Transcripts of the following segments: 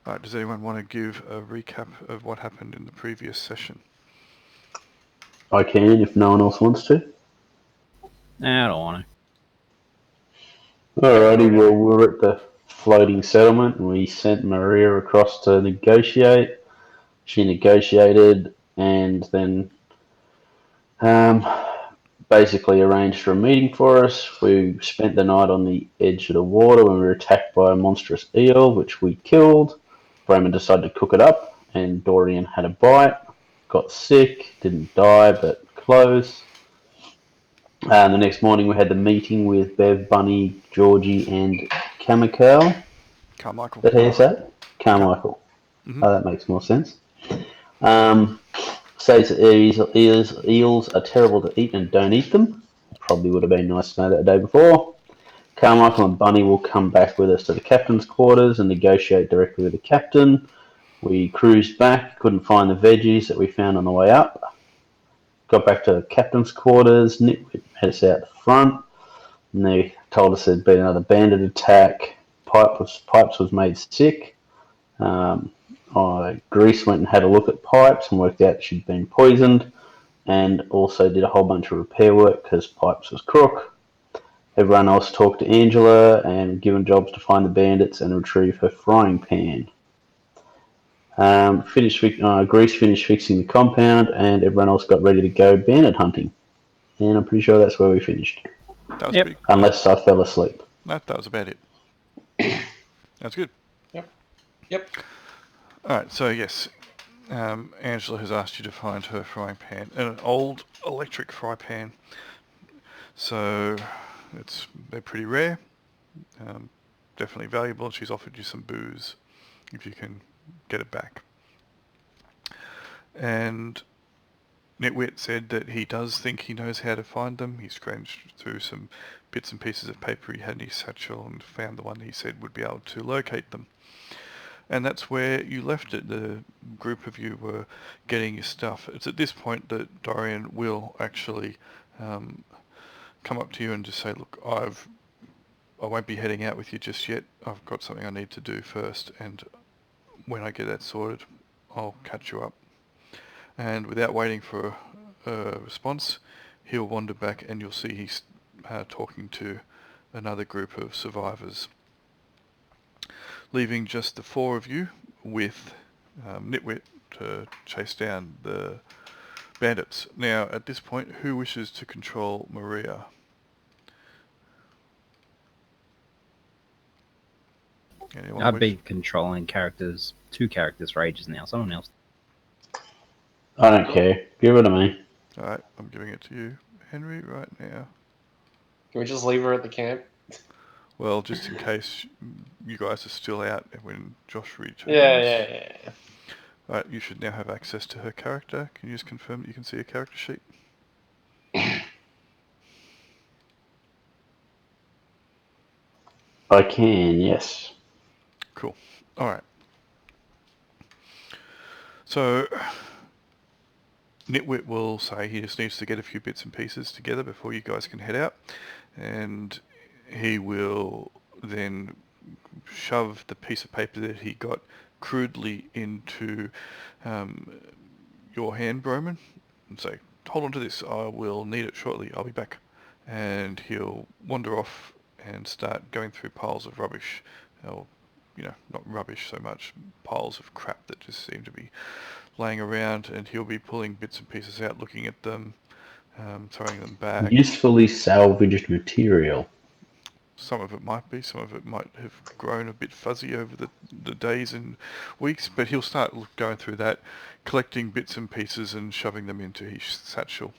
Alright, does anyone want to give a recap of what happened in the previous session? I can if no one else wants to. Nah, I don't want Alrighty, well, we're at the floating settlement and we sent Maria across to negotiate. She negotiated and then basically arranged for a meeting for us. We spent the night on the edge of the water when we were attacked by a monstrous eel, which we killed. Roman decided to cook it up, and Dorian had a bite, got sick, didn't die, but close. The next morning we had the meeting with Bev, Bunny, Georgie, and Camical. Carmichael. Is that how you say it? Carmichael. Mm-hmm. Oh, that makes more sense. Says that eels are terrible to eat and don't eat them. Probably would have been nice to know that the day before. Carmichael and Bunny will come back with us to the captain's quarters and negotiate directly with the captain. We cruised back, couldn't find the veggies that we found on the way up. Got back to the captain's quarters, Nitwit had us out the front, and they told us there'd been another bandit attack. Pipes was made sick. Grease went and had a look at Pipes and worked out she'd been poisoned, and also did a whole bunch of repair work because Pipes was crook. Everyone else talked to Angela and given jobs to find the bandits and retrieve her frying pan. Grease finished fixing the compound, and everyone else got ready to go bandit hunting. And I'm pretty sure that's where we finished. That was Yep. pretty. Unless I fell asleep. No, that was about it. That's good. Yep. Alright, so yes, Angela has asked you to find her frying pan, an old electric fry pan. So they're pretty rare, definitely valuable. She's offered you some booze if you can get it back. And Nitwit said that he does think he knows how to find them. He scrounged through some bits and pieces of paper he had in his satchel and found the one he said would be able to locate them. And that's where you left it. The group of you were getting your stuff. It's at this point that Dorian will actually come up to you and just say, look, I won't be heading out with you just yet. I've got something I need to do first, and when I get that sorted, I'll catch you up. And without waiting for a response, he'll wander back and you'll see he's talking to another group of survivors, leaving just the four of you with Nitwit to chase down the bandits. Now, at this point, who wishes to control Maria? Anyone I've wish? been controlling two characters for ages now. Someone else. I don't care. Give it to me. Alright, I'm giving it to you, Henry, right now. Can we just leave her at the camp? Well, just in case you guys are still out when Josh returns. Yeah. Alright, you should now have access to her character. Can you just confirm that you can see a character sheet? I can, yes. Cool. Alright. So, Nitwit will say he just needs to get a few bits and pieces together before you guys can head out. And he will then shove the piece of paper that he got crudely into your hand, Broman, and say, hold on to this, I will need it shortly, I'll be back. And he'll wander off and start going through piles of rubbish, or, not rubbish so much, piles of crap that just seem to be laying around, and he'll be pulling bits and pieces out, looking at them, throwing them back. Usefully salvaged material. Some of it might be, some of it might have grown a bit fuzzy over the days and weeks, but he'll start going through that, collecting bits and pieces and shoving them into his satchel.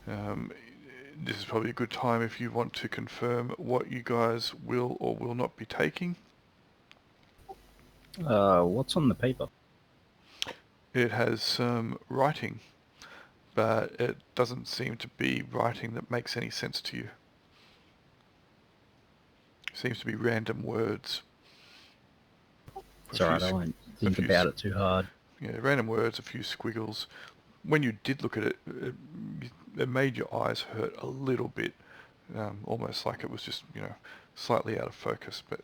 This is probably a good time if you want to confirm what you guys will or will not be taking. What's on the paper? It has some writing, but it doesn't seem to be writing that makes any sense to you. It seems to be random words. It's alright, I won't think about it too hard. Yeah, random words, a few squiggles. When you did look at it, it made your eyes hurt a little bit, almost like it was just, slightly out of focus, but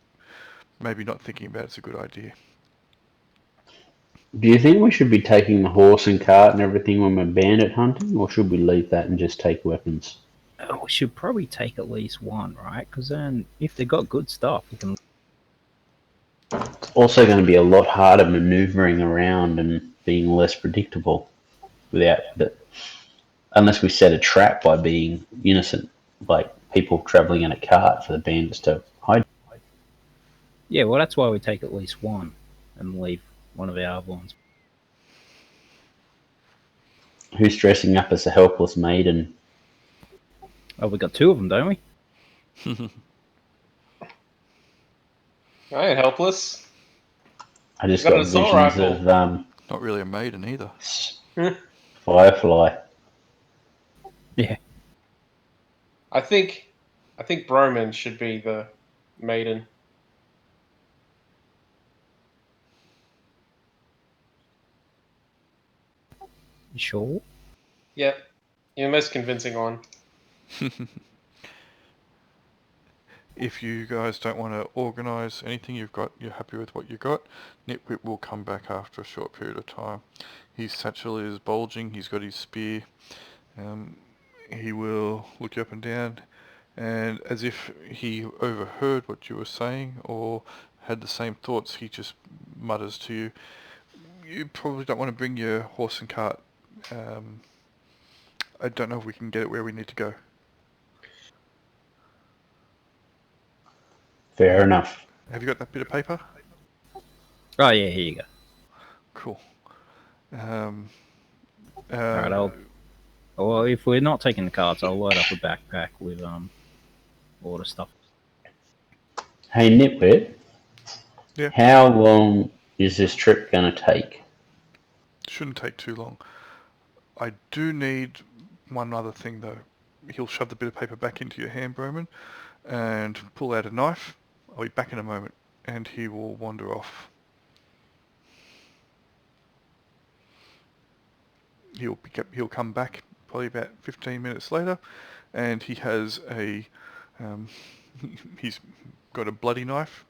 maybe not thinking about it's a good idea. Do you think we should be taking the horse and cart and everything when we're bandit hunting, or should we leave that and just take weapons? We should probably take at least one, right? Because then, if they got good stuff, we can. It's also going to be a lot harder maneuvering around and being less predictable without that. Unless we set a trap by being innocent, like people travelling in a cart for the bandits to hide. Yeah, well, that's why we take at least one and leave one of our other ones. Who's dressing up as a helpless maiden? Oh, we got two of them, don't we? I ain't helpless. I just Got got an assault visions rifle. of Not really a maiden either. Firefly. Yeah. I think Broman should be the maiden. You sure? Yep. You're the most convincing one. If you guys don't want to organise anything, you're happy with what you got, Nitwit will come back after a short period of time. His satchel is bulging, he's got his spear. He will look you up and down, and as if he overheard what you were saying or had the same thoughts, he just mutters to you, you probably don't want to bring your horse and cart. I don't know if we can get it where we need to go. Fair enough. Have you got that bit of paper? Oh, yeah, here you go. Cool. Alright, well, if we're not taking the cards, I'll load up a backpack with all the stuff. Hey, Nitwit. Yeah. How long is this trip going to take? Shouldn't take too long. I do need one other thing though. He'll shove the bit of paper back into your hand, Broman, and pull out a knife. I'll be back in a moment. And he will wander off. He'll come back probably about 15 minutes later, and he has he's got a bloody knife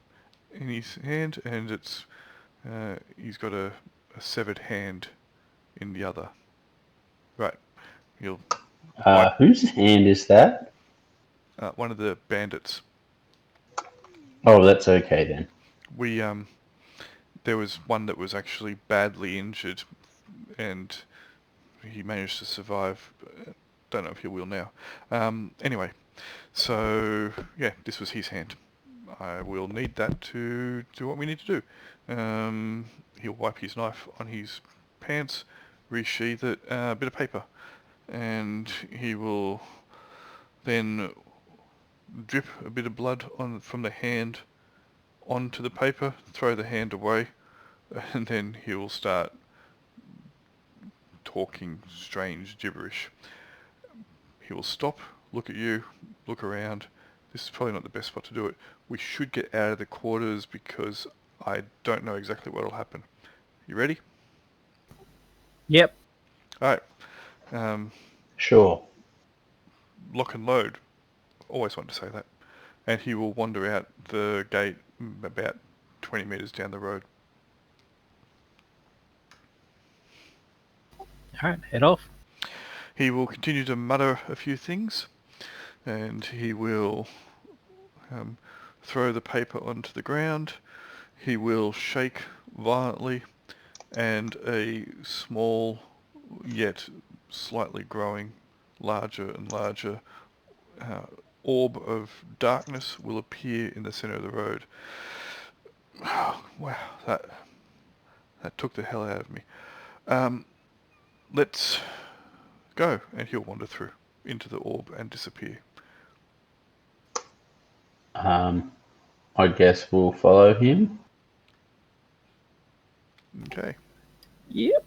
in his hand, and he's got a severed hand in the other. Right. He'll Whose hand is that? one of the bandits. Oh, that's okay then. There was one that was actually badly injured, and he managed to survive. Don't know if he will now. Anyway, so yeah, this was his hand. I will need that to do what we need to do. He'll wipe his knife on his pants, resheath it, a bit of paper, and he will then drip a bit of blood from the hand onto the paper, throw the hand away, and then he will start talking strange gibberish. He will stop, look at you, look around. This is probably not the best spot to do it. We should get out of the quarters because I don't know exactly what will happen. You ready? Yep. Alright. Sure. Lock and load. Always want to say that. And he will wander out the gate about 20 metres down the road. Alright, head off. He will continue to mutter a few things, and he will throw the paper onto the ground. He will shake violently, and a small, yet slightly growing, larger and larger orb of darkness will appear in the centre of the road. Oh, wow, that took the hell out of me. Let's go, and he'll wander through into the orb and disappear. I guess we'll follow him. Okay. Yep.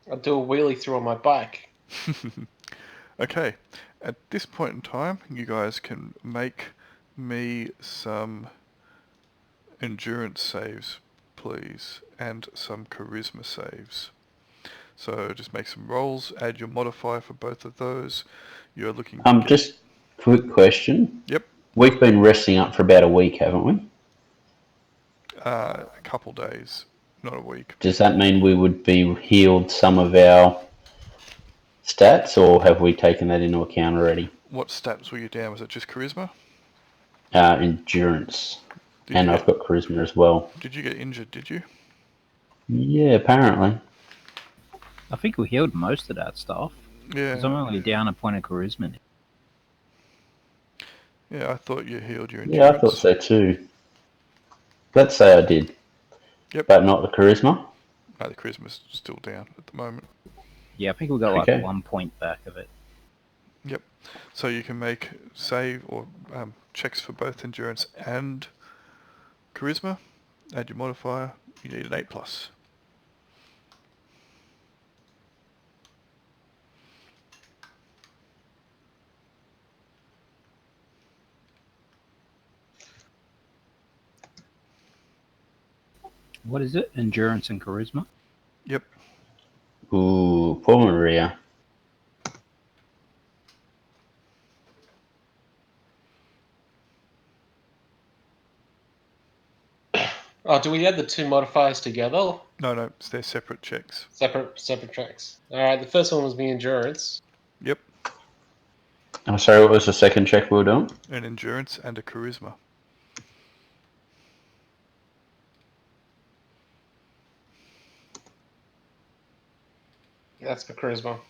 I'll do a wheelie through on my bike. Okay. At this point in time, you guys can make me some endurance saves, please, and some charisma saves. So just make some rolls, add your modifier for both of those. You're looking to get... Just quick question. Yep. We've been resting up for about a week, haven't we? A couple days. not a week. Does that mean we would be healed some of our stats, or have we taken that into account already? What stats were you down? Was it just charisma? Endurance. And I've got charisma as well. Did you get injured, did you? Yeah, apparently. I think we healed most of that stuff. Yeah. 'Cause I'm only down a point of charisma. Yeah, I thought you healed your Yeah, endurance. I thought so too. Let's say I did. Yep. But not the charisma? No, the charisma's still down at the moment. Yeah, I think we got like Okay. 1 point back of it. Yep. So you can make save or checks for both endurance and charisma. Add your modifier. You need an 8+. What is it? Endurance and charisma? Yep. Ooh, poor Maria. Oh, do we add the two modifiers together? No, they're separate checks. Separate tracks. Alright, the first one was the endurance. Yep. I'm sorry, what was the second check we were doing? An endurance and a charisma. That's for charisma.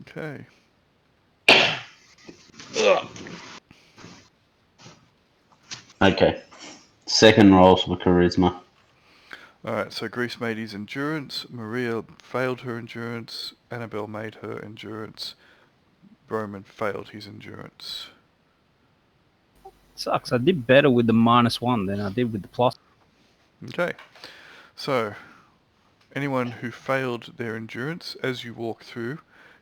Okay. Ugh. Okay. Second rolls for charisma. Alright, so Grease made his endurance, Maria failed her endurance, Annabelle made her endurance, Broman failed his endurance. Sucks. I did better with the -1 than I did with the plus. Okay, so anyone who failed their endurance, as you walk through,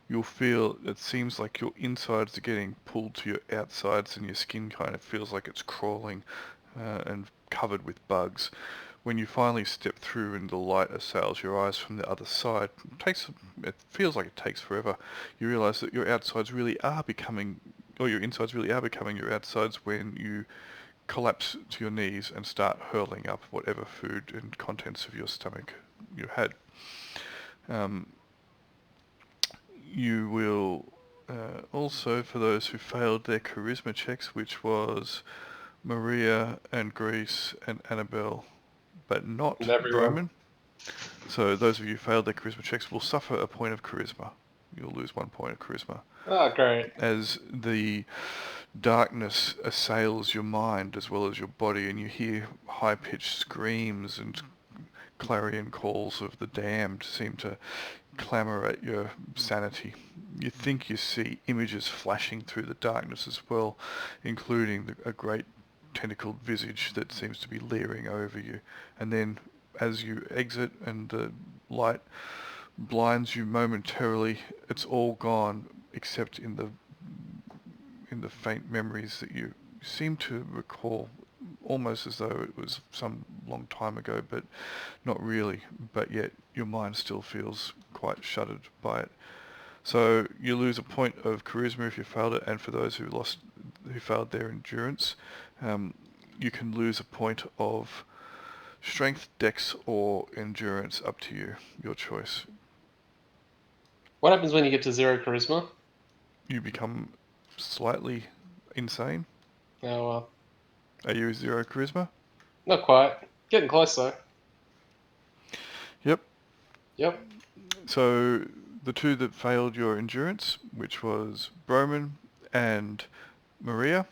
you'll feel it seems like your insides are getting pulled to your outsides and your skin kind of feels like it's crawling and covered with bugs. When you finally step through and the light assails your eyes from the other side, it feels like it takes forever. You realise that your outsides really are becoming, or your insides really are becoming your outsides when you collapse to your knees and start hurling up whatever food and contents of your stomach you had. You will also, for those who failed their charisma checks, which was Maria and Grease and Annabelle, but not And everyone. Broman. So those of you who failed their charisma checks will suffer a point of charisma. You'll lose 1 point of charisma. Oh, great. As the darkness assails your mind as well as your body, and you hear high-pitched screams and clarion calls of the damned seem to clamour at your sanity. You think you see images flashing through the darkness as well, including a great tentacled visage that seems to be leering over you. And then as you exit and the light blinds you momentarily, it's all gone except in the faint memories that you seem to recall, almost as though it was some long time ago, but not really. But yet your mind still feels quite shuddered by it. So you lose a point of charisma if you failed it, and for those who failed their endurance, you can lose a point of strength, dex, or endurance, up to you, your choice. What happens when you get to 0 charisma? You become slightly insane. Oh, well. Are you 0 charisma? Not quite. Getting close, though. Yep. Yep. So the two that failed your endurance, which was Broman and Maria,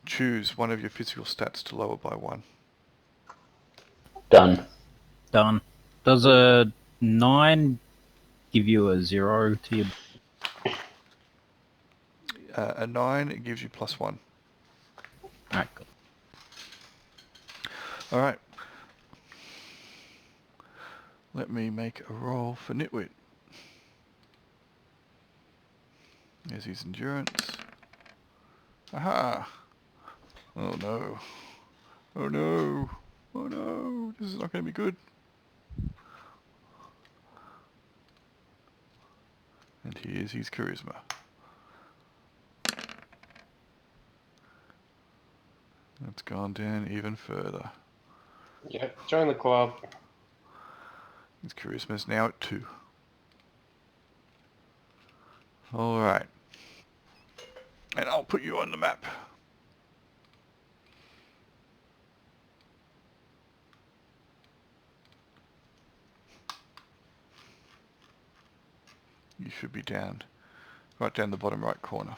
choose one of your physical stats to lower by 1. Done. Done. Does a 9 give you a 0 to your... A 9, it gives you +1. Alright, cool. Alright. Let me make a roll for Nitwit. There's his endurance. Aha! Oh no. Oh no. Oh no. This is not going to be good. And here's his charisma. It's gone down even further. Yeah, join the club. His charisma is now at 2. Alright. And I'll put you on the map. You should be right down the bottom right corner.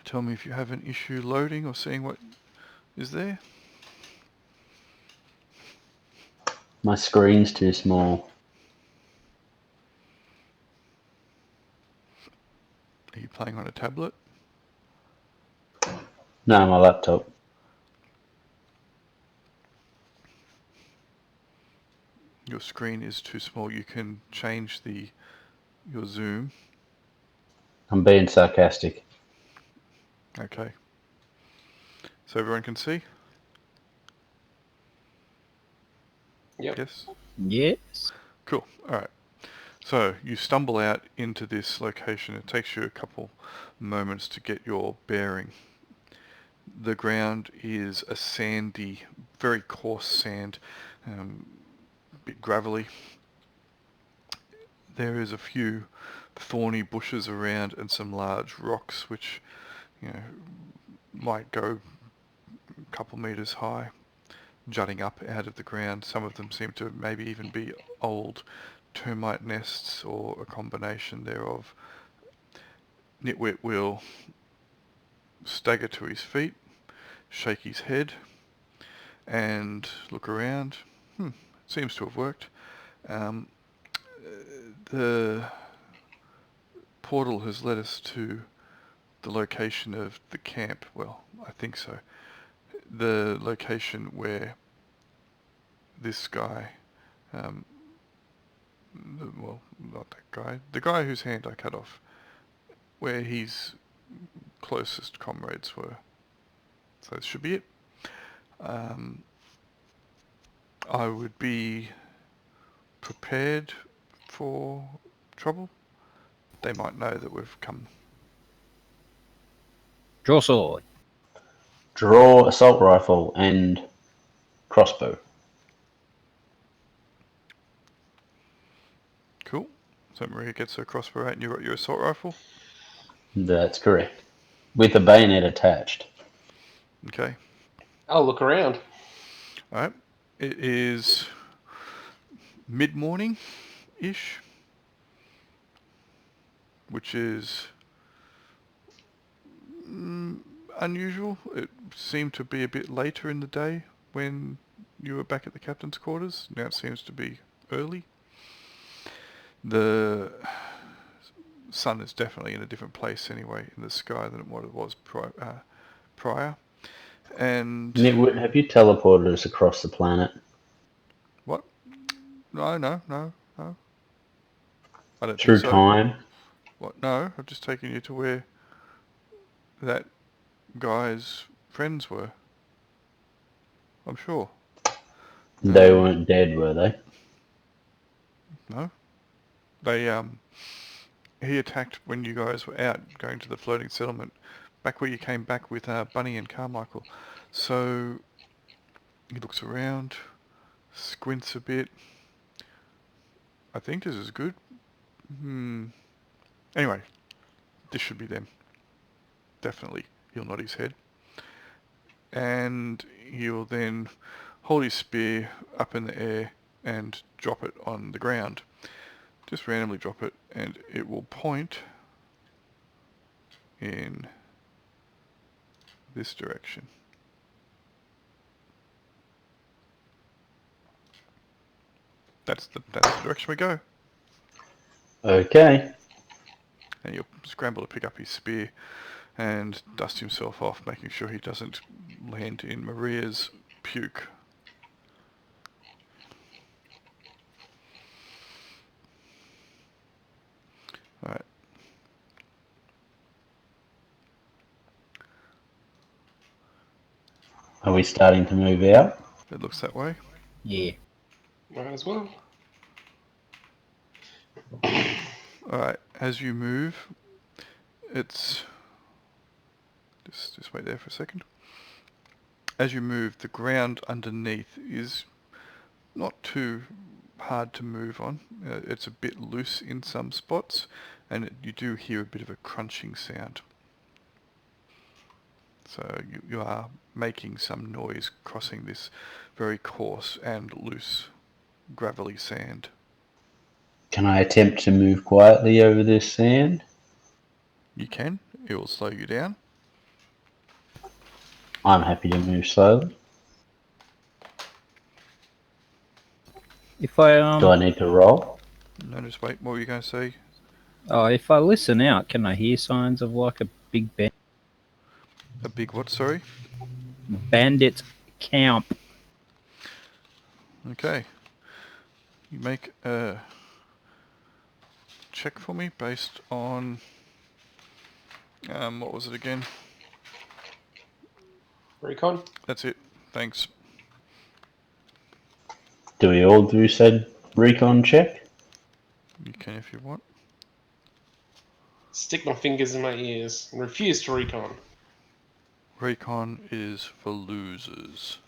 Tell me if you have an issue loading or seeing what is there. My screen's too small. Are you playing on a tablet? No, my laptop. Your screen is too small. You can change your zoom. I'm being sarcastic. Okay. So everyone can see? Yep. Yes? Yes. Cool. Alright. So you stumble out into this location. It takes you a couple moments to get your bearing. The ground is a sandy, very coarse sand, a bit gravelly. There is a few thorny bushes around and some large rocks which, might go a couple meters high, jutting up out of the ground. Some of them seem to maybe even be old termite nests or a combination thereof. Nitwit will stagger to his feet, shake his head, and look around. Seems to have worked. The portal has led us to the location of the camp. Well, I think so. The location where this guy, well, not that guy, the guy whose hand I cut off, where his closest comrades were. So this should be it. I would be prepared for trouble. They might know that we've come. Draw sword. Draw assault rifle and crossbow. Cool. So Maria gets her crossbow out and you got your assault rifle. That's correct. With a bayonet attached. Okay. I'll look around. Alright. It is mid-morning-ish, which is unusual. It seemed to be a bit later in the day when you were back at the captain's quarters. Now it seems to be early. The sun is definitely in a different place anyway in the sky than what it was prior. And Nitwit, have you teleported us across the planet? what? No. I don't think Through so. time? What? No, I've just taken you to where that guy's friends were. I'm sure. They weren't dead, were they? No. They he attacked when you guys were out going to the floating settlement, back where you came back with Bunny and Carmichael. So he looks around, squints a bit. I think this is good. Anyway, this should be them. Definitely. He'll nod his head. And he'll then hold his spear up in the air and drop it on the ground. Just randomly drop it, and it will point in this direction. That's the direction we go. Okay. And he'll scramble to pick up his spear and dust himself off, making sure he doesn't land in Maria's puke. Alright. Are we starting to move out? It looks that way. Yeah. Might as well. Alright, as you move, it's... Just wait there for a second. As you move, the ground underneath is not too hard to move on. It's a bit loose in some spots, and you do hear a bit of a crunching sound. So you are making some noise crossing this very coarse and loose gravelly sand. Can I attempt to move quietly over this sand? You can. It will slow you down. I'm happy to move slowly. If I Do I need to roll? No, just wait. What were you going to say? if I listen out, can I hear signs of like a big A big what, sorry? bandit camp? Okay. You make a check for me based on... what was it again? Recon. That's it. Thanks. Do we all do said recon check? You can if you want. Stick my fingers in my ears and refuse to recon. Recon is for losers.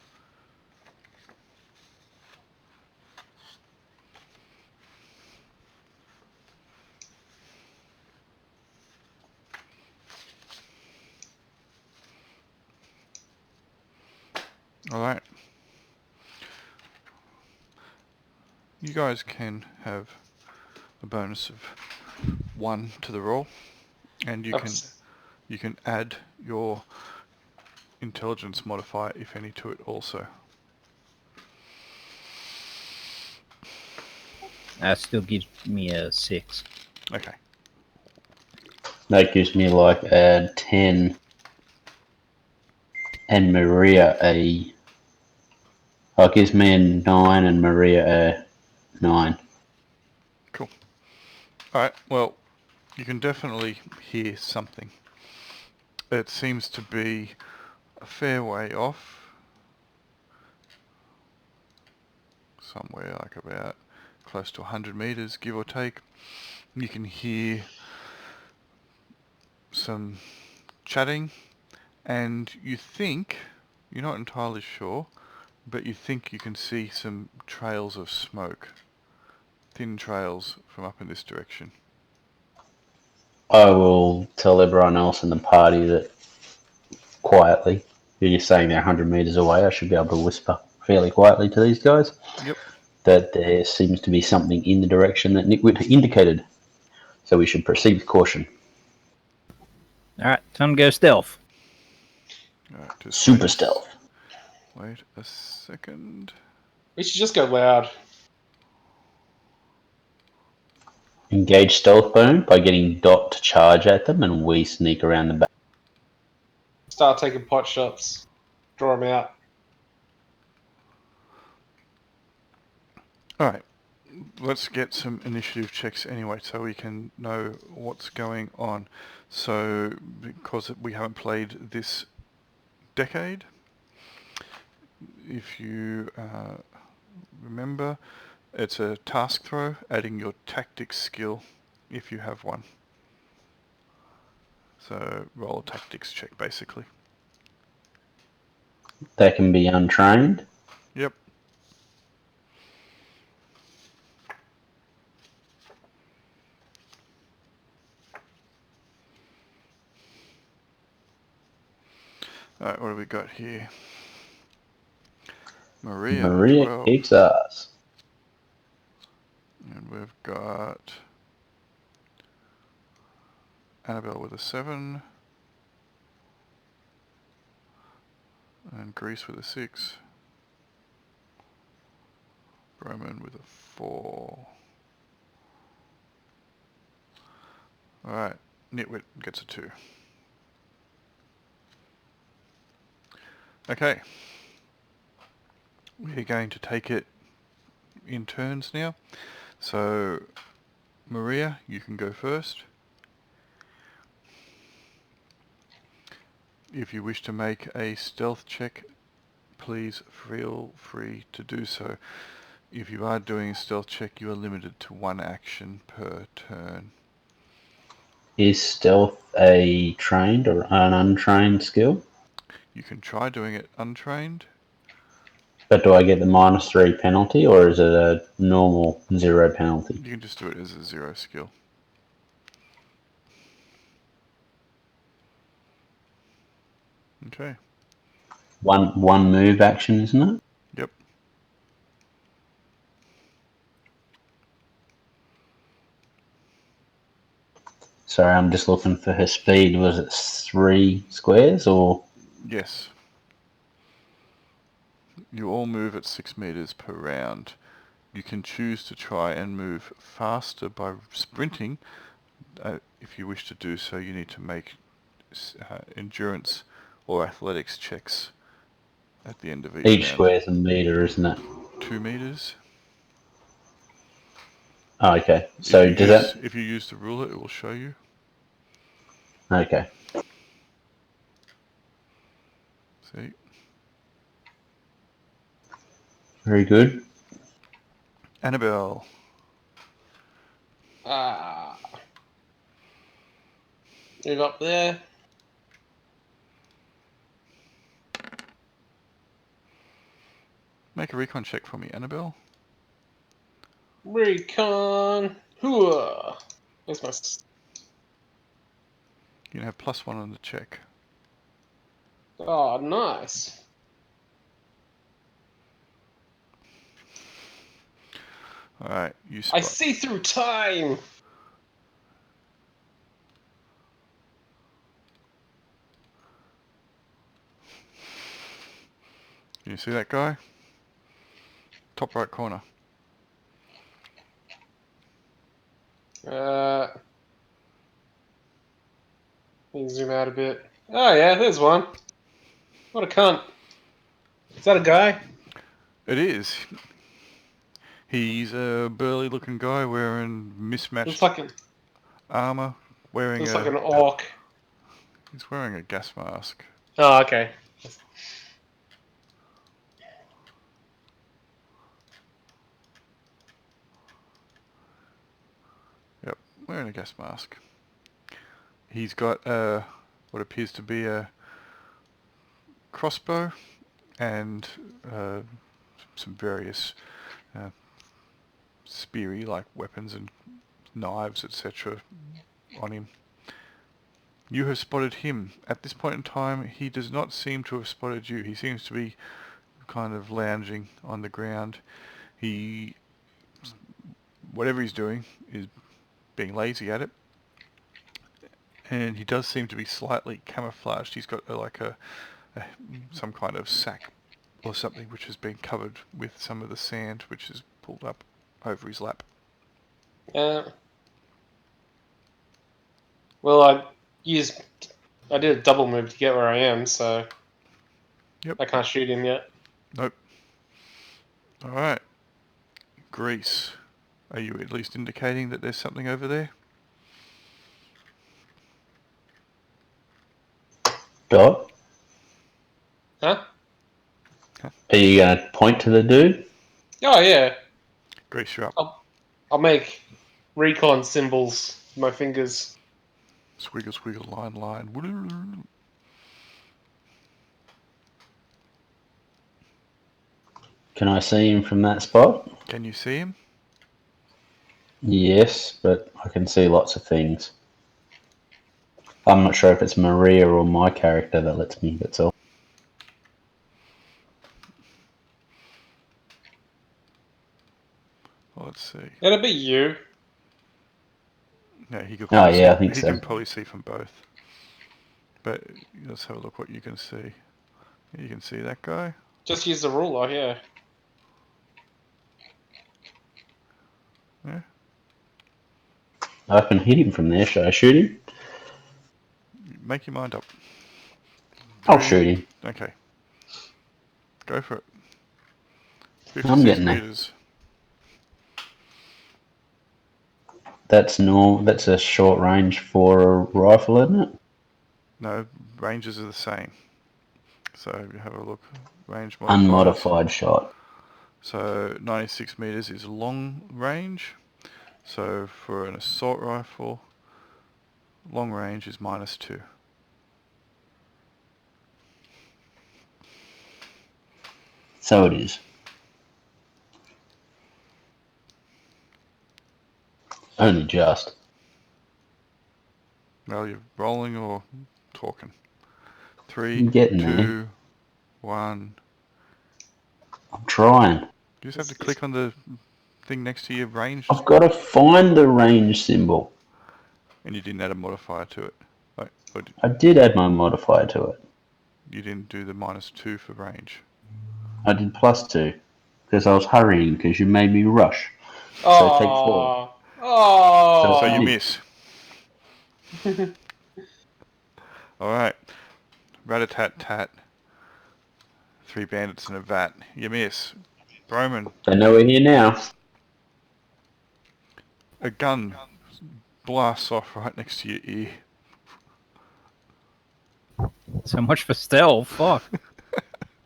Alright. You guys can have a bonus of 1 to the roll, and you can add your intelligence modifier, if any, to it also. That still gives me a 6. Okay. That gives me like a 10. And Maria a... Oh, it gives me a 9 and Maria a 9. Cool. Alright, well, you can definitely hear something. It seems to be a fair way off. Somewhere like about close to 100 meters, give or take. You can hear some chatting, and you think, you're not entirely sure, but you think you can see some trails of smoke. Thin trails from up in this direction. I will tell everyone else in the party that quietly, you're just saying they're 100 meters away, I should be able to whisper fairly quietly to these guys. Yep. That there seems to be something in the direction that Nitwit indicated. So we should proceed with caution. Alright, time to go stealth. Alright, just Super stealth. wait a second. We should just go loud. Engage stealth bone by getting Dodt to charge at them and we sneak around the back. Start taking pot shots. Draw them out. Alright, let's get some initiative checks anyway so we can know what's going on. So, because we haven't played this decade, if you remember, it's a task throw, adding your tactics skill if you have one. So roll a tactics check basically. They can be untrained. Yep. Alright, what do we got here? Maria with 12. Kicks ass. And we've got Annabelle with a 7. And Grease with a 6. Roman with a 4. Alright, Nitwit gets a 2. Okay. We're going to take it in turns now. So, Maria, you can go first. If you wish to make a stealth check, please feel free to do so. If you are doing a stealth check, you are limited to 1 action per turn. Is stealth a trained or an untrained skill? You can try doing it untrained. But do I get the -3 penalty, or is it a normal 0 penalty? You can just do it as a 0 skill. Okay. One move action, isn't it? Yep. Sorry, I'm just looking for her speed. Was it 3 squares or? Yes. You all move at 6 meters per round. You can choose to try and move faster by sprinting. If you wish to do so, you need to make endurance or athletics checks at the end of each Each round. square's a meter, isn't it? 2 meters. Oh, okay. So does that? If you use the ruler, it will show you. Okay. See? Very good. Annabelle. Move up there. Make a recon check for me, Annabelle. Recon. Hooah. Where's my... You can have +1 on the check. Oh, nice. Alright, you I spot. see through time. Can you see that guy? Top right corner. Let me zoom out a bit. Oh yeah, there's one. What a cunt. Is that a guy? It is. He's a burly looking guy wearing Looks mismatched like an armor. looks like an orc. He's wearing a gas mask. Oh, okay. Yep, wearing a gas mask. He's got what appears to be a crossbow and some various speary like weapons and knives, etc. on him. You have spotted him. At this point in time, he does not seem to have spotted you. He seems to be kind of lounging on the ground. Whatever he's doing is being lazy at it. And he does seem to be slightly camouflaged. He's got some kind of sack or something which has been covered with some of the sand which is pulled up over his lap. Well, I did a double move to get where I am, so Yep. I can't shoot him yet. Nope. Alright. Greece. Are you at least indicating that there's something over there? Dodt? Huh? Are you going to point to the dude? Oh yeah. Greece, you're up. I'll make recon symbols with my fingers. Squiggle, squiggle, line, line. Can I see him from that spot? Can you see him? Yes, but I can see lots of things. I'm not sure if it's Maria or my character that lets me, that's all. Well, let's see. It'll be you. No, he could Oh, probably yeah, I see, think he so. can probably see from both. But let's have a look what you can see. You can see that guy. Just use the ruler, yeah. Yeah. I can hit him from there. Should I shoot him? Make your mind up. I'll shoot him. Okay. Go for it. I'm 56 getting there. meters. That's normal. That's a short range for a rifle, isn't it? No, ranges are the same. So you have a look. Range modifiers. Unmodified shot. So 96 meters is long range. So for an assault rifle, Long range is -2. So it is. Only just. Well, you're rolling or talking. 3, I'm getting there. 2, 1. I'm trying. You just have to click on the thing next to your range, I've got to find the range symbol. and you didn't add a modifier to it. Like, or I did add my modifier to it. you didn't do the -2 for range. I did +2 because I was hurrying because you made me rush. So take 4. So Oh. you miss. All right. Rat-a-tat-tat. 3 bandits in a vat. You miss. Broman. They know we're here now. A gun blasts off right next to your ear. So much for stealth. Fuck.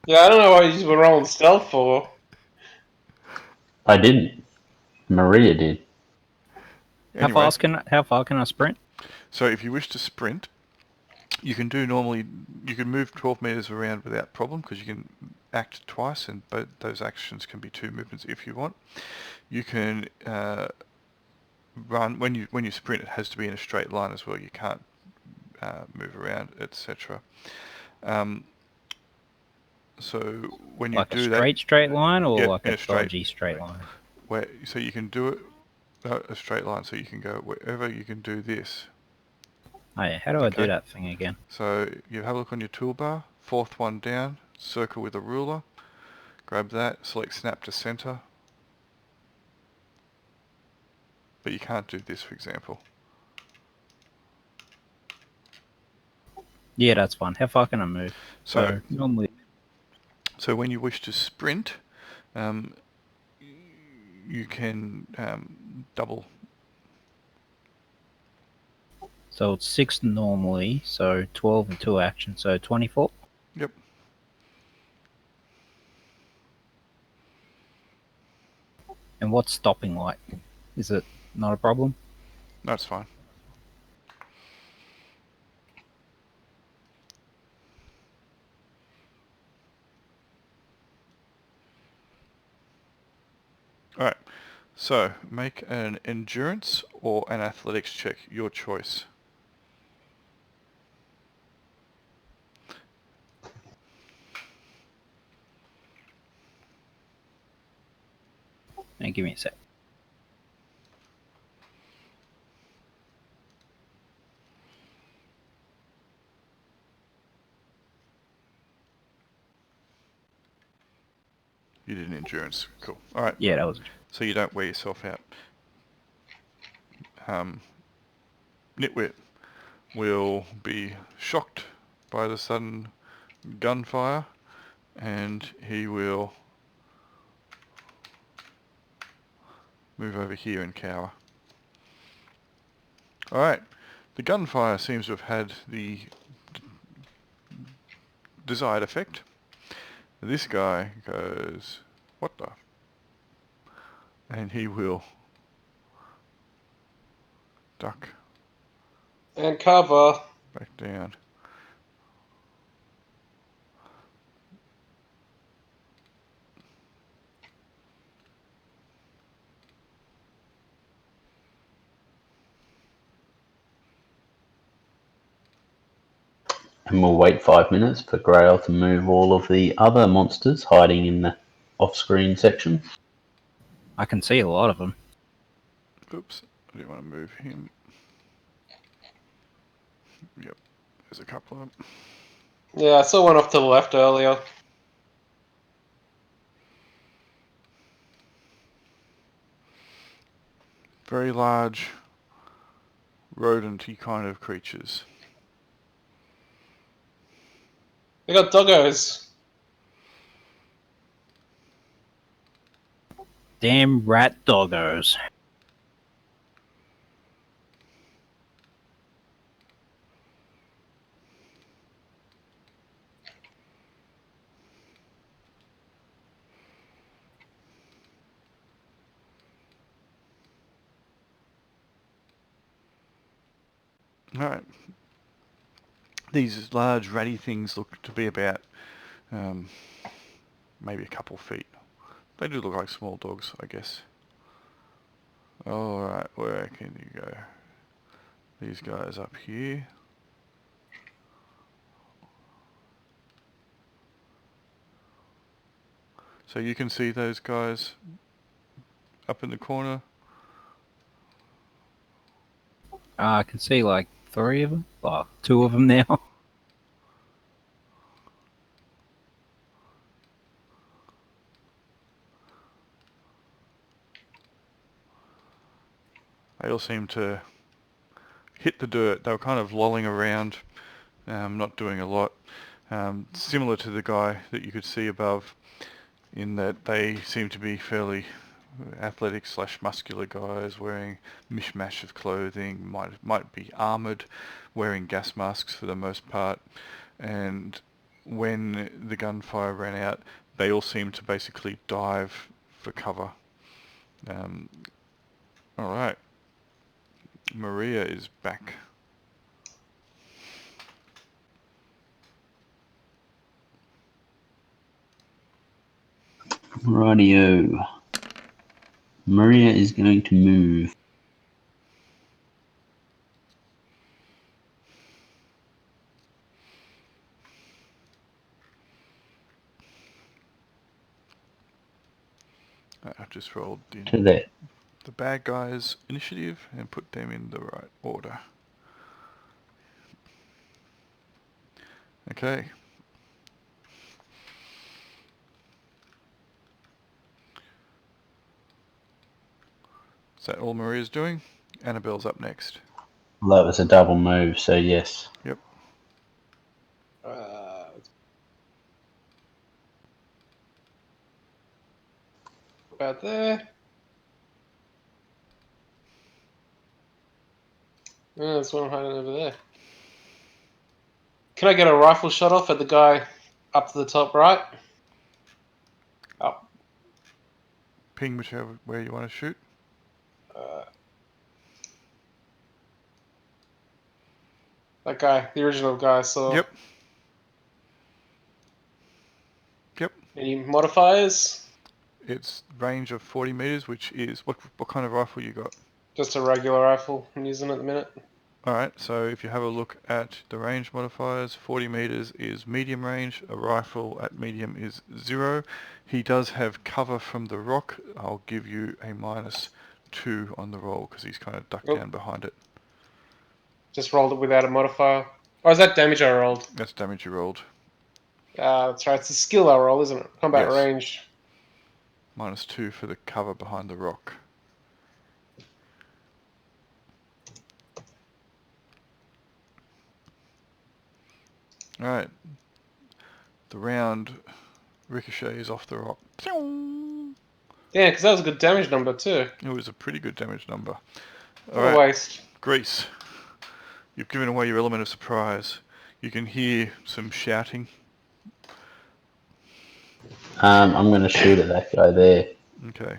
Yeah, I don't know why you were rolling stealth for. I didn't. Maria did. Anyway, How far can I sprint? so if you wish to sprint, you can move 12 meters around without problem because you can act twice, and both those actions can be 2 movements if you want. You can run when you sprint. It has to be in a straight line as well. You can't move around, etc. So when you Like a do that, straight line, or yeah, like in a a straight, dodgy straight line? so you can do it a straight line. So you can go wherever. You can do this. Oh yeah, how do I do Okay. that thing again? So you have a look on your toolbar, 4th one down, circle with a ruler, grab that, select snap to center. But you can't do this, for example. Yeah, that's fine. How far can I move? So Normally, when you wish to sprint, you can double. so it's 6 normally, so 12 and 2 action, so 24. Yep. And what's stopping like? Is it not a problem? That's fine. Alright, so make an endurance or an athletics check, your choice. And give me a sec. You did an endurance, cool. Alright, Yeah, that was. so you don't wear yourself out. Nitwit will be shocked by the sudden gunfire, and he will move over here and cower. Alright, the gunfire seems to have had the desired effect. This guy goes, what the? And he will duck And cover. back down. And we'll wait 5 minutes for Grail to move all of the other monsters hiding in the off-screen section. I can see a lot of them. Oops, I didn't want to move him. Yep, there's a couple of them. Yeah, I saw one off to the left earlier. Very large, rodent-y kind of creatures. They got doggos. Damn rat doggos. Alright. These large ratty things look to be about maybe a couple feet. They do look like small dogs, I guess. Alright, where can you go? These guys up here. So you can see those guys up in the corner. I can see like 3 of them. Well, 2 of them now. They all seem to hit the dirt. They were kind of lolling around, not doing a lot. Similar to the guy that you could see above, in that they seem to be fairly athletic / muscular guys wearing mishmash of clothing, might be armoured, wearing gas masks for the most part. And when the gunfire ran out, they all seemed to basically dive for cover. Alright. Maria is back. Rightio. Maria is going to move. I've just rolled in To that. the bad guys' initiative and put them in the right order. Okay. Is that all Maria's doing? Annabelle's up next. That was a double move, so yes. Yep. About there. Yeah, there's one hiding over there. Can I get a rifle shot off at the guy up to the top right? Up. Ping whichever where you want to shoot. That guy, the original guy I saw. Yep. Yep. Any modifiers? It's range of 40 meters, which is what kind of rifle you got? Just a regular rifle I'm using at the minute. Alright, so if you have a look at the range modifiers, 40 meters is medium range, a rifle at medium is 0. He does have cover from the rock. I'll give you a -2 on the roll because he's kind of ducked down behind it. Just rolled it without a modifier. Or is that damage I rolled? That's damage you rolled. That's right. It's a skill I roll, isn't it? Combat Yes. range. -2 for the cover behind the rock. Alright. The round ricochets off the rock. Yeah, because that was a good damage number too. It was a pretty good damage number. What a Alright, waste. Grease. You've given away your element of surprise. You can hear some shouting. I'm going to shoot at that guy there. Okay.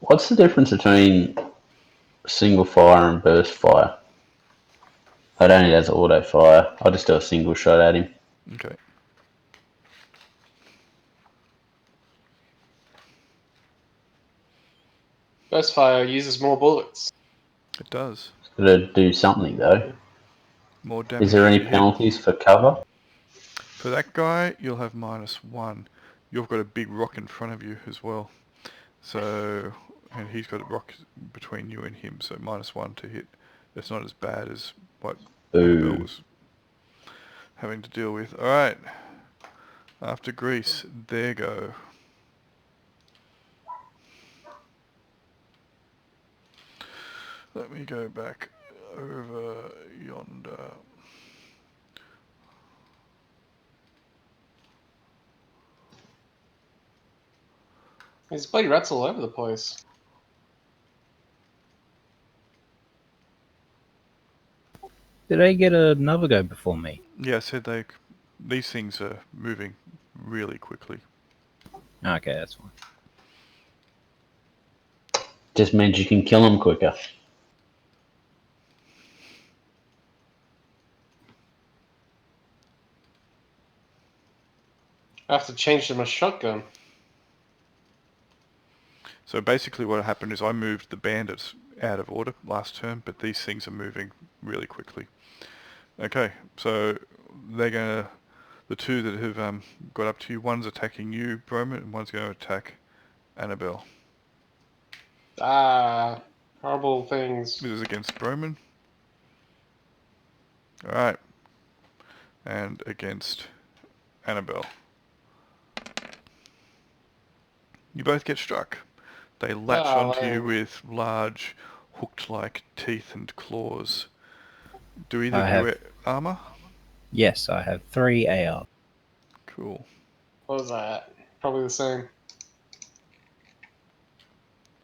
What's the difference between single fire and burst fire? I don't need it as auto fire. I'll just do a single shot at him. Okay. Burst fire uses more bullets. It does. It's got to do something though. More damage. Is there any if you hit. penalties for cover? For that guy, you'll have -1. You've got a big rock in front of you as well. So, and he's got a rock between you and him, so -1 to hit. That's not as bad as what Annabelle was having to deal with. Alright. After Grease, there go. Let me go back over yonder. There's bloody rats all over the place. Did they get another go before me? Yeah, I said these things are moving really quickly. Okay, that's fine. Just means you can kill them quicker. I have to change to my shotgun. So basically what happened is I moved the bandits out of order last turn, but these things are moving really quickly. Okay, so they're gonna, the two that have got up to you, one's attacking you, Broman, and one's going to attack Annabelle. Ah, horrible things. This is against Broman. Alright. And against Annabelle. You both get struck. They latch onto you with large, hooked-like teeth and claws. Do either of you wear armor? Yes, I have 3 AR. Cool. What was that? Probably the same.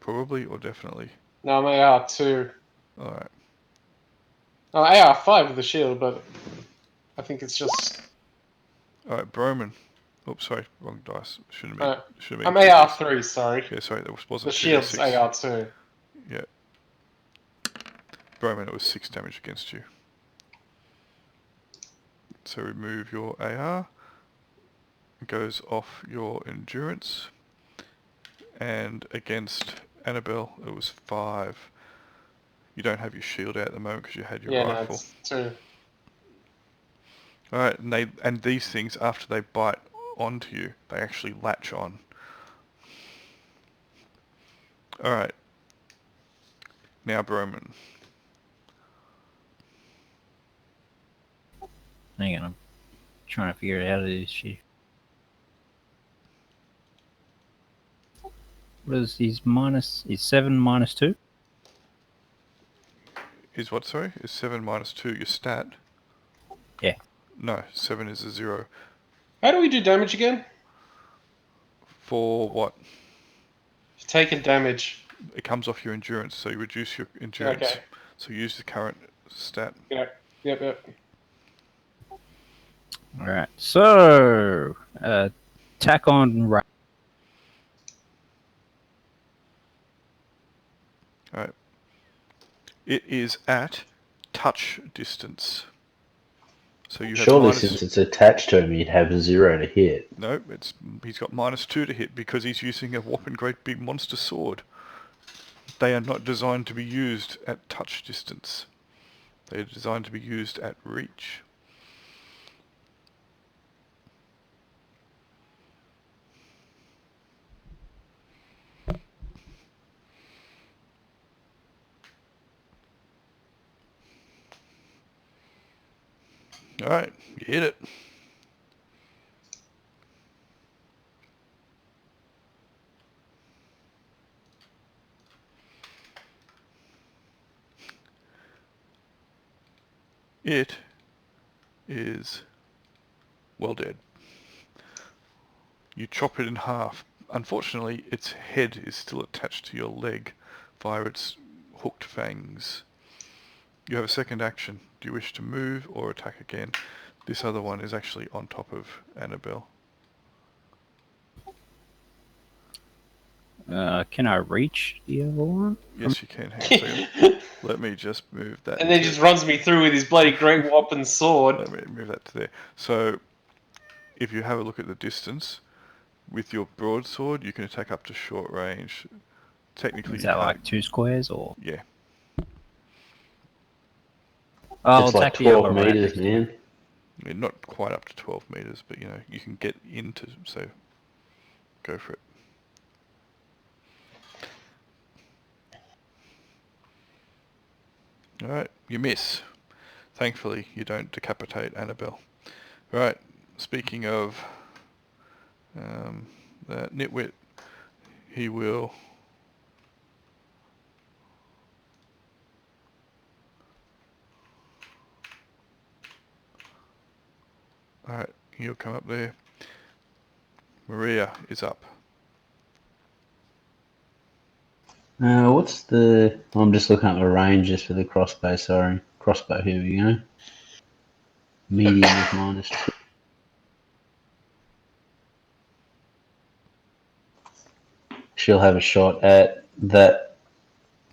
Probably or definitely? No, I'm AR2. Alright. Oh, AR5 with the shield, but I think it's just... Alright, Broman. Oops, sorry, wrong dice. Shouldn't have been. I'm AR3, sorry. Yeah, sorry, that wasn't The shield's 2d6. AR2. Yeah. Broman, it was 6 damage against you. So remove your AR. It goes off your endurance. And against Annabelle, it was 5. You don't have your shield out at the moment because you had your rifle. No, it's 2. Alright, and these things, after they bite onto you, they actually latch on. Alright. Now Broman. Hang on, I'm trying to figure out how to do this shit. What is his minus? Is 7 minus 2? Is what, sorry? Is 7 minus 2 your stat? Yeah. No, 7 is a 0. How do we do damage again? For what? Taken damage. It comes off your endurance, so you reduce your endurance. Okay. So use the current stat. Yep. Alright, so attack on right. Alright. It is at touch distance. So you have Surely, since it's attached to him, you'd have 0 to hit. No, he's got -2 to hit because he's using a whopping great big monster sword. They are not designed to be used at touch distance. They are designed to be used at reach. Alright, you hit it. It is well dead. You chop it in half. Unfortunately, its head is still attached to your leg via its hooked fangs. You have a second action. Do you wish to move or attack again? This other one is actually on top of Annabelle. Can I reach the other one? Yes, you can. Hang on a second. Let me just move that. And then he just runs me through with his bloody great weapon sword. Let me move that to there. So, if you have a look at the distance, with your broadsword, you can attack up to short range. Technically, Is you that can't. like 2 squares or? Yeah. I'll It's like attack the other 12 rat meters, next to him. man. I mean, not quite up to 12 meters, but you can get into, so go for it. Alright, you miss. Thankfully, you don't decapitate Annabelle. Right, speaking of that nitwit, he will... Alright, he'll come up there. Maria is up. What's the... I'm just looking at the ranges for the crossbow, sorry. Crossbow, here we go. Medium is -2. She'll have a shot at that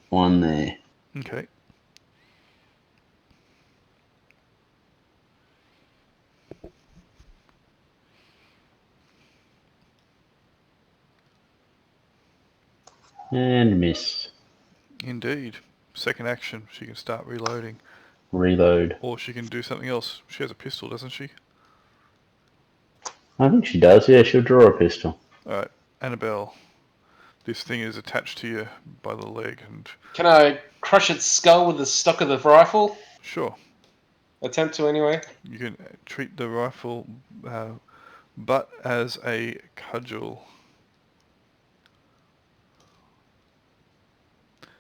one there. Okay. And miss. Indeed. Second action, she can start reloading. Reload. Or she can do something else. She has a pistol, doesn't she? I think she does, yeah, she'll draw a pistol. Alright, Annabelle. This thing is attached to you by the leg and... Can I crush its skull with the stock of the rifle? Sure. Attempt to, anyway. You can treat the rifle but as a cudgel.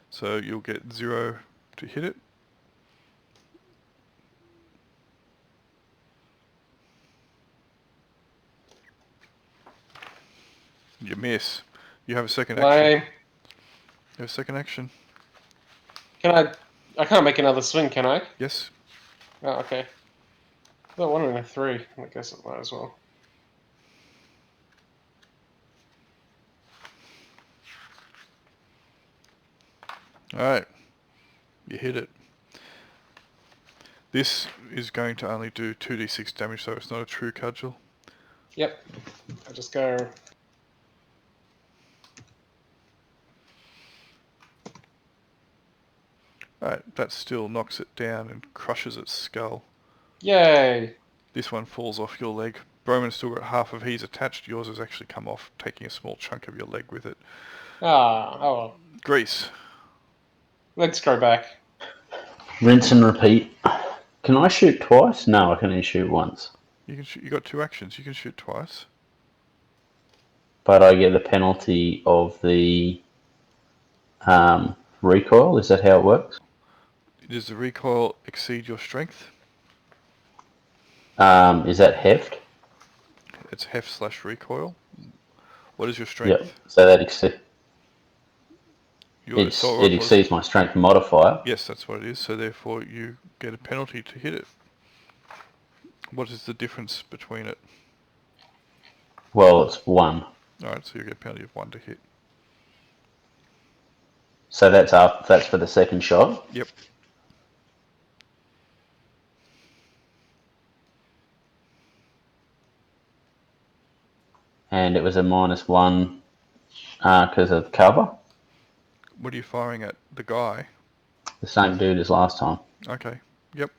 So you'll get 0 to hit it. You miss. You have a second action. Lame. You have a second action. I can't make another swing, can I? Yes. Oh, okay. I got 1 and a 3. I guess it might as well. Alright. You hit it. This is going to only do 2d6 damage, so it's not a true cudgel. Yep. I just go... Alright, that still knocks it down and crushes its skull. Yay! This one falls off your leg. Broman's still got half of his attached. Yours has actually come off, taking a small chunk of your leg with it. Ah, oh well. Grease. Let's go back. Rinse and repeat. Can I shoot twice? No, I can only shoot once. You can shoot, you got 2 actions. You can shoot twice. But I get the penalty of the recoil. Is that how it works? Does the recoil exceed your strength? Is that heft? It's heft/recoil. What is your strength? Yep. So that Your assault rifle it exceeds my strength modifier. Yes, that's what it is. So therefore you get a penalty to hit it. What is the difference between it? Well, it's 1. Alright, so you get a penalty of 1 to hit. So that's for the second shot. Yep. And it was a -1 because of cover. What are you firing at? The guy? The same dude as last time. Okay. Yep.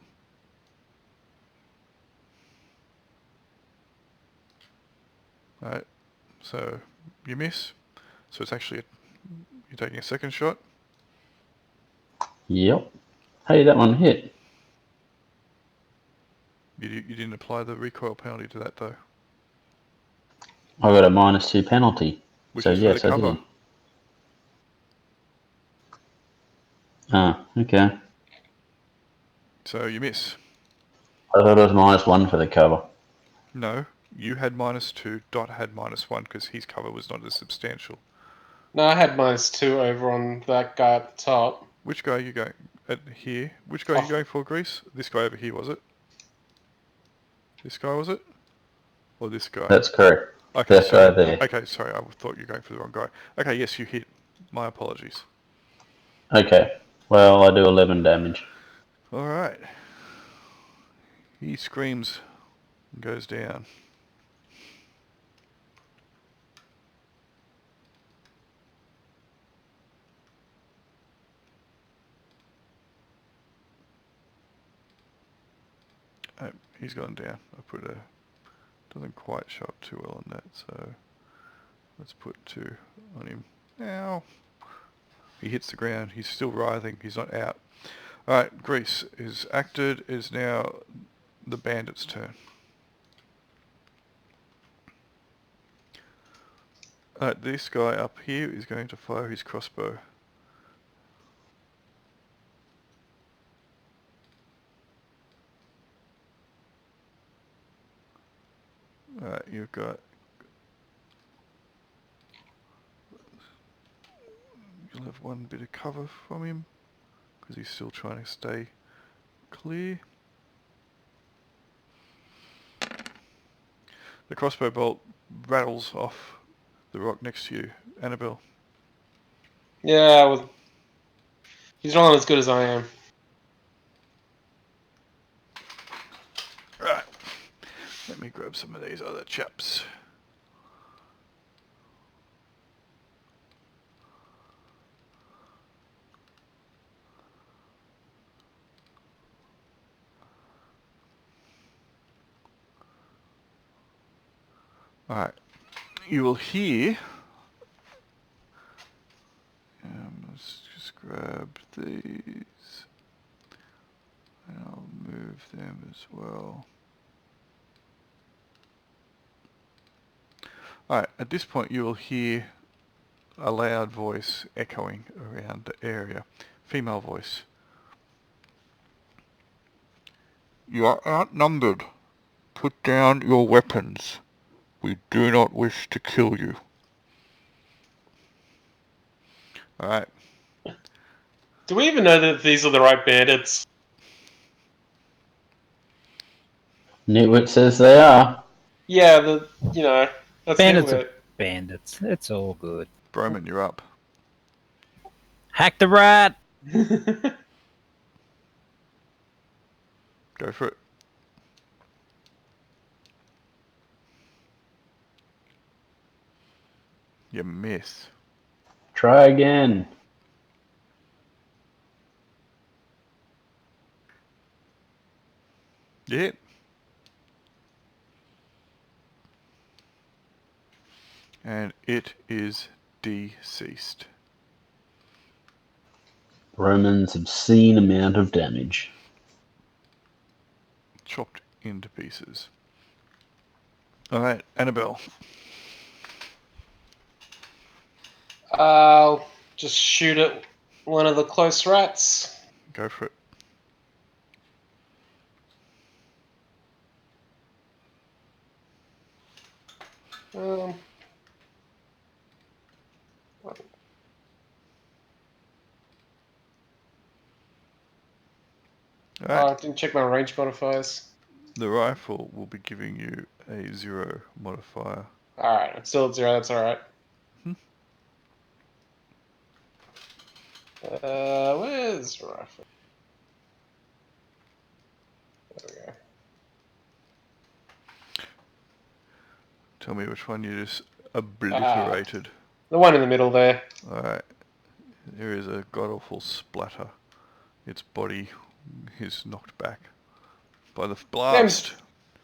Alright. So you miss. So it's actually you're taking a second shot. Yep. Hey, that one hit. You didn't apply the recoil penalty to that though. I got a -2 penalty. Which So is yes, for the I cover. did. Ah, okay. So you miss. I thought it was -1 for the cover. No. You had -2. Dot had -1 because his cover was not as substantial. No, I had -2 over on that guy at the top. Which guy are you going at here? Which guy are you going for, Grease? This guy over here, was it? This guy, was it? Or this guy? That's correct. Okay, That's so, right there. okay, sorry, I thought you were going for the wrong guy. Okay, yes, you hit. My apologies. Okay. Well, I do 11 damage. Alright. He screams and goes down. Oh, he's gone down. I put a... Doesn't quite show up too well on that, so... Let's put 2 on him. Ow! He hits the ground. He's still writhing. He's not out. Alright, Grease is acted. Is now the bandit's turn. Alright, this guy up here is going to fire his crossbow. Alright, you've got... You'll have 1 bit of cover from him, because he's still trying to stay clear. The crossbow bolt rattles off the rock next to you, Annabelle. Yeah, he's not as good as I am. Right, let me grab some of these other chaps. Alright. You will hear... let's just grab these. And I'll move them as well. Alright, at this point you will hear a loud voice echoing around the area. Female voice. You are outnumbered. Put down your weapons. We do not wish to kill you. Alright. Do we even know that these are the right bandits? Nitwit says they are. Yeah, that's Bandits Nitwit. are bandits. It's all good. Broman, you're up. Hack the rat! Go for it. You miss. Try again. You hit. And it is deceased. Roman's obscene amount of damage. Chopped into pieces. Alright, Annabelle. I'll just shoot at one of the close rats. Go for it. Alright. I didn't check my range modifiers. The rifle will be giving you a 0 modifier. Alright, I'm still at 0, that's alright. Where's the rifle? There we go. Tell me which one you just obliterated. The one in the middle there. Alright. There is a god-awful splatter. Its body is knocked back by the blast.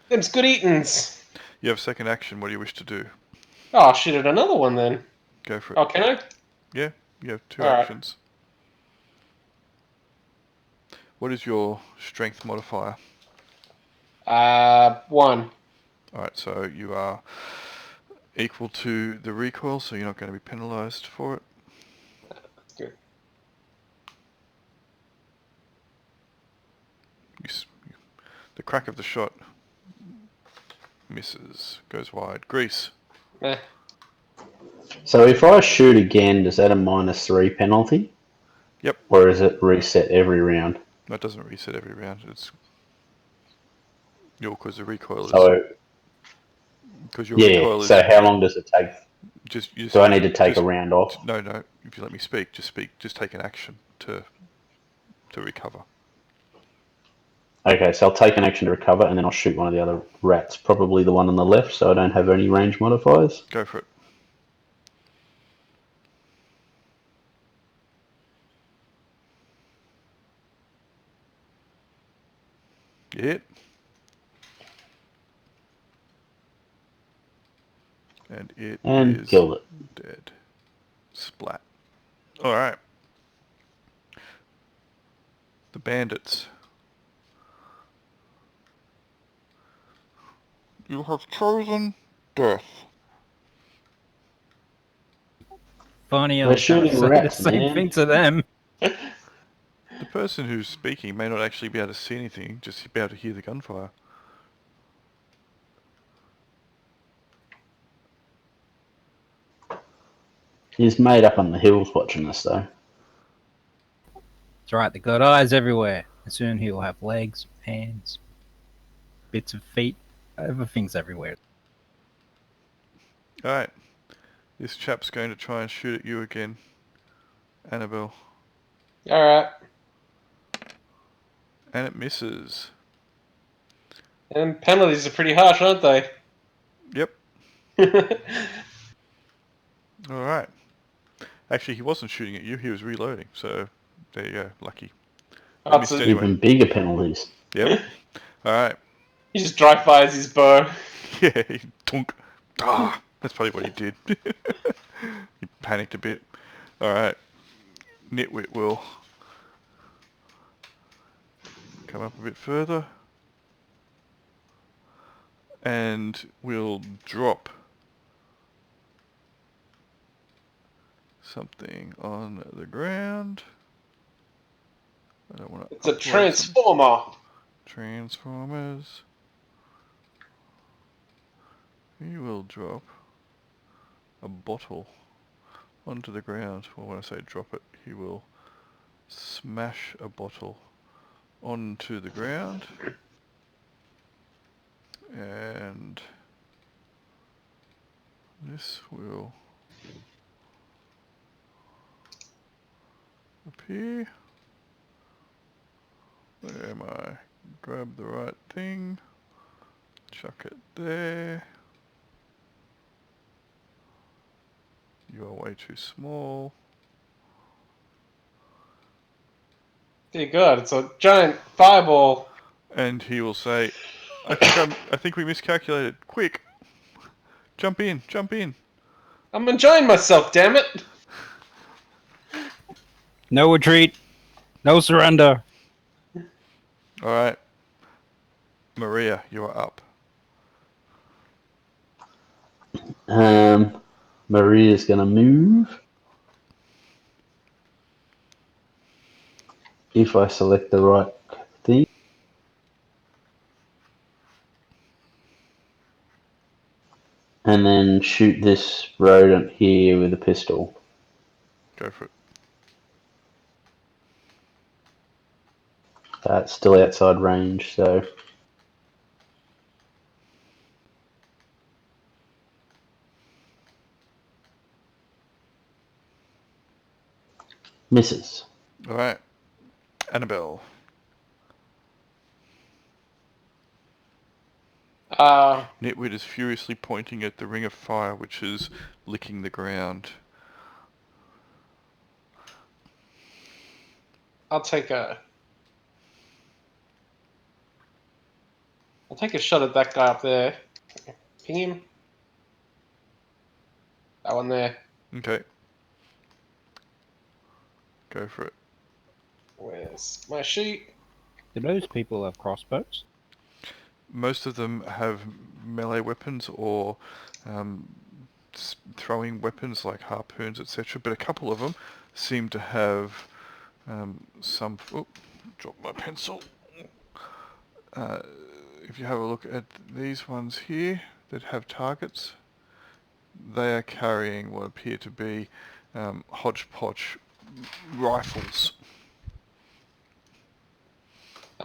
Them's good eatins. You have second action. What do you wish to do? Oh, I'll shoot at another one then. Go for it. Oh, can I? Yeah, you have 2 Alright. actions. What is your strength modifier? 1. Alright, so you are equal to the recoil, so you're not going to be penalised for it. Good. The crack of the shot misses, goes wide. Grease. Eh. So if I shoot again, is that a -3 penalty? Yep. Or is it reset every round? That doesn't reset every round. It's because the recoil is. So Because your yeah. recoil is. So how long does it take? Just Do I need to take a round off? No. If you let me speak. Just take an action to recover. Okay, so I'll take an action to recover, and then I'll shoot one of the other rats, probably the one on the left, so I don't have any range modifiers. Go for it. You hit. And it is killed it. dead. Splat. Alright. The bandits. You have chosen death. Funny, I We're was going to shooting say rats, the same man. thing to them. The person who's speaking may not actually be able to see anything, just be able to hear the gunfire. He's made up on the hills watching this, though. That's right, they got eyes everywhere. And soon he'll have legs, hands, bits of feet, everything's everywhere. Alright. This chap's going to try and shoot at you again. Annabelle. Alright. And it misses. And penalties are pretty harsh, aren't they? Yep. Alright. Actually, he wasn't shooting at you, he was reloading, so there you go, lucky. Oh, Missed so anyway. Even bigger penalties. Yep. Alright. he just dry fires his bow. Yeah, tunk. Ah, that's probably what he did. He panicked a bit. Alright, Nitwit will come up a bit further. And we'll drop something on the ground. I don't want to. It's a transformer. Transformers. He will drop a bottle onto the ground. Well, when I say drop it, he will smash a bottle onto the ground. And this will appear. Where am I? Grab the right thing. Chuck it there. You are way too small. Dear God, it's a giant fireball. And he will say, I think we miscalculated. Quick! Jump in, jump in. I'm enjoying myself, damn it. No retreat. No surrender. Alright. Maria, you are up. Maria's going to move. If I select the right thing. And then shoot this rodent here with a pistol. Go for it. It's still outside range, so... Misses. Alright. Annabelle. Nitwit is furiously pointing at the ring of fire which is licking the ground. I'll take a shot at that guy up there. Ping him. That one there. Okay. Go for it. Where's my sheet? Do those people have crossbows? Most of them have melee weapons or throwing weapons like harpoons, etc. But a couple of them seem to have some... Oh, dropped my pencil. If you have a look at these ones here that have targets, they are carrying what appear to be hodgepodge rifles.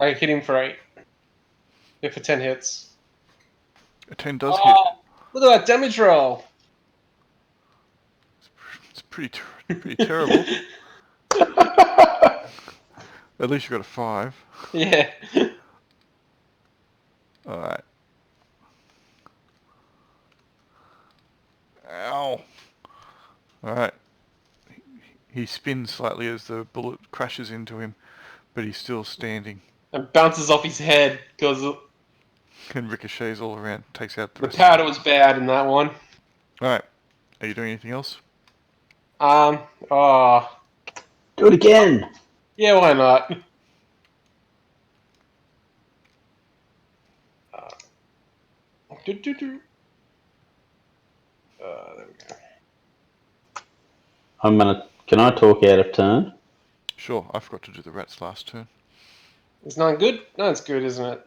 I hit him for 8. Hit for 10 hits. A 10 does hit. Look at that damage roll. It's pretty terrible. At least you got a 5. Yeah. Alright. Ow. Alright. He spins slightly as the bullet crashes into him, but he's still standing. And bounces off his head because And ricochets all around, takes out the the rest. powder was bad in that one. Alright. Are you doing anything else? Oh. Do it again! Yeah, why not? There we go. Can I talk out of turn? Sure, I forgot to do the rats last turn. Is 9 good? 9's good, isn't it?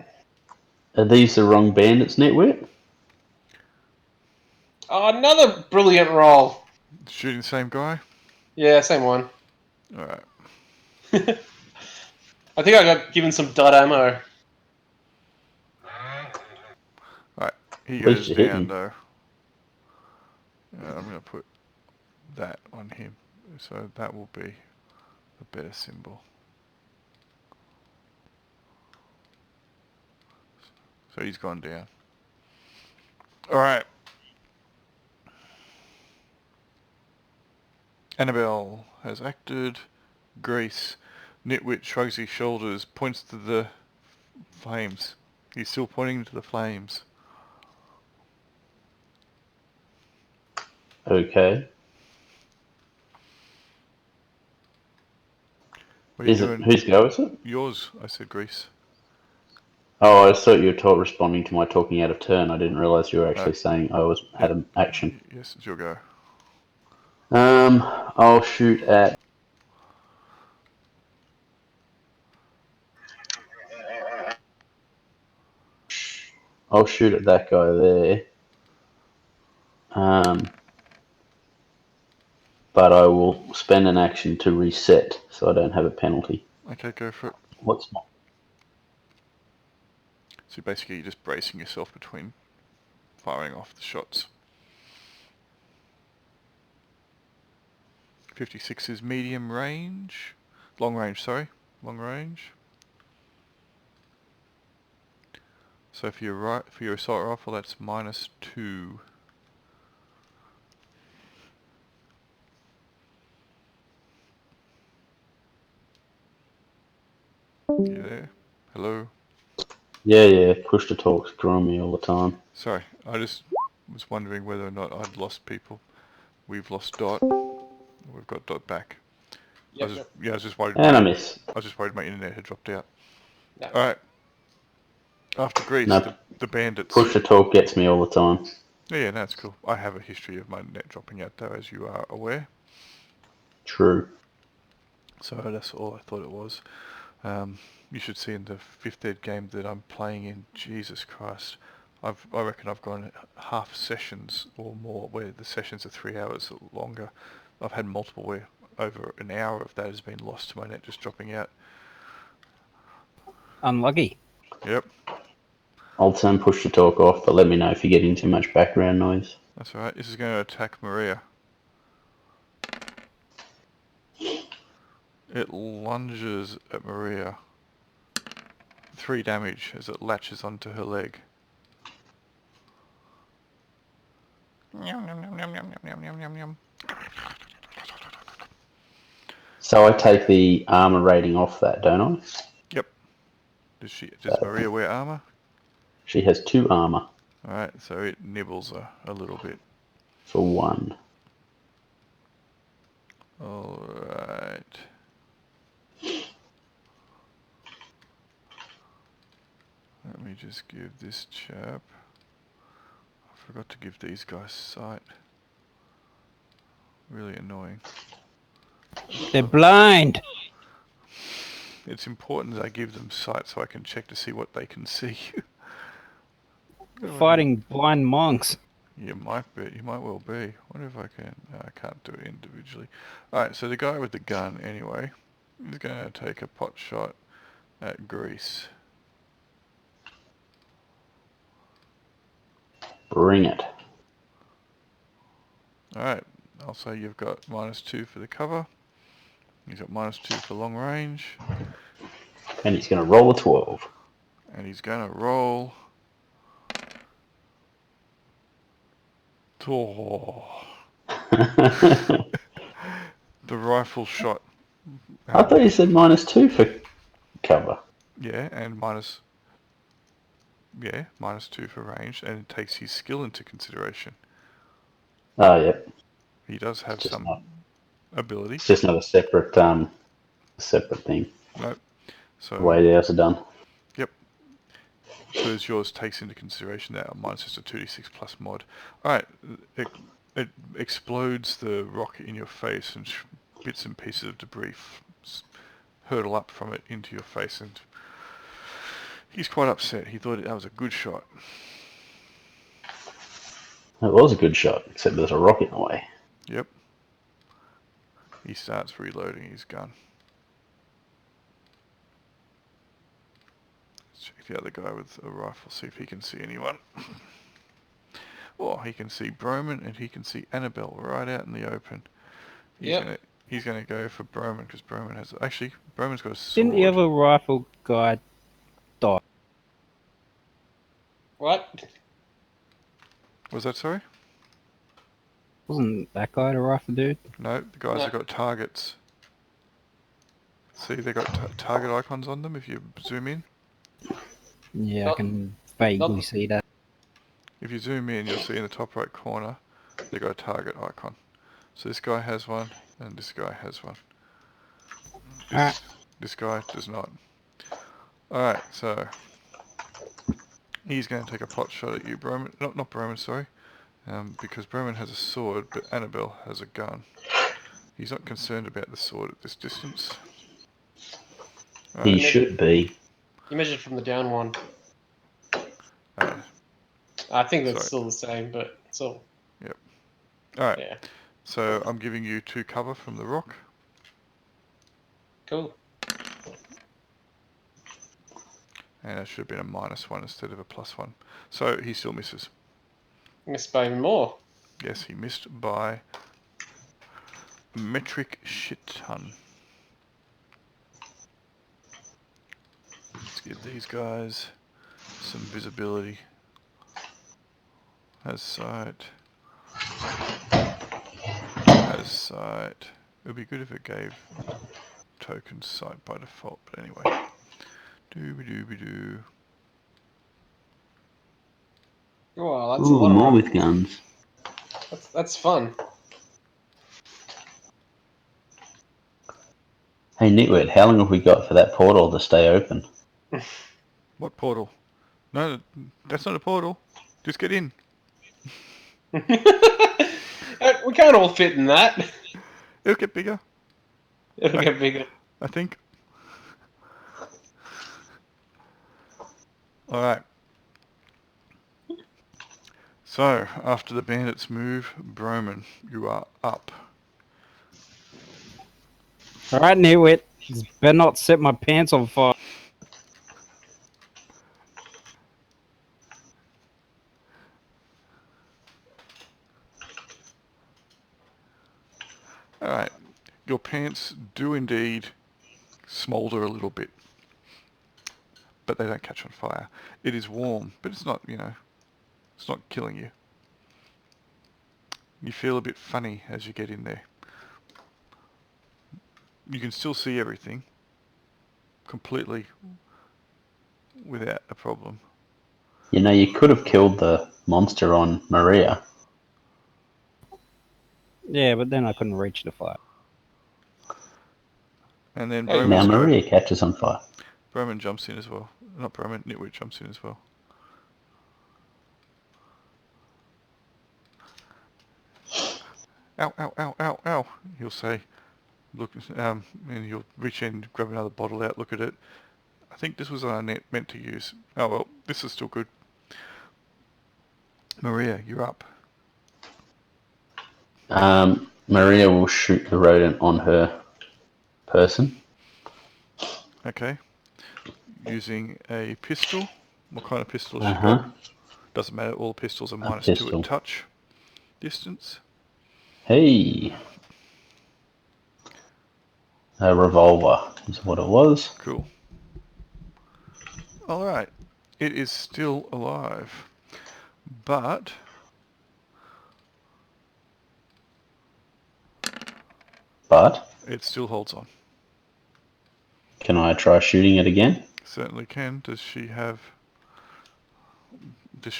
Are these the wrong bandits, Netwit? Oh, another brilliant roll. Shooting the same guy? Yeah, same one. Alright. I think I got given some dot ammo. Alright, he At least goes you hit down him. though. I'm going to put that on him. So that will be a better symbol. So he's gone down. Alright. Annabelle has acted. Grease. Nitwit shrugs his shoulders, points to the flames. He's still pointing to the flames. Okay. What are you Is it doing? whose go is it? Yours, I said Greece. Oh, I thought you were responding to my talking out of turn. I didn't realise you were actually No. saying had an action. Yes, it's your go. I'll shoot at. I'll shoot at that guy there. But I will spend an action to reset, so I don't have a penalty. Okay, go for it. What's my... So basically you're just bracing yourself between firing off the shots. 56 is medium range. Long range, sorry. Long range. So for your assault rifle, that's -2. You there? Hello? Yeah, push to talk, screwing me all the time. Sorry, I just was wondering whether or not I'd lost people. We've lost Dot. We've got Dot back. I was just worried. And I miss. I was just worried my internet had dropped out. No. All right. After Greece, No, the bandits. push to talk gets me all the time. Yeah, that's cool. I have a history of my net dropping out though, as you are aware. True. So that's all I thought it was. You should see in the 5th ed game that I'm playing in, Jesus Christ, I reckon I've gone half sessions or more where the sessions are 3 hours or longer. I've had multiple where over an hour of that has been lost to my net just dropping out. Unlucky. Yep, I'll turn push to talk off, but let me know if you're getting too much background noise. that's alright. This is going to attack Maria. It lunges at Maria. 3 damage as it latches onto her leg. So I take the armor rating off that, don't I? Yep. Does Maria wear armor? She has 2 armor Alright, so it nibbles her a little bit. for 1. Alright. Let me just give this chap... I forgot to give these guys sight. Really annoying. They're blind. It's important that I give them sight so I can check to see what they can see. Fighting blind monks. You might be. You might well be. Wonder if I can... No, I can't do it individually. Alright, so the guy with the gun, anyway, is going to take a pot shot at Greece. Bring it. Alright, I'll say you've got -2 for the cover. He's got -2 for long range. And he's going to roll a 12. And he's going to roll... Oh. The rifle shot. I thought you said -2 for cover. Yeah, and -2 for range, and it takes his skill into consideration. Oh, yep. He does have Just some not- ability. It's just not a separate thing. Nope. So The way the others are done. yep. Because yours takes into consideration that mine's just a 2d6 plus mod. Alright, it explodes the rock in your face and bits and pieces of debris hurtle up from it into your face, and he's quite upset. He thought that was a good shot. It was a good shot, except there's a rock in the way. Yep. He starts reloading his gun. Let's check the other guy with a rifle, see if he can see anyone. Oh, he can see Broman and he can see Annabelle right out in the open. He's gonna go for Broman because Broman has... Actually, Broman's got a sword. Didn't the other rifle guy die? What? Was that, sorry? Wasn't that guy the rifle dude? No, the guys have got targets. See, they got target icons on them if you zoom in. Yeah, I Not- can vaguely see that. If you zoom in, you'll see in the top right corner, They've got a target icon. So this guy has one, and this guy has one. This guy does not. Alright, so he's going to take a pot shot at you, Broman. Not Broman, sorry. Because Broman has a sword, but Annabelle has a gun. He's not concerned about the sword at this distance. He Alright, should be. You measured from the down one. alright, I think that's sorry. still the same, but still. Yep. Alright, Yeah. so I'm giving you 2 cover from the rock. Cool. And it should have been a -1 instead of a +1. So he still misses. Missed by even more. Yes, he missed by metric shit ton. Let's give these guys some visibility. Has sight. Has sight. It would be good if it gave token sight by default, but anyway. Dooby-dooby-doo. Wow, that's a Ooh, lot of more rifles. with guns. That's fun. Hey, Nitwit, how long have we got for that portal to stay open? What portal? No, that's not a portal. Just get in. We can't all fit in that. It'll get bigger, It'll get bigger. I think. Alright. So, after the bandits move, Broman, you are up. Alright, Newit. Better not set my pants on fire. Alright. Your pants do indeed smoulder a little bit. But they don't catch on fire. It is warm, but it's not, it's not killing you. You feel a bit funny as you get in there. You can still see everything completely without a problem. You know, you could have killed the monster on Maria. Yeah, but then I couldn't reach the fire. And then Hey, Now Broman's Maria catches on fire. Broman jumps in as well. Not Broman, Nitwit jumps in as well. Ow, ow, ow, ow, ow, he'll say. Look, and he'll reach in, grab another bottle out, look at it. I think this was what I meant to use. Oh well, this is still good. Maria, you're up. Maria will shoot the rodent on her person. Okay. Using a pistol. What kind of pistol has she Uh-huh. got? Doesn't matter, all pistols are A -2 pistol. at touch distance. Hey! A revolver is what it was. Cool. Alright. It is still alive. But But, it still holds on. can I try shooting it again? Certainly can. Does she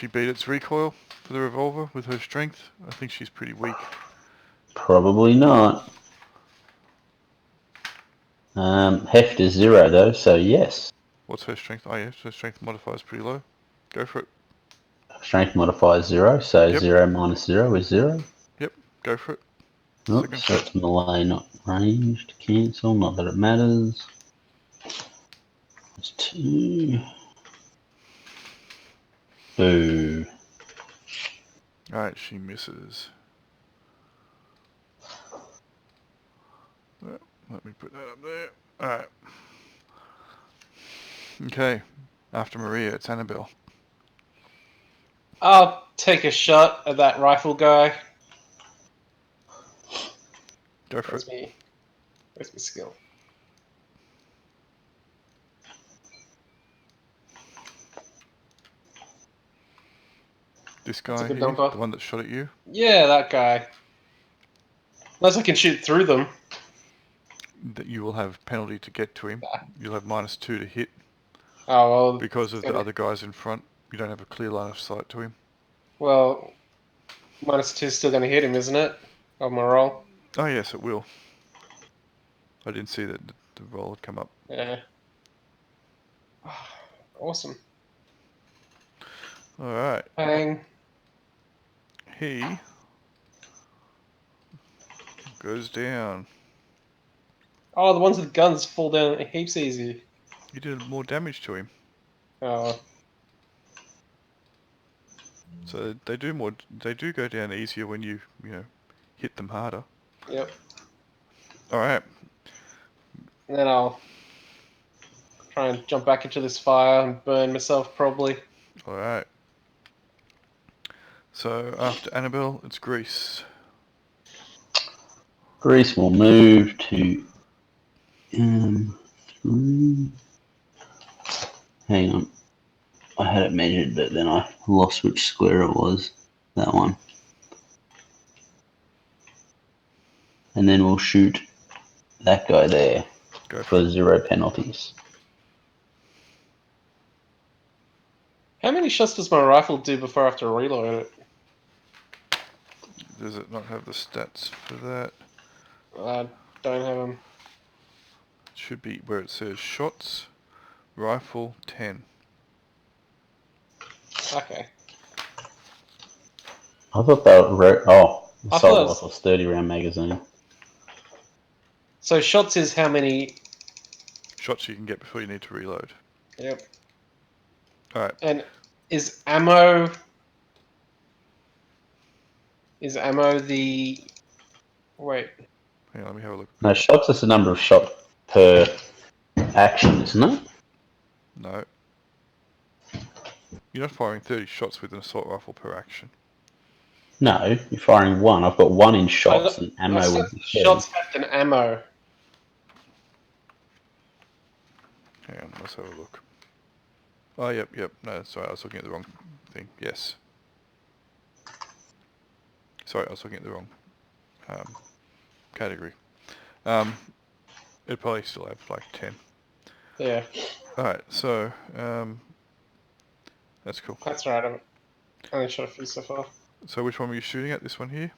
beat its recoil for the revolver with her strength? I think she's pretty weak. Probably not. Heft is 0 though, so yes. What's her strength? Oh yeah, her strength modifier is pretty low. Go for it. Strength modifier is 0, so Yep. 0 minus 0 is 0. Yep, go for it. Oh, Second so shot. it's melee, not ranged. Cancel, not that it matters. It's 2. Boo. Alright, she misses. Well, let me put that up there. Alright. Okay. After Maria, it's Annabelle. I'll take a shot at that rifle guy. Go for Where's it. me? Where's my skill? This That's a guy good here, number. the one that shot at you, Yeah, that guy. Unless I can shoot through them. that you will have penalty to get to him. You'll have -2 to hit Oh well. because of it's the gonna- other guys in front. You don't have a clear line of sight to him. Well, -2 is still going to hit him, isn't it? Of my roll. Oh yes, it will. I didn't see that the roll had come up. Yeah. Awesome. Alright. Bang. He goes down. Oh, the ones with guns fall down heaps easy. You did more damage to him. Oh, So they do go down easier when you hit them harder. yep. Alright. And then I'll try and jump back into this fire and burn myself, probably. Alright. So after Annabelle, it's Grease. Grease will move to. Three. Hang on. I had it measured, but then I lost which square it was. That one. And then we'll shoot that guy there Go for for it. 0 penalties. How many shots does my rifle do before I have to reload it? Does it not have the stats for that? I don't have them. It should be where it says shots, rifle, 10. Okay. I thought that was I assault thought it was... rifle's 30 round magazine. So shots is how many... Shots you can get before you need to reload. Yep. Alright. And is ammo... Is ammo the... Wait. Hang on, let me have a look. No, shots is the number of shot per action, isn't it? No. You're not firing 30 shots with an assault rifle per action. No, you're firing one. I've got one in shots and I ammo said would be 30. shots had an ammo. Hang on, let's have a look. Oh, yep. No, sorry, I was looking at the wrong thing. Yes. Sorry, I was looking at the wrong category. It'd probably still have like 10. Yeah, Alright, so, that's cool. that's right. I've only shot a few so far. So which one were you shooting at? This one here?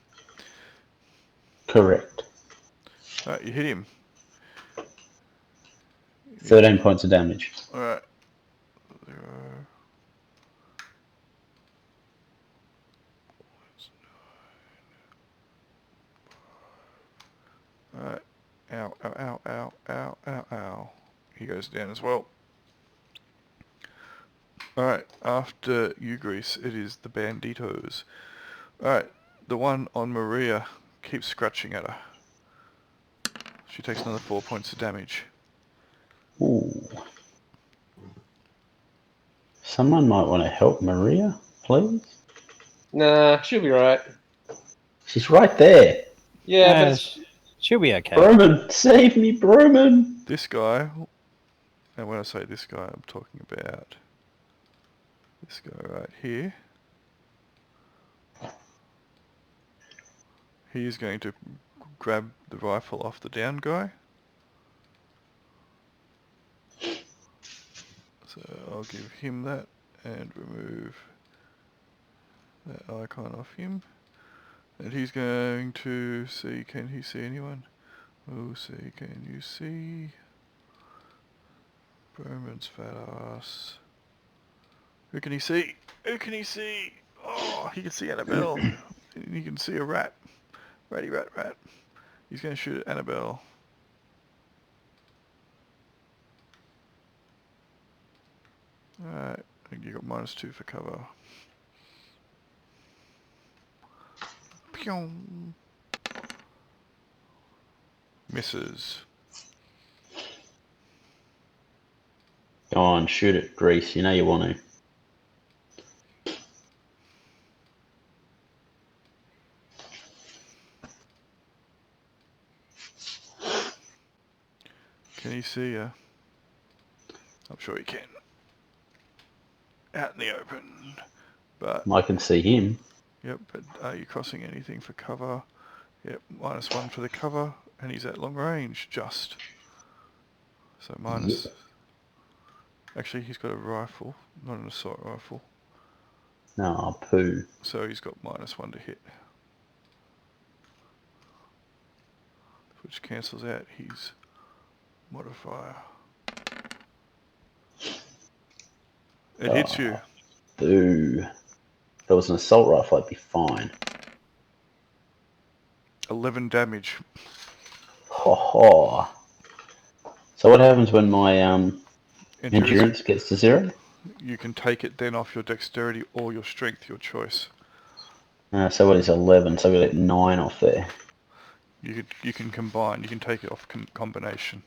Correct. Alright, you hit him. 13 points of damage. Alright. 0. Alright. Ow, ow, ow, ow, ow, ow, ow. He goes down as well. Alright, after you, Grease, it is the Banditos. Alright, the one on Maria keeps scratching at her. She takes another 4 points of damage. Ooh. Someone might want to help Maria, please. Nah, she'll be right. She's right there. Yeah, but it's... She'll be okay. Broman, save me, Broman. This guy, and when I say this guy, I'm talking about this guy right here. He is going to grab the rifle off the down guy. So I'll give him that and remove that icon off him. And he's going to see, can he see anyone? Oh, see, can you see? Berman's fat ass. Who can he see? Who can he see? Oh, he can see Annabelle. And he can see a rat. Ratty rat rat. He's going to shoot at Annabelle. Alright, I think you got -2 for cover. Pew! Misses. Go on, shoot it, Grease. You know you want to. Can he see you? I'm sure he can. Out in the open. But, I can see him. yep, but are you crossing anything for cover? Yep, -1 for the cover. And he's at long range, just. So minus... Yep. Actually, he's got a rifle, not an assault rifle. No, poo. So he's got -1 to hit. Which cancels out his modifier. It hits you. Boo. If it was an assault rifle, I'd be fine. 11 damage. Ho ho. So what happens when my endurance gets to 0? You can take it then off your dexterity or your strength, your choice. So what is 11? So we get 9 off there. You can combine. You can take it off combination.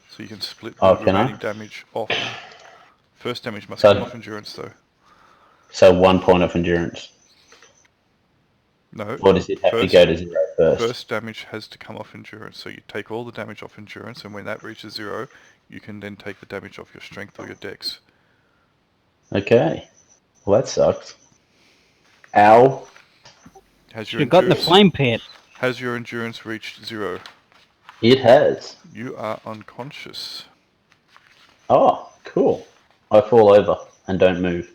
So you can split Oh, the can I? remaining damage off. First damage must So- come off endurance though. So 1 point of endurance. No. Or does it have to go to 0 first? First damage has to come off endurance. So you take all the damage off endurance, and when that reaches 0, you can then take the damage off your strength or your dex. Okay. Well, that sucks. Ow. Has your You got in the flame pit. Has your endurance reached 0? It has. You are unconscious. Oh, cool. I fall over and don't move.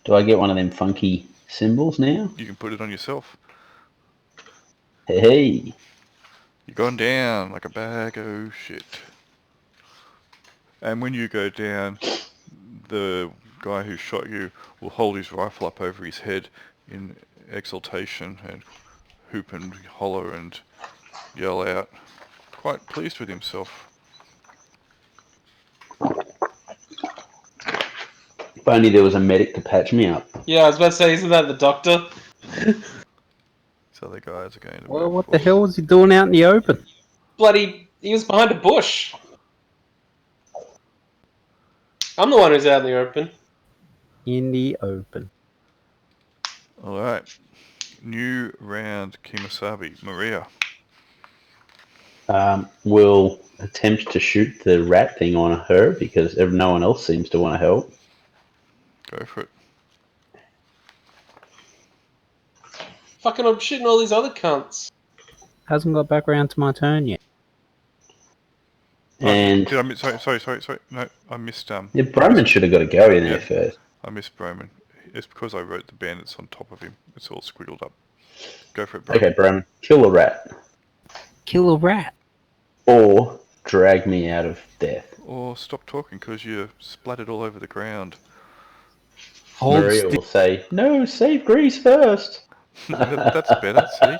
Do I get one of them funky symbols now? You can put it on yourself. Hey. You're gone down like a bag of shit. And when you go down, the guy who shot you will hold his rifle up over his head in exultation and hoop and holler and yell out, quite pleased with himself. If only there was a medic to patch me up. Yeah, I was about to say, isn't that the doctor? These other guys are going to Well, move what the forward. hell was he doing out in the open? Bloody, he was behind a bush. I'm the one who's out in the open. In the open. Alright. New round, Kimasabi. Maria. We'll attempt to shoot the rat thing on her because no one else seems to want to help. Go for it. Fucking, I'm shooting all these other cunts. Hasn't got back around to my turn yet. And Did I miss, sorry. No, I missed yeah, Broman should have got to go in there Yeah. first. I missed Broman. It's because I wrote the bandits on top of him. It's all squiggled up. Go for it, Broman. Okay, Broman, kill a rat. Kill a rat. Or drag me out of death. Or stop talking because you're splattered all over the ground. Hold Maria still. will say, no, save Greece first. That's better, see?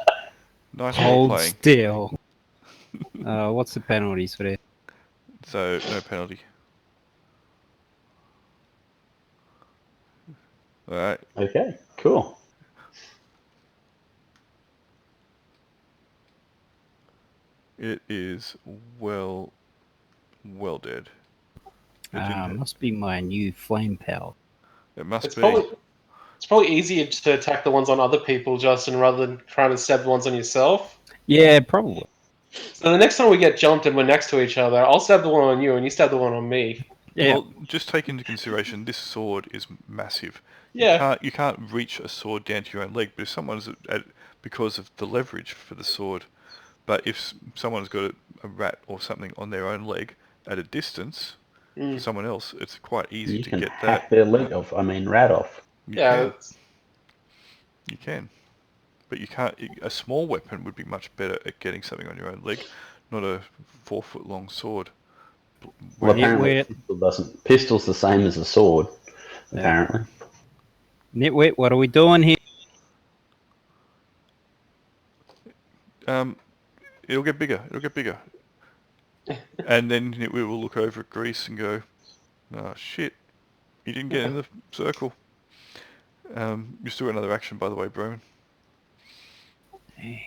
Nice role Hold playing. still. What's the penalties for this? So, no penalty. Alright. Okay, cool. It is well dead. It didn't- Must be my new flame power. It must It's be. probably easier to attack the ones on other people, Justin, rather than trying to stab the ones on yourself. Yeah, probably. So the next time we get jumped and we're next to each other, I'll stab the one on you and you stab the one on me. Yeah. Well, just take into consideration this sword is massive. Yeah. You can't reach a sword down to your own leg, but if someone's because of the leverage for the sword. But if someone's got a rat or something on their own leg at a distance, for someone else, it's quite easy You to can get hack that. their leg off. I mean, rat off. You Yeah. can. You can. But you can't. A small weapon would be much better at getting something on your own leg, not a 4-foot long sword. Well, Yeah, apparently, we're- pistol doesn't. Pistol's the same as a sword. Yeah. Apparently. Nitwit, what are we doing here? It'll get bigger. And then we will look over at Greece and go, oh shit, you didn't get in the circle. You still got another action, by the way, Broman. You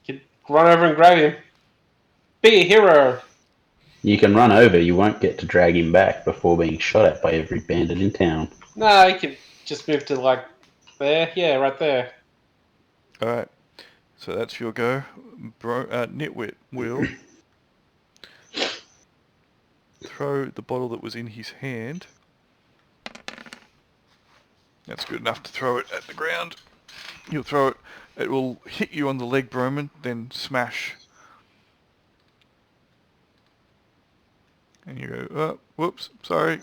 can run over and grab him. Be a hero. You can run over. You won't get to drag him back before being shot at by every bandit in town. Nah, you can just move to like there. Yeah, right there. Alright, so that's your go. Nitwit will throw the bottle that was in his hand. That's good enough to throw it at the ground. You'll throw it. It will hit you on the leg, Broman, then smash. And you go, oh, whoops, sorry.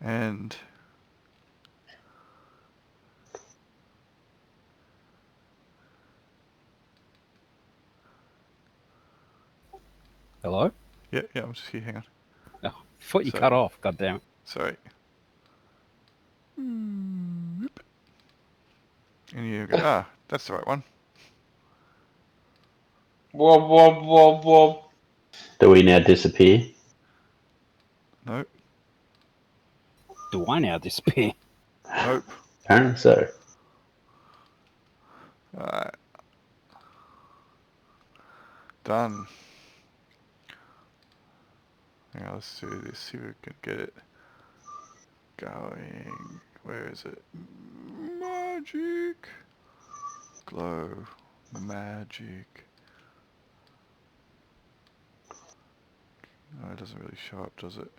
And Hello? yeah, I'm just here. Hang on. Oh, I thought you So- cut off. God damn it. Sorry. And you go, that's the right one. Wob, wob, wob, wob. Do we now disappear? Nope. Do I now disappear? Nope. Apparently so. Alright. Done. Now let's do this, see if we can get it going. Where is it? Magic! Glow. Magic. No, it doesn't really show up, does it?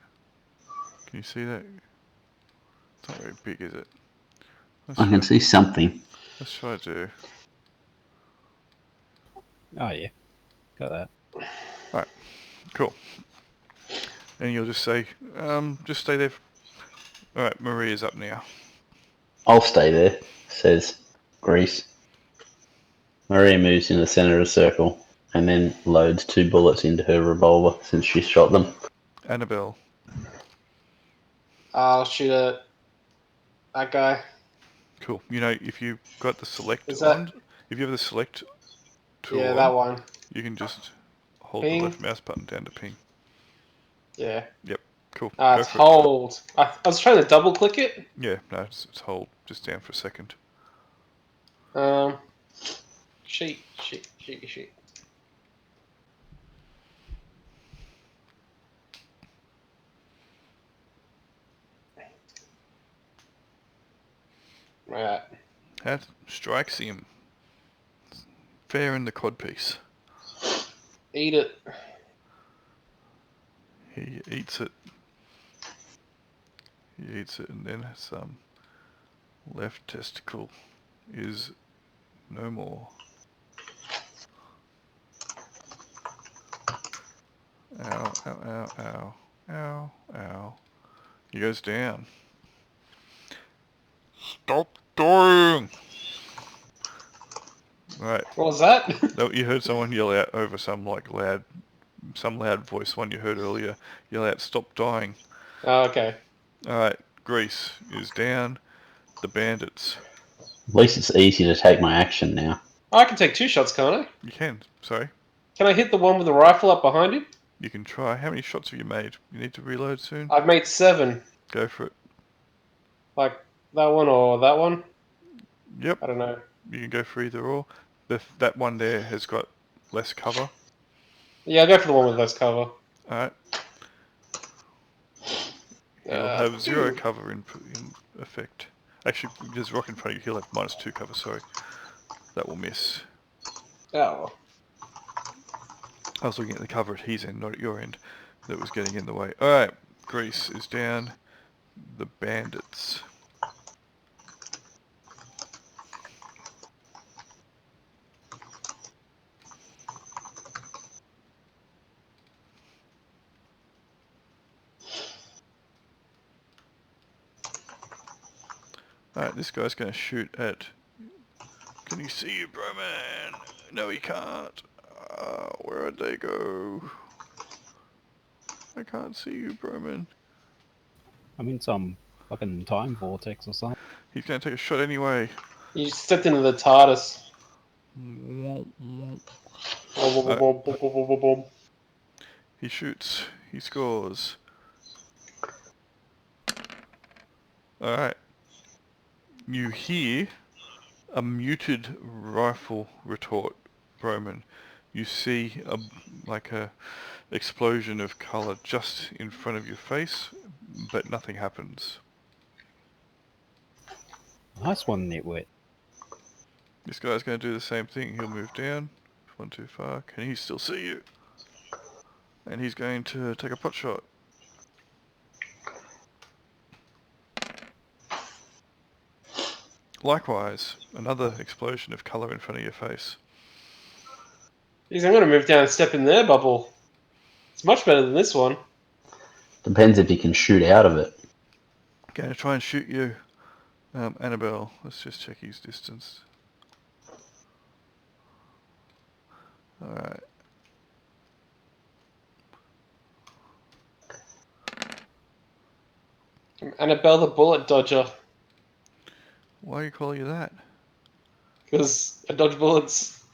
Can you see that? It's not very big, is it? I can see something. Let's try to. Oh, yeah. Got that. Cool. And you'll just say, just stay there. Alright, Maria's up now. I'll stay there, says Grease. Maria moves in the center of the circle and then loads 2 bullets into her revolver since she shot them. Annabelle. I'll shoot at that guy. Cool. You know, if you've got the select Is that- on, if you have the select tool Yeah, on, that one. you can just hold Ping. the left mouse button down to ping. Yeah. Cool. Ah, Go it's for hold. I was trying to double click it. it. Yeah, no, it's hold just down for a second. Sheet. Right. That strikes him. Fair in the codpiece. Eat it. He eats it. He eats it, and then some left testicle is no more. Ow, ow, ow, ow, ow, ow. He goes down. Stop dying! Right. What was that? No, you heard someone yell out over some loud voice, one you heard earlier, yell out, "Stop dying!" Oh, okay. Alright, Grease is down. The bandits. At least it's easy to take my action now. Oh, I can take 2 shots, can't I? You can, sorry. Can I hit the one with the rifle up behind him? You can try. How many shots have you made? You need to reload soon? I've made 7. Go for it. Like that one or that one? Yep, I don't know. you can go for either or. That one there has got less cover. Yeah, I'll go for the one with less cover. Alright. He'll have 0 cover in effect. Actually, there's rock in front of you. He'll have -2 cover, sorry. That will miss. Oh. I was looking at the cover at his end, not at your end, that was getting in the way. Alright, Grease is down. The bandits. Alright, this guy's going to shoot at... Can you see you, bro man? No, he can't. Where'd they go? I can't see you, Broman. I'm in some fucking time vortex or something. He's going to take a shot anyway. You stepped into the TARDIS. He shoots. He scores. Alright. You hear a muted rifle retort, Broman. You see a explosion of colour just in front of your face, but nothing happens. Nice one, Nitwit. This guy's going to do the same thing. He'll move down. 1 too far. Can he still see you? And he's going to take a pot shot. Likewise, another explosion of colour in front of your face. Jeez, I'm going to move down and step in their bubble. It's much better than this one. Depends if you can shoot out of it. Going to try and shoot you, Annabelle. Let's just check his distance. Alright. Annabelle the bullet dodger. Why are you calling you that? Because I dodge bullets.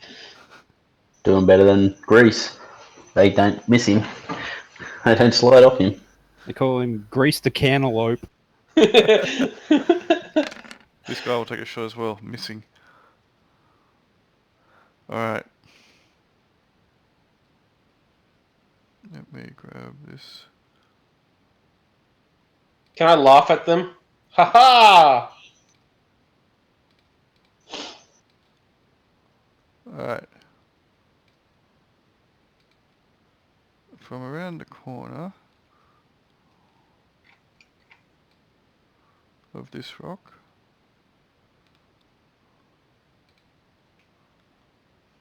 Doing better than Grease. They don't miss him. They don't slide off him. They call him Grease the Cantaloupe. This guy will take a shot as well. Missing. Alright. Let me grab this. Can I laugh at them? Ha ha! Alright. From around the corner of this rock,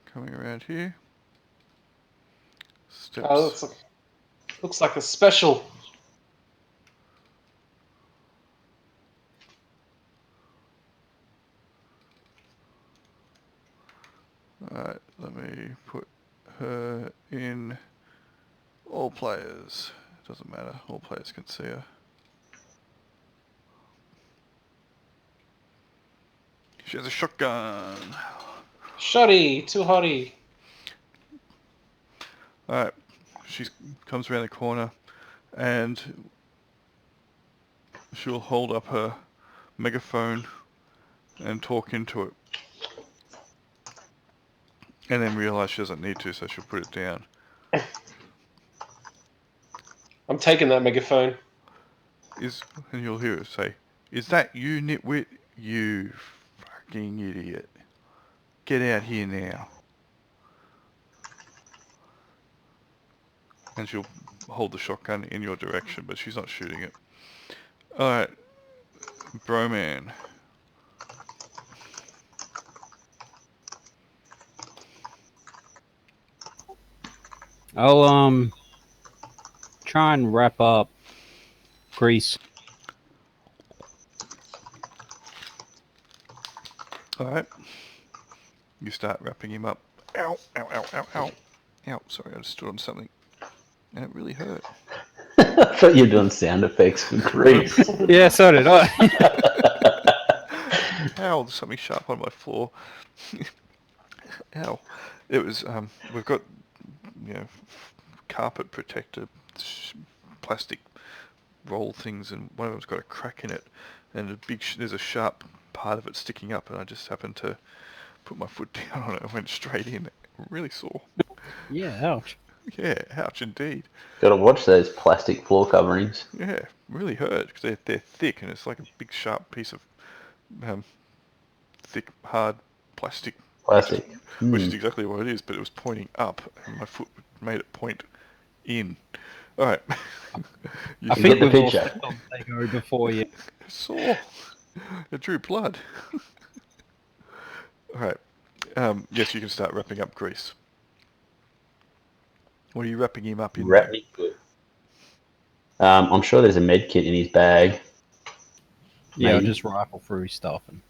coming around here, steps. Oh, looks like a special. Alright, let me put her in all players. It doesn't matter, all players can see her. She has a shotgun. Shoddy, too hotty. Alright, she comes around the corner and she'll hold up her megaphone and talk into it. And then realise she doesn't need to, so she'll put it down. I'm taking that megaphone. And you'll hear it say, "Is that you, nitwit? You fucking idiot. Get out here now." And she'll hold the shotgun in your direction, but she's not shooting it. Alright, Broman. I'll try and wrap up Grease. Alright. You start wrapping him up. Ow, ow, ow, ow, ow. Ow, sorry, I just stood on something. And it really hurt. I thought you were doing sound effects for Grease. Yeah, so did I. Ow, there's something sharp on my floor. Ow. It was, we've got, carpet protector, plastic roll things, and one of them's got a crack in it, and there's a sharp part of it sticking up, and I just happened to put my foot down on it and went straight in. Really sore. Yeah, ouch. Yeah, ouch indeed. Gotta watch those plastic floor coverings. Yeah, really hurt because they're thick, and it's like a big sharp piece of thick, hard plastic. Plastic. Which is exactly what it is, but it was pointing up, and my foot made it point in. All right. I get think the we've all picture. stepped on Lego before you. Sore. It drew blood. All right. Yes, you can start wrapping up Grease. What are you wrapping him up in? Wrap me good. I'm sure there's a med kit in his bag. Yeah, I'll Maybe. just rifle through his stuff. And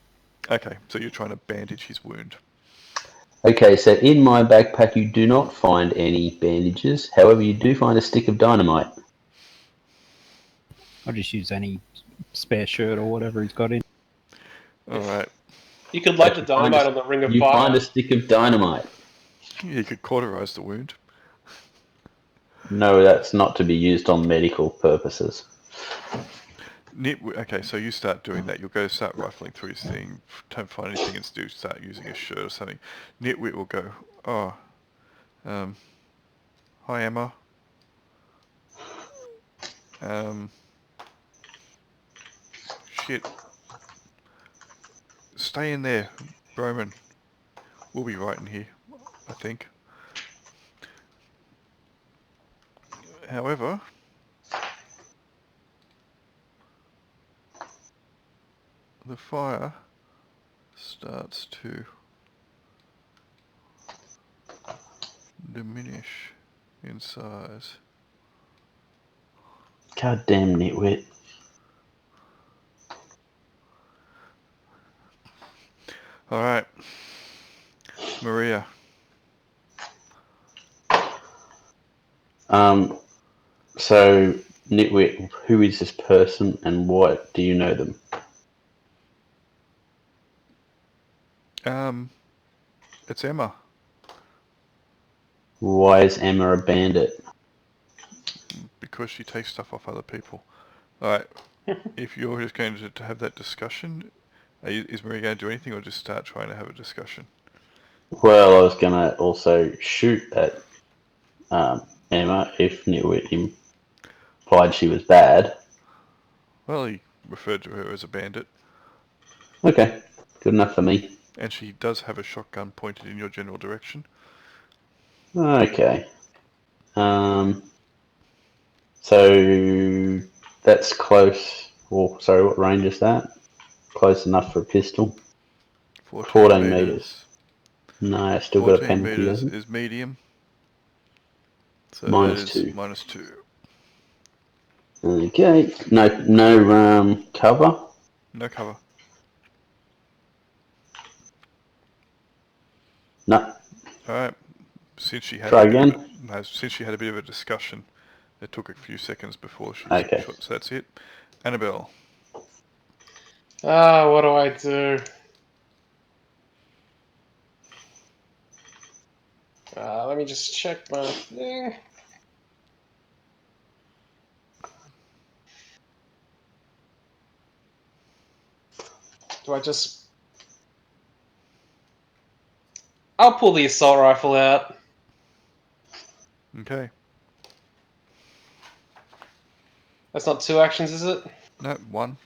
Okay, so you're trying to bandage his wound. Okay, so in my backpack you do not find any bandages. However, you do find a stick of dynamite. I'll just use any spare shirt or whatever he's got in. All right. You could light But the you find dynamite a- on the ring of You fire. find a stick of dynamite. Yeah, you could cauterize the wound. No, that's not to be used on medical purposes. Okay, so you start doing that. You'll go start rifling through his thing. Don't find anything and do start using a shirt or something. Nitwit will go, hi Emma. Shit. Stay in there, Roman. We'll be right in here, I think. However, the fire starts to diminish in size. God damn nitwit. All right, Maria. So, nitwit, who is this person and what do you know them? It's Emma. Why is Emma a bandit? Because she takes stuff off other people. All right. If you're just going to have that discussion, is Maria going to do anything, or just start trying to have a discussion? Well, I was gonna also shoot at Emma if nitwit implied she was bad. Well, he referred to her as a bandit, Okay, good enough for me. and she does have a shotgun pointed in your general direction. Okay. So that's close. Or sorry, what range is that? Close enough for a pistol. 14 meters. No, I still got a 14 penalty, meters doesn't it? is medium. So that is -2. -2. Okay. No cover. No cover. No. Alright. Since she had Try a bit of again. no, since she had a bit of a discussion, it took a few seconds before she Okay. shot. So that's it. Annabelle. What do I do? Let me just check my thing. Do I just... I'll pull the assault rifle out. Okay. That's not 2 actions, is it? No, 1.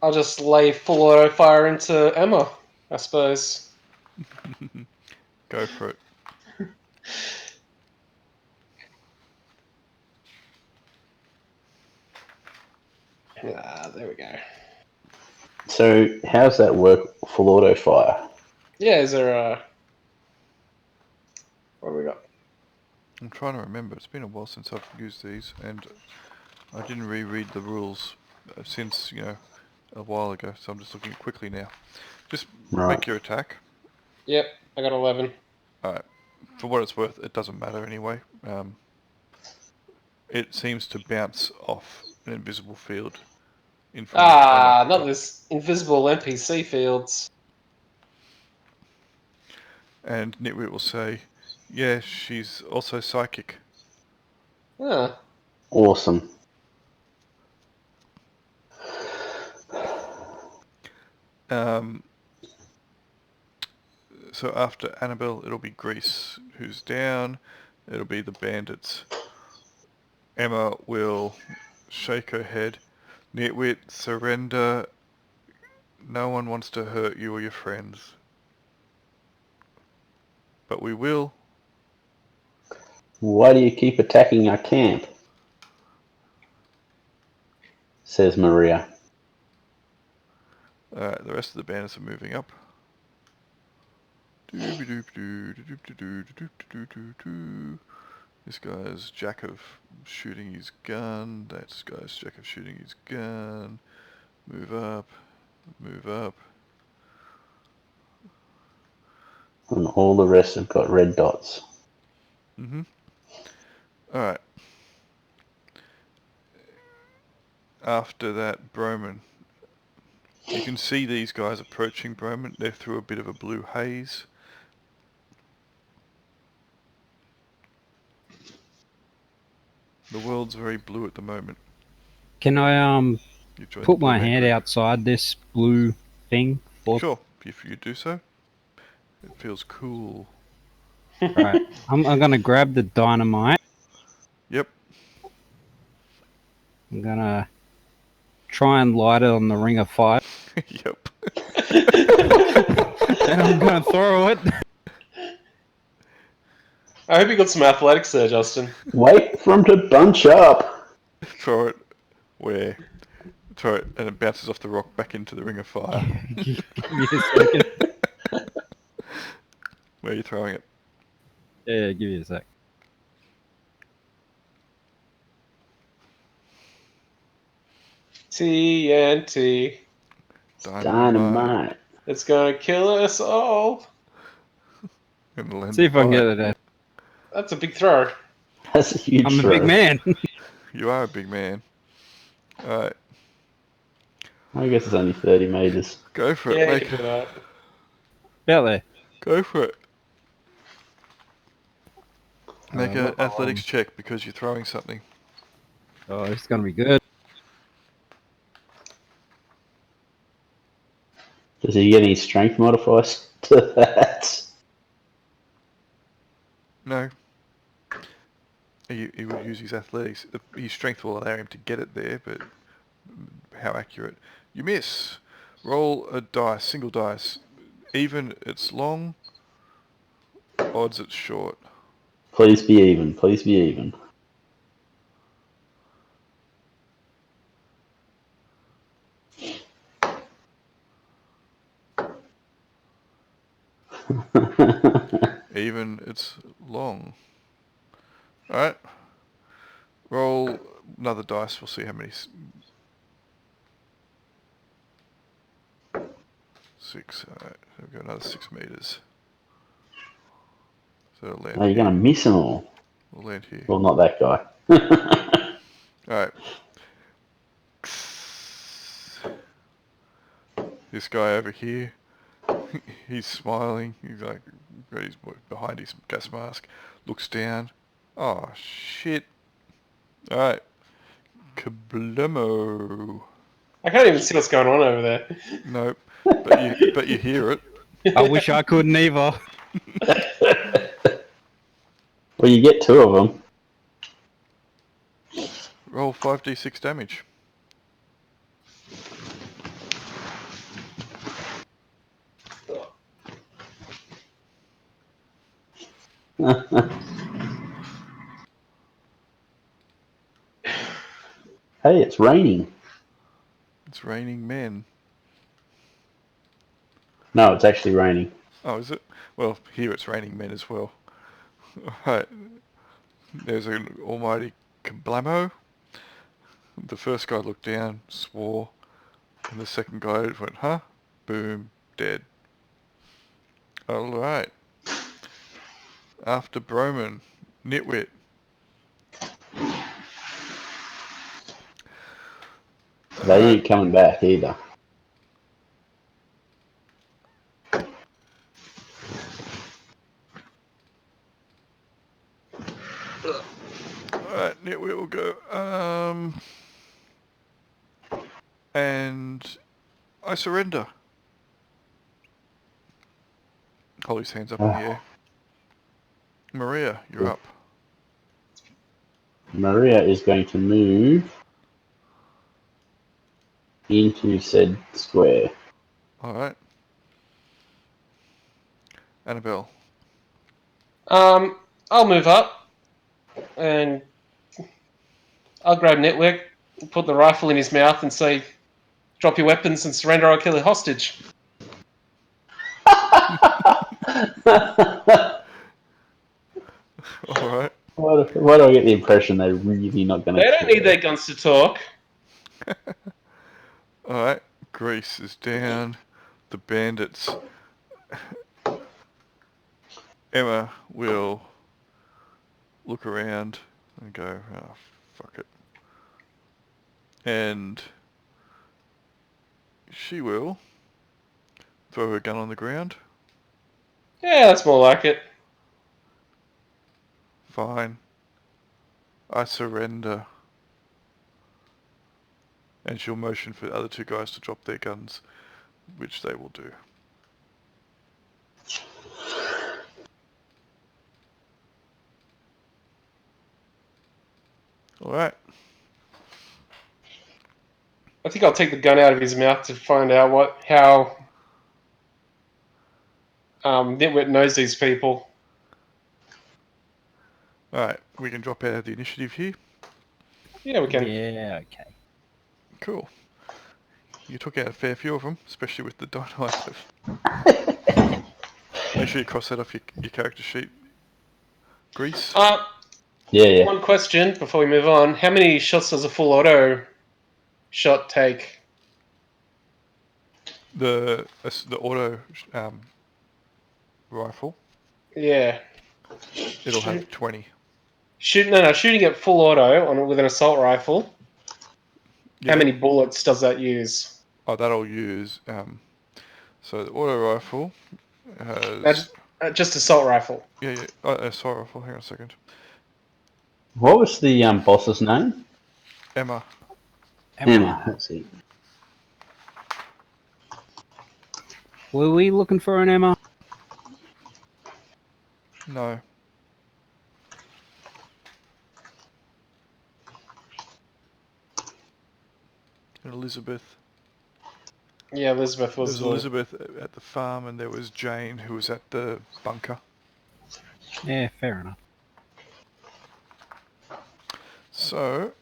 I'll just lay full auto fire into Emma, I suppose. Go for it. There we go. So how's that work? Full auto fire. Yeah, is there a... What do we got? I'm trying to remember. It's been a while since I've used these, and I didn't reread the rules since, a while ago, so I'm just looking quickly now. Just Right. make your attack. Yep, I got 11. Alright. For what it's worth, it doesn't matter anyway. It seems to bounce off an invisible field in front of Emma. Not this invisible NPC fields. And Nitwit will say, yeah, she's also psychic. Ah, Awesome. So after Annabelle, it'll be Grease, who's down. It'll be the bandits. Emma will shake her head. Nitwit, surrender. No one wants to hurt you or your friends. But we will. Why do you keep attacking our camp? Says Maria. Alright, the rest of the bandits are moving up. This guy's jack of shooting his gun. That guy's jack of shooting his gun. Move up. Move up. And all the rest have got red dots. Mm-hmm. Alright. After that, Broman. You can see these guys approaching Broman. They're through a bit of a blue haze. The world's very blue at the moment. Can I You've joined put the my Blue Man hand group. outside this blue thing? Sure, if you do so. It feels cool. Right. I'm gonna grab the dynamite. Yep. I'm gonna try and light it on the ring of fire, Yep. and I'm gonna throw it. I hope you got some athletics there, Justin. Wait for them to bunch up. Throw it where? Throw it, and it bounces off the rock back into the ring of fire. Give me a second. Where are you throwing it? Yeah, give me a sec. TNT. Dynamite. It's gonna kill us all. In the land See of if I can fire. get it in. That's a big throw. That's a huge I'm a throw. big man. You are a big man. Alright, I guess it's only 30 meters. go for it. Yeah, you Make can do that. About there. Go for it. Make an Not athletics long. check because you're throwing something. Oh, it's gonna be good. Does he get any strength modifiers to that? No. He would use his athletics. His strength will allow him to get it there, but how accurate? You miss. Roll a dice, single dice. Even it's long, odds it's short. Please be even. Please be even. Even it's long. Alright. Roll another dice, we'll see how many. 6, alright. We've got another 6 meters. So it'll land Oh, you're here. going to miss them all. We'll land here. Well, not that guy. Alright. This guy over here, he's smiling. He's like, he's behind his gas mask. Looks down. Oh, shit. Alright. Kablamo. I can't even see what's going on over there. Nope. But you hear it. I wish I couldn't either. Well, you get 2 of them. Roll 5d6 damage. Hey, it's raining. It's raining men. No, it's actually raining. Oh, is it? Well, here it's raining men as well. Alright. There's an almighty kablamo. The first guy looked down, swore, and the second guy went, huh? Boom, dead. Alright. After Broman, Nitwit. They ain't coming back either. Alright, Nitwit will go. And I surrender. Hold his hands up in the air. Maria, you're up. Maria is going to move into said square. Alright. Annabelle. I'll move up and I'll grab Network, put the rifle in his mouth and say, drop your weapons and surrender, I'll kill a hostage. Alright. Why do I get the impression they're really not going to... They don't need their guns to talk. Alright. Grease is down. The bandits. Emma will look around and go, oh, fuck it. And she will throw her gun on the ground. Yeah, that's more like it. Fine. I surrender. And she'll motion for the other 2 guys to drop their guns, which they will do. Alright. I think I'll take the gun out of his mouth to find out how Nitwit knows these people. Alright, we can drop out of the initiative here. Yeah, we can. Yeah, okay. Cool. You took out a fair few of them, especially with the dynamite stuff. Make sure you cross that off your character sheet. Grease? Yeah. One question before we move on. How many shots does a full auto shot take? The auto rifle, Yeah. it'll have 20. Shooting at full auto with an assault rifle. Yeah. How many bullets does that use? Oh, that'll use... so the auto rifle has... Just assault rifle. Yeah. Assault rifle, hang on a second. What was the boss's name? Emma. Emma. That's it. Were we looking for an Emma? No. And Elizabeth. Yeah, Elizabeth was There's Elizabeth at the farm, and there was Jane, who was at the bunker. Yeah, fair enough. So,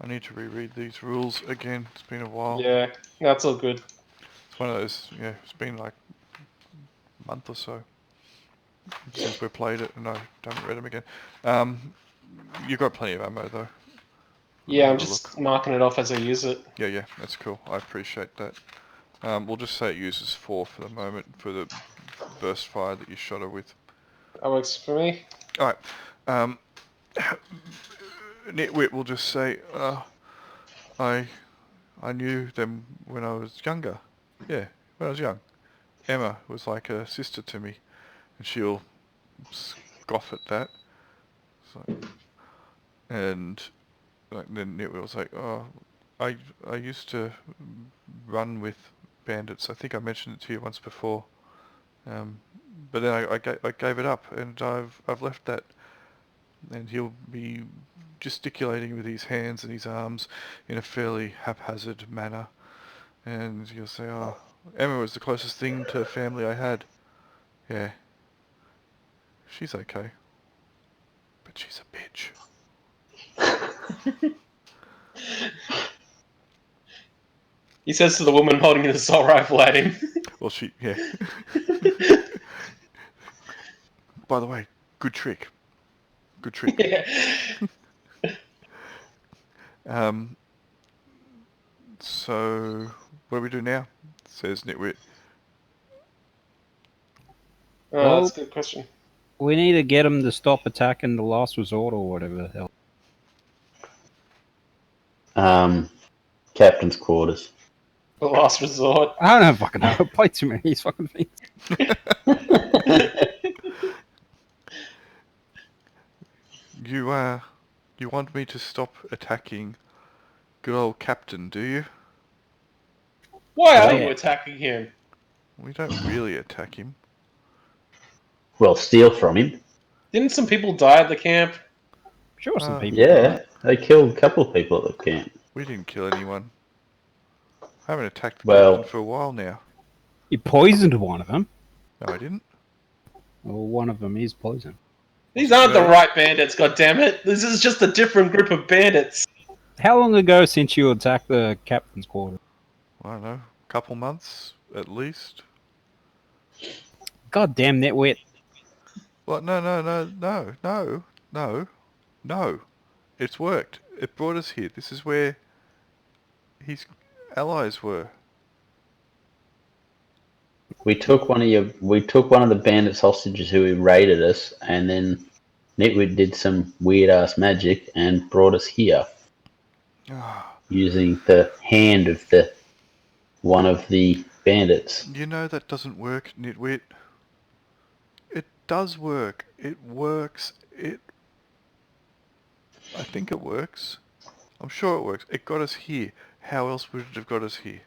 I need to reread these rules again. It's been a while. Yeah, that's all good. It's one of those, it's been like a month or so since we played it, and I haven't read them again. You've got plenty of ammo, though. Yeah, I'm just marking it off as I use it. Yeah, that's cool. I appreciate that. We'll just say it uses 4 for the moment for the burst fire that you shot her with. That works for me. Alright. Nitwit will just say, I knew them when I was younger. Yeah, when I was young. Emma was like a sister to me. And she'll scoff at that. And then Nitwit was like, I used to run with bandits. I think I mentioned it to you once before. But then I gave it up, and I've left that. And he'll be gesticulating with his hands and his arms in a fairly haphazard manner. And he'll say, Emma was the closest thing to family I had. Yeah. She's okay. But she's a bitch. He says to the woman holding an assault rifle at him. Well, yeah. By the way, good trick. Good trick. Yeah. So, what do we do now? Says Nitwit. Oh, that's a good question. We need to get him to stop attacking the last resort or whatever the hell. Captain's quarters. The last resort. I don't fucking know. I played too many of these fucking things. You want me to stop attacking good old Captain, do you? Why are you attacking him? We don't really attack him. Well, steal from him. Didn't some people die at the camp? Sure, some people. Yeah, they killed a couple of people at the camp. We didn't kill anyone. I haven't attacked the Captain for a while now. You poisoned one of them. No, I didn't. Well, one of them is poisoned. These aren't the right bandits, goddammit. This is just a different group of bandits. How long ago since you attacked the captain's quarters? I don't know. A couple months, at least. Goddamn Nitwit. What? No. It's worked. It brought us here. This is where his allies were. We took one of the bandits hostages who raided us, and then Nitwit did some weird ass magic and brought us here using the hand of one of the bandits. You know that doesn't work, Nitwit. It does work. It works. I think it works. I'm sure it works. It got us here. How else would it have got us here?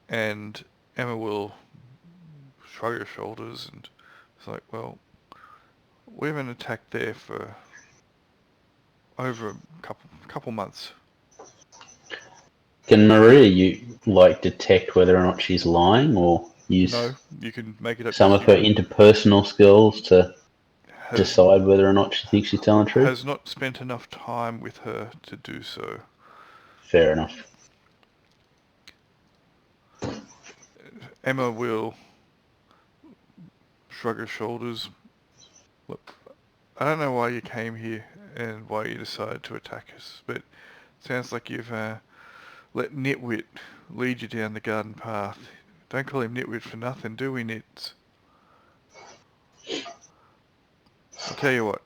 And Emma will shrug her shoulders and it's like, well, we haven't attacked there for over a couple months. Can Maria detect whether or not she's lying, or use No, you can make it up some of her interpersonal skills to decide whether or not she thinks she's telling the truth. Has not spent enough time with her to do so. Fair enough. Emma will shrug her shoulders. Look, I don't know why you came here and why you decided to attack us, but it sounds like you've let Nitwit lead you down the garden path. Don't call him Nitwit for nothing, do we, Nits? I'll tell you what.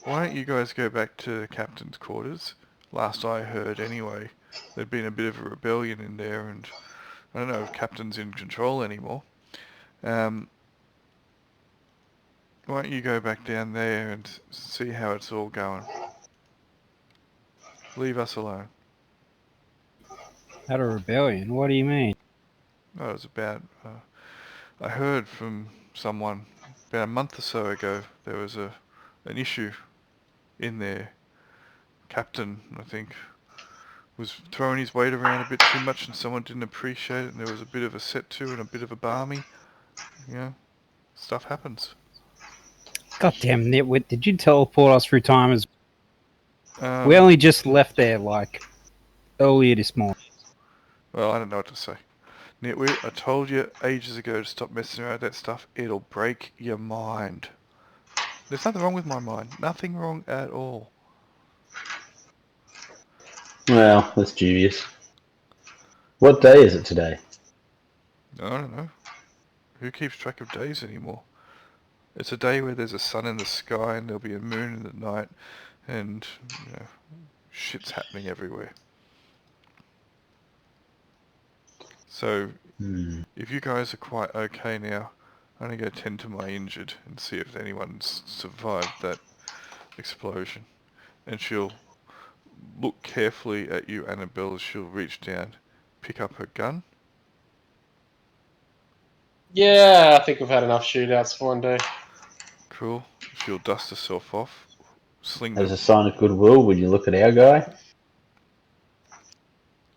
Why don't you guys go back to the captain's quarters? Last I heard, anyway, there'd been a bit of a rebellion in there, and I don't know if Captain's in control anymore. Why don't you go back down there and see how it's all going? Leave us alone. Had a rebellion? What do you mean? Oh, it was about... I heard from someone about a month or so ago there was an issue in there. Captain, I think, was throwing his weight around a bit too much and someone didn't appreciate it and there was a bit of a set to and a bit of a barmy. You know, stuff happens. Goddamn nitwit, did you teleport us through time as... Um, We only just left there, like, earlier this morning. Well, I don't know what to say. Nitwit, I told you ages ago to stop messing around with that stuff. It'll break your mind. There's nothing wrong with my mind. Nothing wrong at all. Well, that's dubious. What day is it today? I don't know. Who keeps track of days anymore? It's a day where there's a sun in the sky and there'll be a moon in the night and, you know, shit's happening everywhere. So, if you guys are quite okay now, I'm going to go tend to my injured and see if anyone's survived that explosion. And she'll look carefully at you, Annabelle, as she'll reach down, pick up her gun. Yeah, I think we've had enough shootouts for one day. Cool. She'll dust herself off, sling As the... a sign of goodwill, would you look at our guy?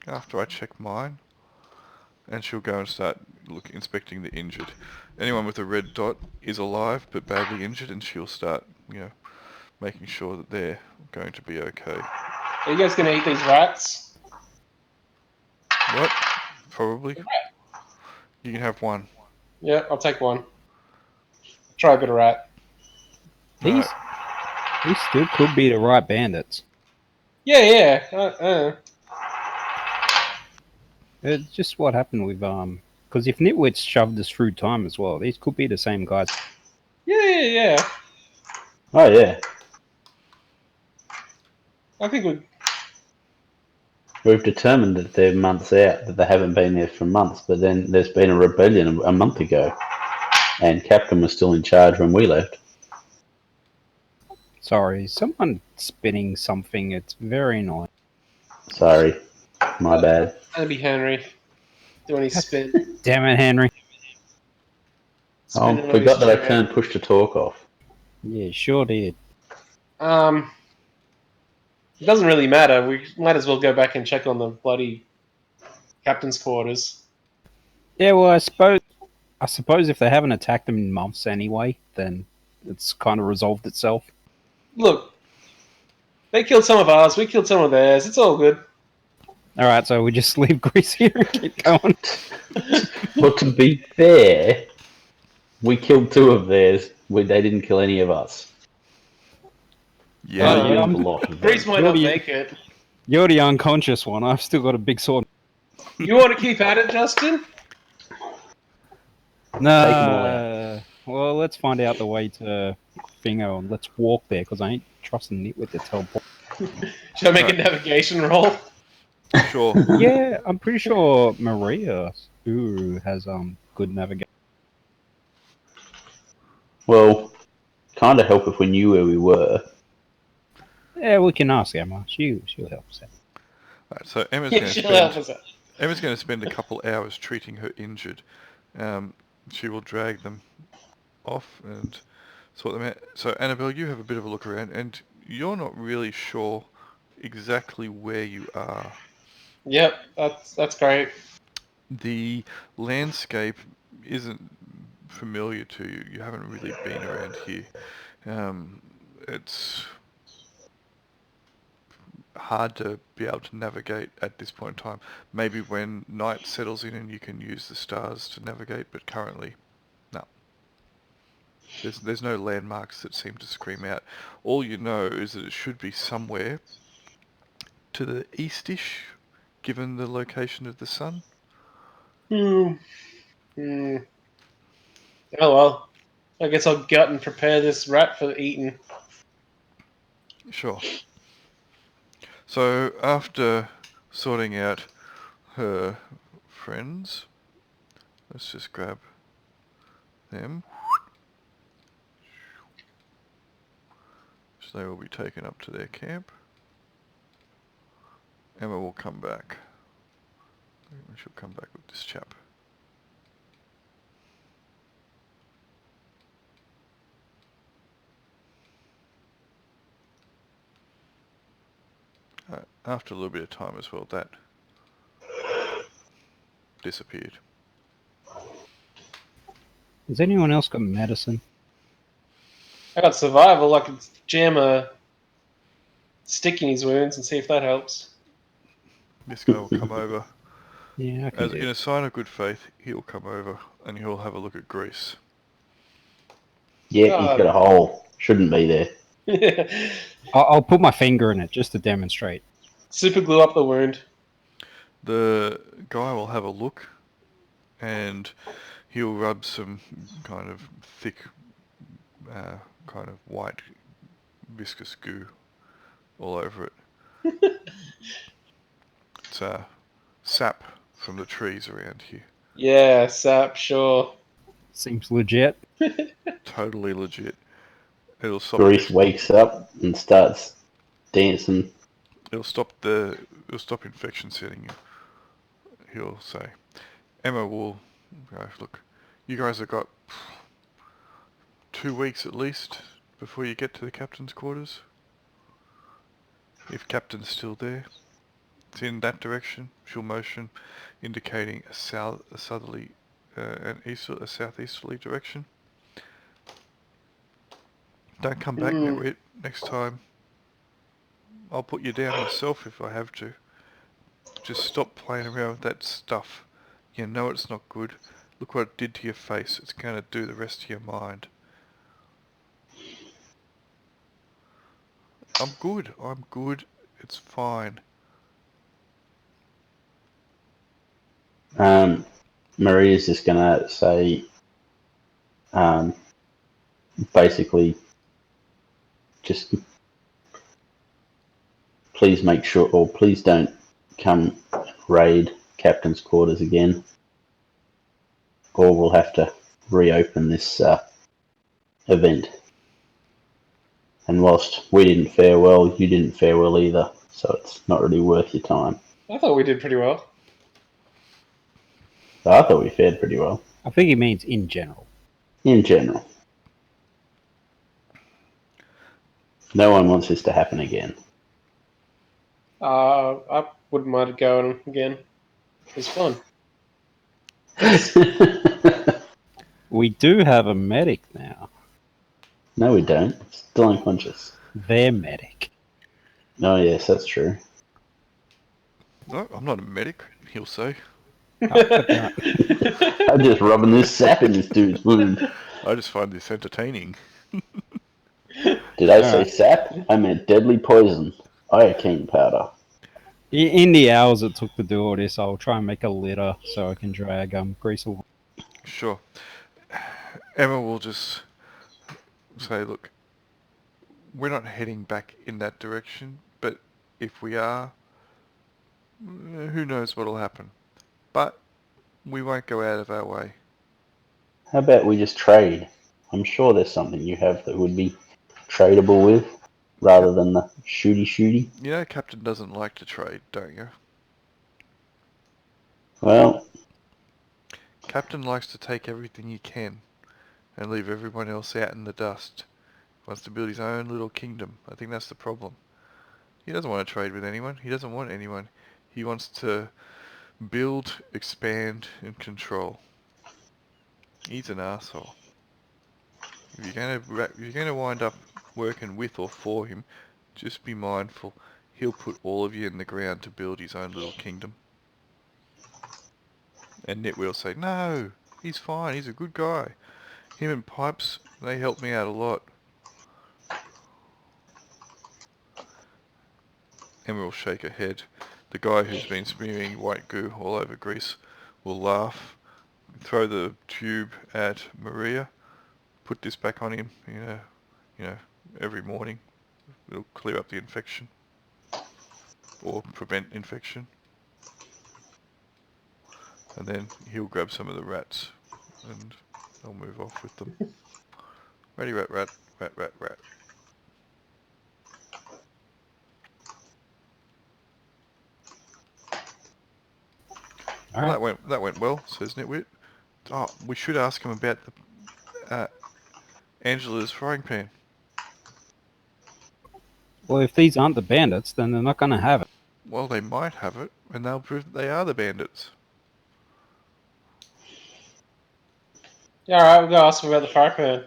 After I check mine, and she'll go and start inspecting the injured. Anyone with a red dot is alive but badly injured, and she'll start, you know, making sure that they're going to be okay. Are you guys going to eat these rats? What? Probably. You can have one. Yeah, I'll take one. Try a bit of rat. These still could be the right bandits. Yeah. It's just what happened with, because if Nitwit's shoved us through time as well, these could be the same guys. Yeah. Oh, yeah. I think We've determined that they're months out, that they haven't been there for months, but then there's been a rebellion a month ago, and Captain was still in charge when we left. Sorry, someone spinning something. It's very annoying. Sorry. My bad. that'd be Henry doing his spin. Damn it, Henry. Oh, Spinning on forgot his that I chair. turned push to talk off. Yeah, sure did. It doesn't really matter. We might as well go back and check on the bloody captain's quarters. Yeah, well, I suppose if they haven't attacked them in months anyway, then it's kind of resolved itself. Look, they killed some of ours. We killed some of theirs. It's all good. All right, so we just leave Greece here and keep going. Well, to be fair, we killed 2 of theirs. They didn't kill any of us. Yeah. I killed a lot of them. Greece might not make it. You're the unconscious one. I've still got a big sword. You want to keep at it, Justin? No. Take 'em all out. Well, let's find out the way to Fingo and let's walk there because I ain't trusting Nitwit to teleport. Should I make a navigation roll? Sure. Yeah, I'm pretty sure Maria has good navigation. Well, kind of help if we knew where we were. Yeah, we can ask Emma. She'll help us out. Right, so Emma's Yeah, going to she'll help us out. spend a couple hours treating her injured. She will drag them off and sort them out. So Annabelle, you have a bit of a look around, and you're not really sure exactly where you are. Yep, that's great. The landscape isn't familiar to you. You haven't really been around here. It's hard to be able to navigate at this point in time. Maybe when night settles in and you can use the stars to navigate, but currently, no. There's no landmarks that seem to scream out. All you know is that it should be somewhere to the eastish, given the location of the sun. Oh well. I guess I'll gut and prepare this rat for eating. Sure. So after sorting out her friends, let's just grab them. So they will be taken up to their camp. Emma will come back. She'll come back with this chap. After a little bit of time as well, that disappeared. Has anyone else got medicine? I got survival. I could jam a stick in his wounds and see if that helps. This guy will come over. Yeah, I can do In it. a sign of good faith, he'll come over and he'll have a look at Grease. Yeah, he's got a hole. Shouldn't be there. I'll put my finger in it just to demonstrate. Super glue up the wound. The guy will have a look and he'll rub some kind of thick, kind of white viscous goo all over it. It's sap from the trees around here. Yeah, sap, sure. Seems legit. Totally legit. It'll stop. Grease wakes up and starts dancing. It'll stop infection setting in. He'll say, Emma will go, look, you guys have got 2 weeks at least before you get to the captain's quarters. If captain's still there, it's in that direction. She'll motion, indicating a southeasterly direction. Don't come back, Nitwit. Next time, I'll put you down myself if I have to. Just stop playing around with that stuff. You know it's not good. Look what it did to your face. It's going to do the rest to your mind. I'm good. It's fine. Maria's just gonna say, basically, just please make sure, or please don't come raid captain's quarters again, or we'll have to reopen this event. And whilst we didn't fare well, you didn't fare well either, so it's not really worth your time. I thought we did pretty well. So I thought we fared pretty well. I think he means in general. In general. No one wants this to happen again. I wouldn't mind going again. It was fun. We do have a medic now. No, we don't. Still unconscious. Their medic. Oh, yes, that's true. No, I'm not a medic, he'll say. I'm just rubbing this sap in this dude's wound. I just find this entertaining. Did I say sap? I meant deadly poison. Iocane powder. In the hours it took to do all this, I'll try and make a litter so I can drag Grease away. Sure. Emma will just say, look, we're not heading back in that direction, but if we are, who knows what'll happen. But we won't go out of our way. How about we just trade? I'm sure there's something you have that would be tradable with, rather than the shooty. You know Captain doesn't like to trade, don't you? Well, Captain likes to take everything he can and leave everyone else out in the dust. He wants to build his own little kingdom. I think that's the problem. He doesn't want to trade with anyone. He doesn't want anyone. He wants to build, expand, and control. He's an asshole. If you're gonna wind up working with or for him, just be mindful. He'll put all of you in the ground to build his own little kingdom. And Nitwit will say, no, he's fine, he's a good guy. Him and Pipes, they helped me out a lot. Emma will shake her head. The guy who's been smearing white goo all over Greece will laugh, throw the tube at Maria, put this back on him, every morning. It'll clear up the infection. Or prevent infection. And then he'll grab some of the rats and they'll move off with them. Ready, rat, rat, rat, rat, rat. All right. That went well, says Nitwit. Oh, we should ask him about the Angela's frying pan. Well, if these aren't the bandits, then they're not going to have it. Well, they might have it, and they'll prove that they are the bandits. Yeah, alright, we'll go ask him about the fire pan.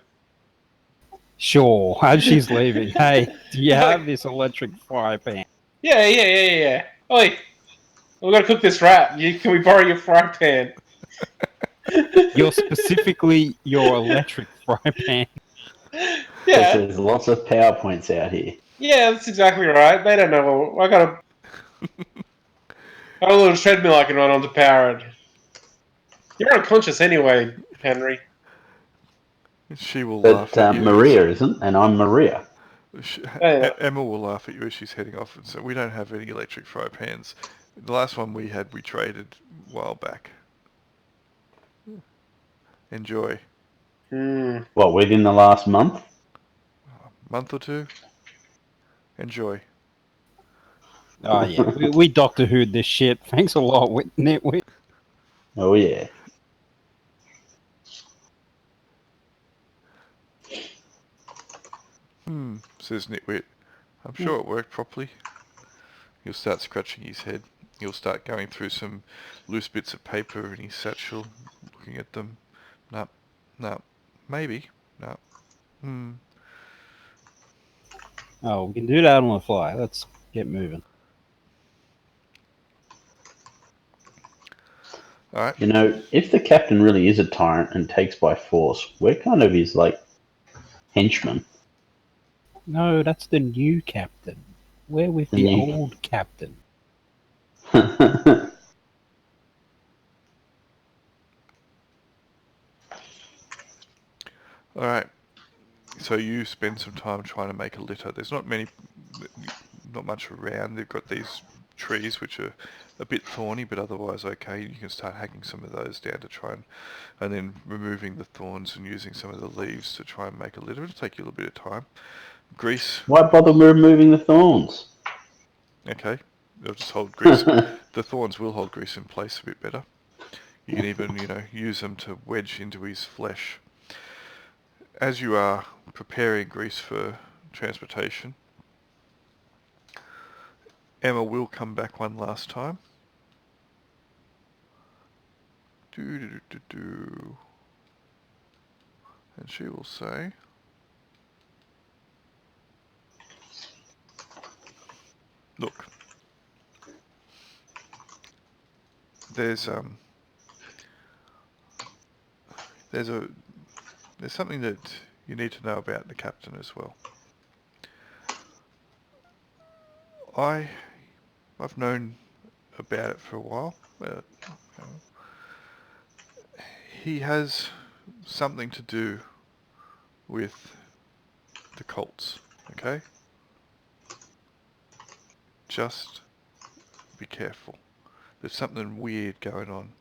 Sure, as she's leaving. Hey, do you have this electric fry pan? Yeah. Oi, we've got to cook this rat. Can we borrow your frying pan? You're specifically your electric fry pan. Because Yeah, there's lots of PowerPoints out here. yeah, that's exactly right. They don't know. I got a little treadmill I can run on to power it. You're unconscious anyway, Henry. She will But laugh at you. Maria isn't, and I'm Maria. Emma will laugh at you as she's heading off and say, we don't have any electric fry pans. The last one we had, we traded a while back. Enjoy. What, within the last month? Month or two? Enjoy. Oh, yeah. We Doctor Who'd this shit. Thanks a lot, Nitwit. Oh, yeah. Says Nitwit. I'm sure it worked properly. He'll start scratching his head. He'll start going through some loose bits of paper in his satchel, looking at them. No, maybe, no. Oh, we can do that on the fly. Let's get moving. Alright. You know, if the captain really is a tyrant and takes by force, we're kind of his, henchmen. No, that's the new captain. We're with the old captain. Alright. So you spend some time trying to make a litter. There's not much around. They've got these trees which are a bit thorny but otherwise okay. You can start hacking some of those down to try and then removing the thorns and using some of the leaves to try and make a litter. It'll take you a little bit of time. Grease. Why bother removing the thorns? Okay. They'll just hold grease. The thorns will hold grease in place a bit better. You can even, use them to wedge into his flesh. As you are preparing grease for transportation, Emma will come back one last time. And she will say, look, there's something that you need to know about the captain as well. I've known about it for a while. He has something to do with the cults, okay? Just be careful. There's something weird going on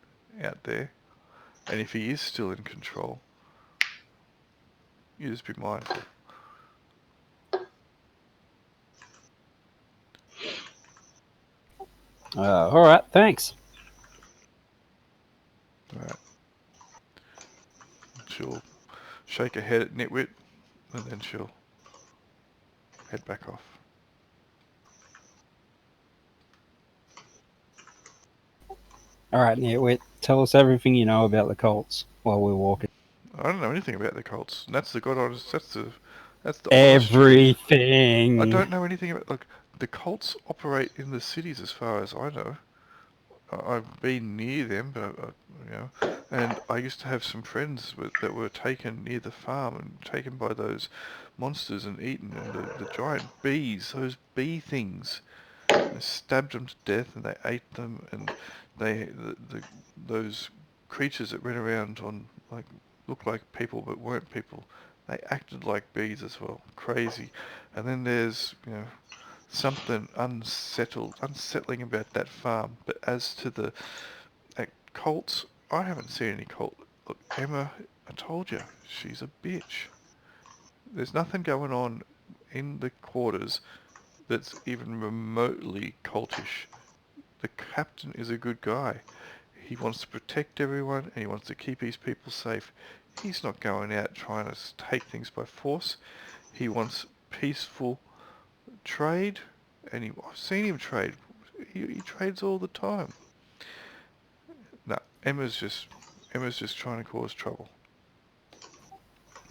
out there. And if he is still in control, you just be mindful. All right, thanks. Alright. She'll shake her head at Nitwit, and then she'll head back off. All right, Nitwit, tell us everything you know about the cults while we're walking. I don't know anything about the cults. And that's the god honest. That's the honest truth. Everything. I don't know anything about the cults operate in the cities as far as I know. I've been near them, but and I used to have some friends that were taken near the farm and taken by those monsters and eaten, and the giant bees, those bee things, they stabbed them to death and they ate them, and those creatures that ran around on looked like people but weren't people, they acted like bees as well. Crazy. And then there's something unsettling about that farm. But as to the cults, I haven't seen any cult. Look, Emma, I told you, she's a bitch. There's nothing going on in the quarters that's even remotely cultish. The captain is a good guy. He wants to protect everyone and he wants to keep his people safe. He's not going out trying to take things by force. He wants peaceful trade, and I've seen him trade. He trades all the time. No, Emma's just trying to cause trouble.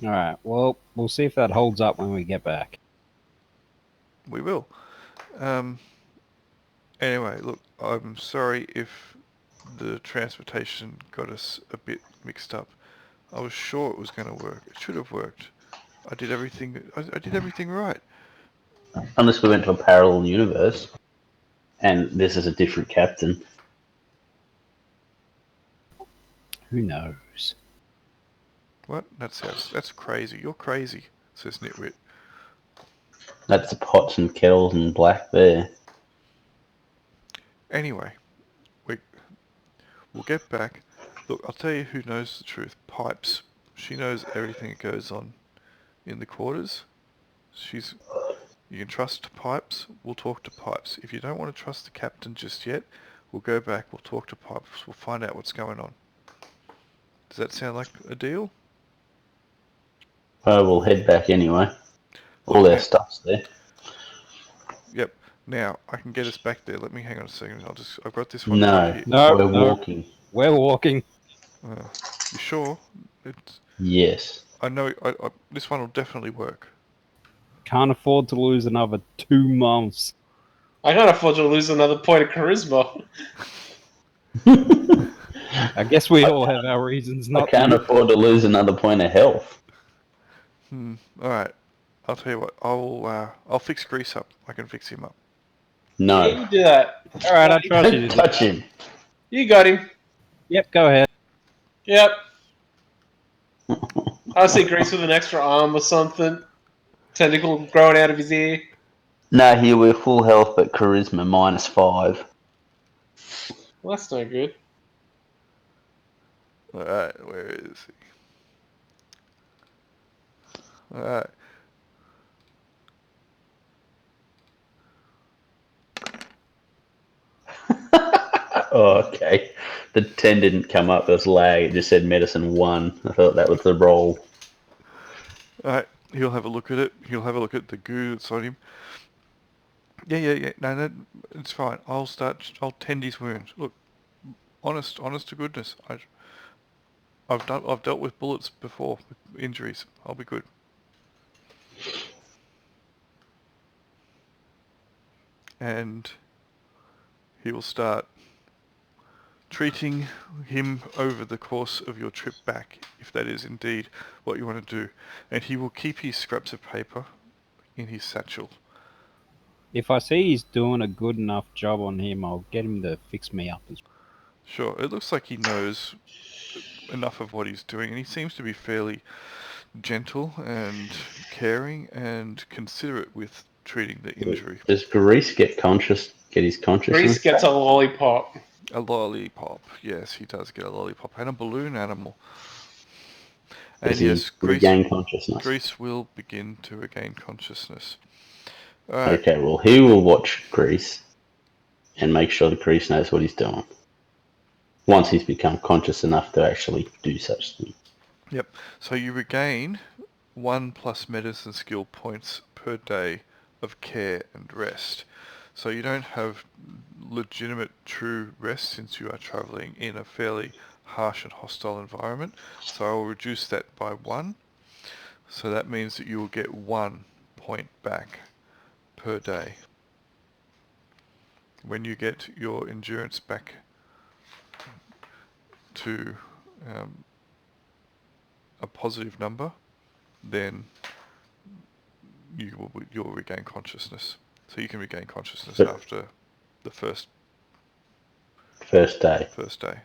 Alright, well, we'll see if that holds up when we get back. We will. Anyway, look, I'm sorry if the transportation got us a bit mixed up. I was sure it was going to work. It should have worked. I did everything right. Unless we went to a parallel universe, and this is a different captain. Who knows? What? That's crazy. You're crazy, says Nitwit. That's the pots and kettles and black there. Anyway, we'll get back. Look, I'll tell you who knows the truth. Pipes. She knows everything that goes on in the quarters. You can trust Pipes. We'll talk to Pipes. If you don't want to trust the captain just yet, we'll go back. We'll talk to Pipes. We'll find out what's going on. Does that sound like a deal? We'll head back anyway. All our stuff's there. Yep. Now, I can get us back there. Let me hang on a second. I've got this one No, here. we're walking. We're walking. You sure? Yes. I know. This one will definitely work. Can't afford to lose another 2 months. I can't afford to lose another point of charisma. I guess we all have our reasons not I can't to. afford to lose another point of health. All right. I'll tell you what. I'll fix Grease up. I can fix him up. No. Yeah, you do that. Alright, I trust you to Don't do touch that. him. You got him. Yep, go ahead. Yep. I see Grease with an extra arm or something. Tentacle growing out of his ear. No, here we're full health, but charisma -5. Well, that's no good. All right. Where is he? All right. Oh, okay. The 10 didn't come up. There was lag. It just said medicine 1. I thought that was the roll. All right. He'll have a look at it. He'll have a look at the goo that's on him. Yeah. No, it's fine. I'll tend his wound. Look, honest to goodness. I've dealt with bullets before, with injuries. I'll be good. And he will start treating him over the course of your trip back, if that is indeed what you want to do. And he will keep his scraps of paper in his satchel. If I see he's doing a good enough job on him, I'll get him to fix me up as well. Sure, it looks like he knows enough of what he's doing, and he seems to be fairly gentle and caring and considerate with treating the injury. Does Grease get his consciousness? Grease gets a lollipop. A lollipop. Yes, he does get a lollipop. And a balloon animal. And Does he yes, regain consciousness? Grease will begin to regain consciousness. Right. Okay, well, he will watch Grease and make sure that Grease knows what he's doing. Once he's become conscious enough to actually do such things. Yep. So you regain 1+ medicine skill points per day of care and rest. So you don't have legitimate true rest since you are travelling in a fairly harsh and hostile environment. So I will reduce that by 1. So that means that you will get 1 point back per day. When you get your endurance back to a positive number, then you'll regain consciousness. So you can regain consciousness after the first day.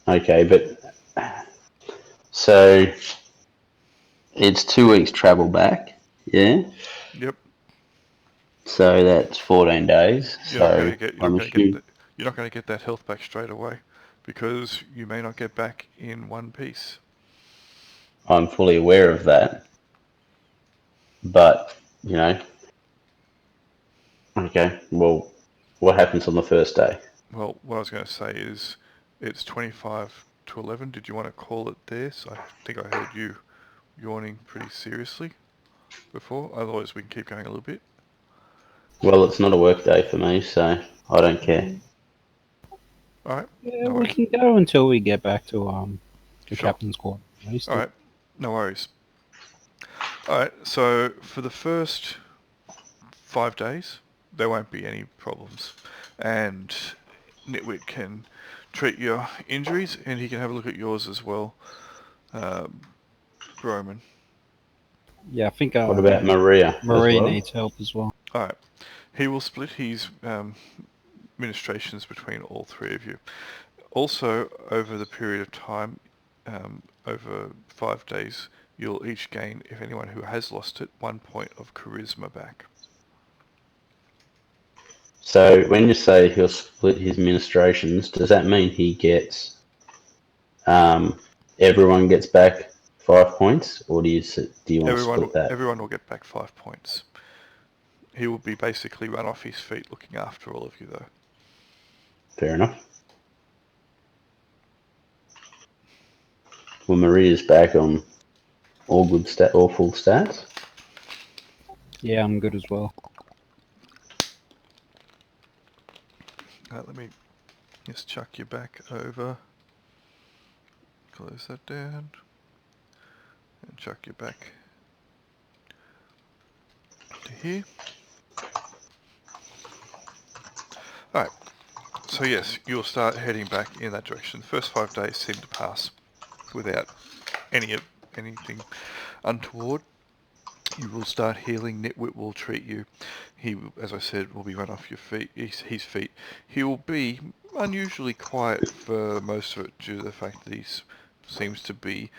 Okay, but so it's 2 weeks travel back, yeah? Yep. So that's 14 days. You're not going I'm to get that health back straight away, because you may not get back in one piece. I'm fully aware of that. But, okay, well, what happens on the first day? Well, what I was going to say is it's 25 to 11. Did you want to call it there? So I think I heard you yawning pretty seriously before. Otherwise, we can keep going a little bit. Well, it's not a work day for me, so I don't care. All right. Yeah, No we worries. can go until we get back to the Sure. captain's quarter. All right. No worries. All right. So for the first 5 days, there won't be any problems, and Nitwit can treat your injuries, and he can have a look at yours as well, Roman. Yeah, I think What about Maria as Maria well? needs help as well. All right. He will split his ministrations between all 3 of you. Also, over the period of time, over 5 days, you'll each gain, if anyone who has lost it, 1 point of charisma back. So when you say he'll split his ministrations, does that mean he gets everyone gets back 5 points, or do you want to split that? Everyone will get back 5 points. He will be basically run off his feet looking after all of you, though. Fair enough. Well, Maria's back on all full stats. Yeah, I'm good as well. Let me just chuck you back over. Close that down. And chuck you back to here. Alright, so yes, you'll start heading back in that direction. The first 5 days seem to pass without anything untoward. You will start healing. Nitwit will treat you. He, as I said, will be run off your feet. His feet. He will be unusually quiet for most of it, due to the fact that he seems to be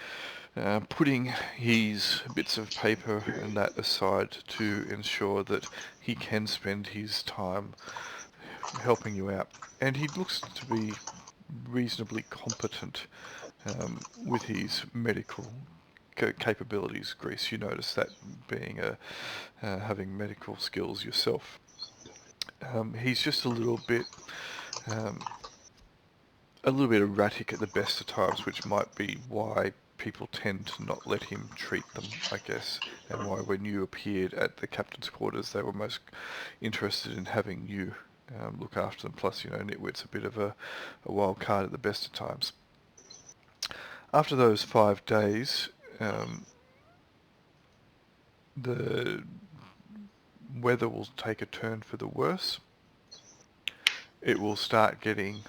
putting his bits of paper and that aside to ensure that he can spend his time helping you out. And he looks to be reasonably competent with his medical capabilities. Grease, you notice that, being having medical skills yourself. He's just a little bit erratic at the best of times, which might be why people tend to not let him treat them, I guess, and why when you appeared at the captain's quarters they were most interested in having you look after them. Plus, Nitwit's a bit of a wild card at the best of times. After those 5 days, the weather will take a turn for the worse. It will start getting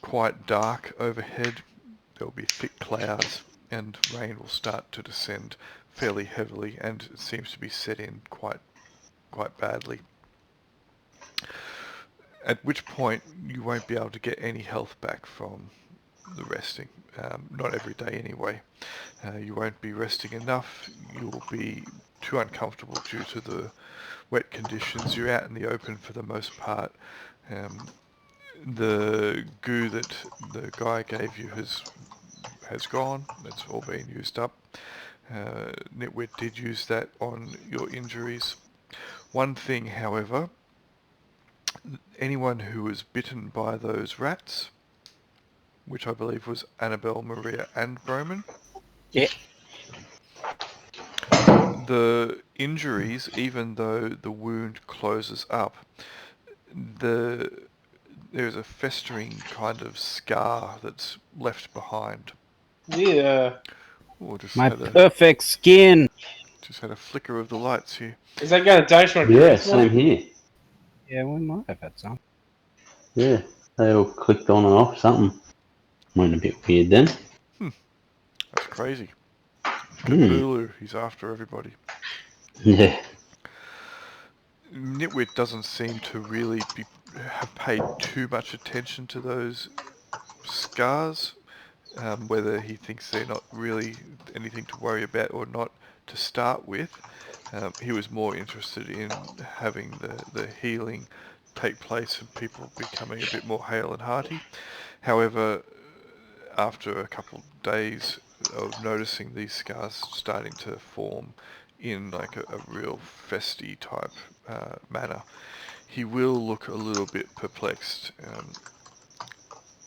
quite dark overhead. There will be thick clouds, and rain will start to descend fairly heavily, and it seems to be set in quite badly. At which point you won't be able to get any health back from the resting. Not every day anyway. You won't be resting enough. You'll be too uncomfortable due to the wet conditions. You're out in the open for the most part. The goo that the guy gave you has gone. It's all been used up. Nitwit did use that on your injuries. One thing, however, anyone who was bitten by those rats, which I believe was Annabelle, Maria, and Broman. Yeah. The injuries, even though the wound closes up, there's a festering kind of scar that's left behind. Yeah. Or just My had a perfect skin. flicker of the lights here. Is that going to dash on Yeah, Grease, same here. Yeah, we might have had some. Yeah, they all clicked on and off something. Went a bit weird then. That's crazy. Hmm. Cthulhu, he's after everybody. Yeah. Nitwit doesn't seem to really have paid too much attention to those scars, whether he thinks they're not really anything to worry about or not to start with. He was more interested in having the healing take place and people becoming a bit more hale and hearty. However, after a couple of days of noticing these scars starting to form in like a real festy type manner, he will look a little bit perplexed,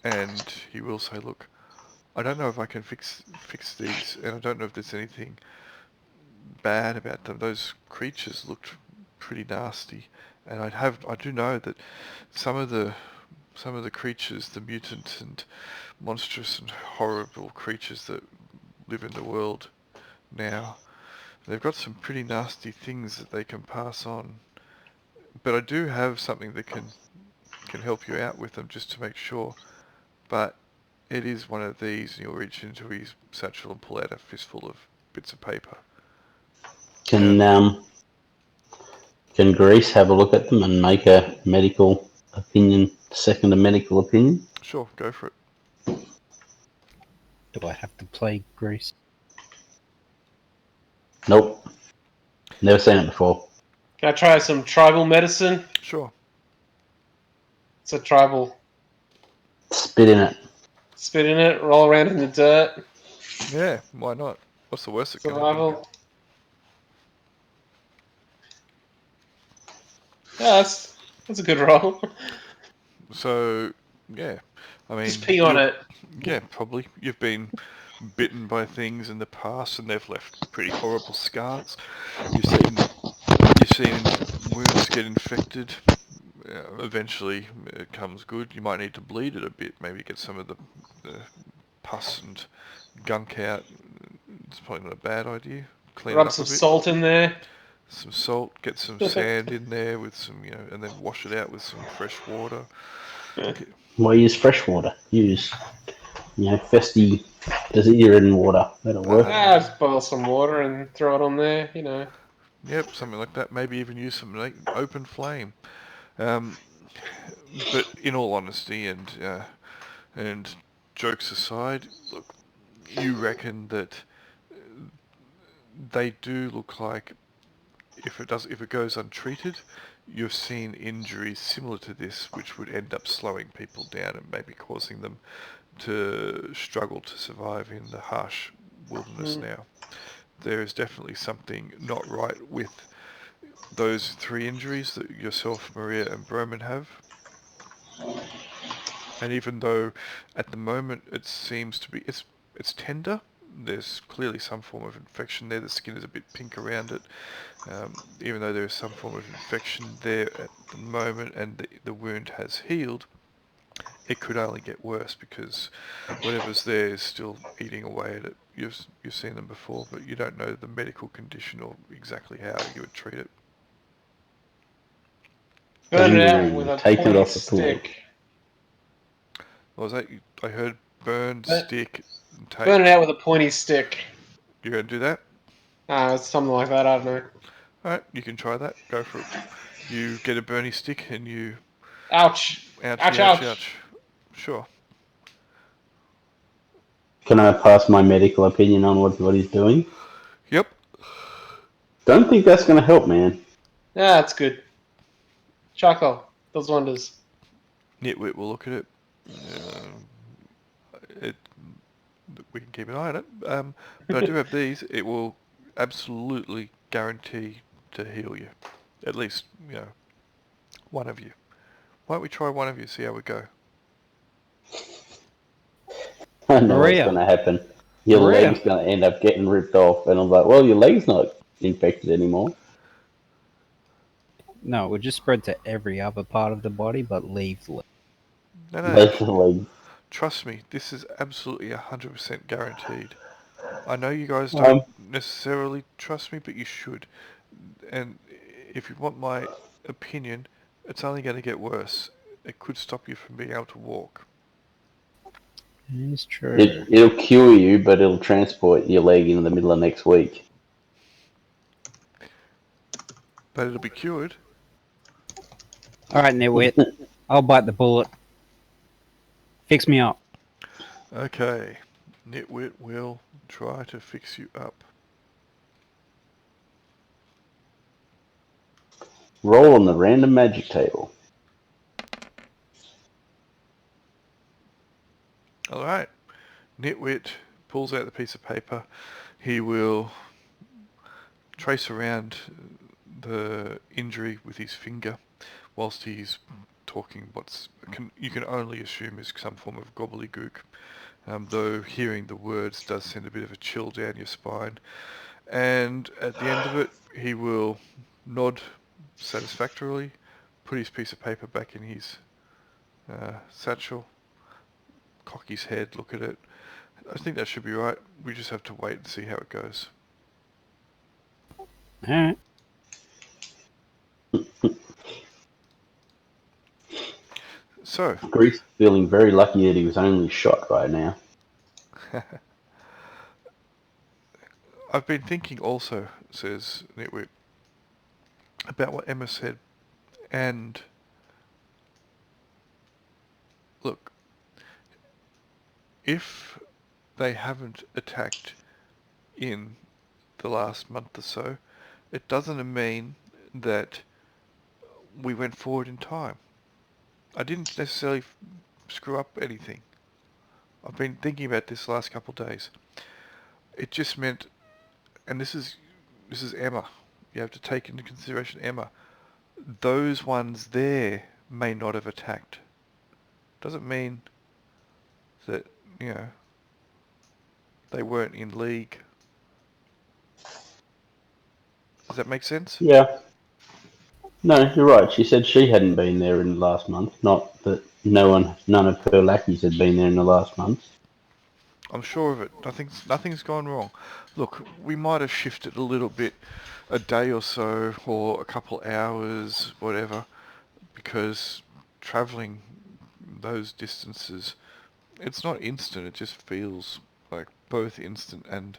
and he will say, "Look, I don't know if I can fix these, and I don't know if there's anything bad about them. Those creatures looked pretty nasty, and I do know that some of the creatures, the mutant and monstrous and horrible creatures that live in the world now, they've got some pretty nasty things that they can pass on. But I do have something that can help you out with them just to make sure. But it is one of these, and he'll reach into his satchel and pull out a fistful of bits of paper. Can Grease have a look at them and make a medical opinion, second a medical opinion? Sure, go for it. Do I have to play Grease? Nope. Never seen it before. Can I try some tribal medicine? Sure. It's a tribal. Spit in it. Spit in it, roll around in the dirt. Yeah, why not? What's the worst that can happen? Survival. Yeah, that's a good roll. So, yeah. I mean, Just pee on it. Yeah, probably. You've been bitten by things in the past and they've left pretty horrible scars. You've seen wounds get infected. Eventually it comes good. You might need to bleed it a bit, maybe get some of the pus and gunk out. It's probably not a bad idea. Clean it Rub up some a bit. salt in there. Some salt, get some sand in there with some, and then wash it out with some fresh water. Why use fresh water? Use, festy, disease-ridden water. That'll work. Just boil some water and throw it on there, Yep, something like that. Maybe even use some open flame. But in all honesty and jokes aside, look, you reckon that they do look like if it goes untreated, you've seen injuries similar to this, which would end up slowing people down and maybe causing them to struggle to survive in the harsh wilderness now. There is definitely something not right with those 3 injuries that yourself, Maria, and Broman have. And even though at the moment it seems to be, it's tender, there's clearly some form of infection there. The skin is a bit pink around it. Even though there is some form of infection there at the moment and the wound has healed, it could only get worse because whatever's there is still eating away at it. You've seen them before, but you don't know the medical condition or exactly how you would treat it. Burn it out with a Take it pointy off the stick. What was that? I heard burn, stick, and tape. Burn it out with a pointy stick. You're going to do that? It's something like that, I don't know. Alright, you can try that. Go for it. You get a burny stick and you... Ouch! Ouch. Sure. Can I pass my medical opinion on what he's doing? Yep. Don't think that's going to help, man. Yeah, that's good. Charcoal does wonders. Nitwit will look at it. We can keep an eye on it. But I do have these. It will absolutely guarantee to heal you. At least, one of you. Why don't we try one of you, see how we go? I know Maria. what's going to happen. Your Maria. leg's going to end up getting ripped off. And I'm like, well, your leg's not infected anymore. No, it would just spread to every other part of the body, but leave the leg. No. Basically, Trust me, this is absolutely 100% guaranteed. I know you guys um, don't necessarily trust me, but you should. And if you want my opinion, it's only going to get worse. It could stop you from being able to walk. It's true. it'll cure you, but it'll transport your leg in the middle of next week. But it'll be cured. All right, Nitwit. I'll bite the bullet. Fix me up. Okay. Nitwit will try to fix you up. Roll on the random magic table. Alright. Nitwit pulls out the piece of paper. He will trace around the injury with his finger whilst he's talking you can only assume is some form of gobbledygook, though hearing the words does send a bit of a chill down your spine. And at the end of it, he will nod satisfactorily, put his piece of paper back in his satchel, cock his head, look at it. I think that should be right. We just have to wait and see how it goes. All right. So, Grease feeling very lucky that he was only shot right now. I've been thinking also, says Nitwit, about what Emma said. And look, if they haven't attacked in the last month or so, it doesn't mean that we went forward in time. I didn't necessarily screw up anything. I've been thinking about this last couple of days. It just meant, and this is Emma. You have to take into consideration Emma. Those ones there may not have attacked. Doesn't mean that, they weren't in league. Does that make sense? Yeah. No, you're right. She said she hadn't been there in the last month. Not that none of her lackeys had been there in the last month. I'm sure of it. Nothing's gone wrong. Look, we might have shifted a little bit, a day or so, or a couple hours, whatever, because travelling those distances, it's not instant. It just feels like both instant and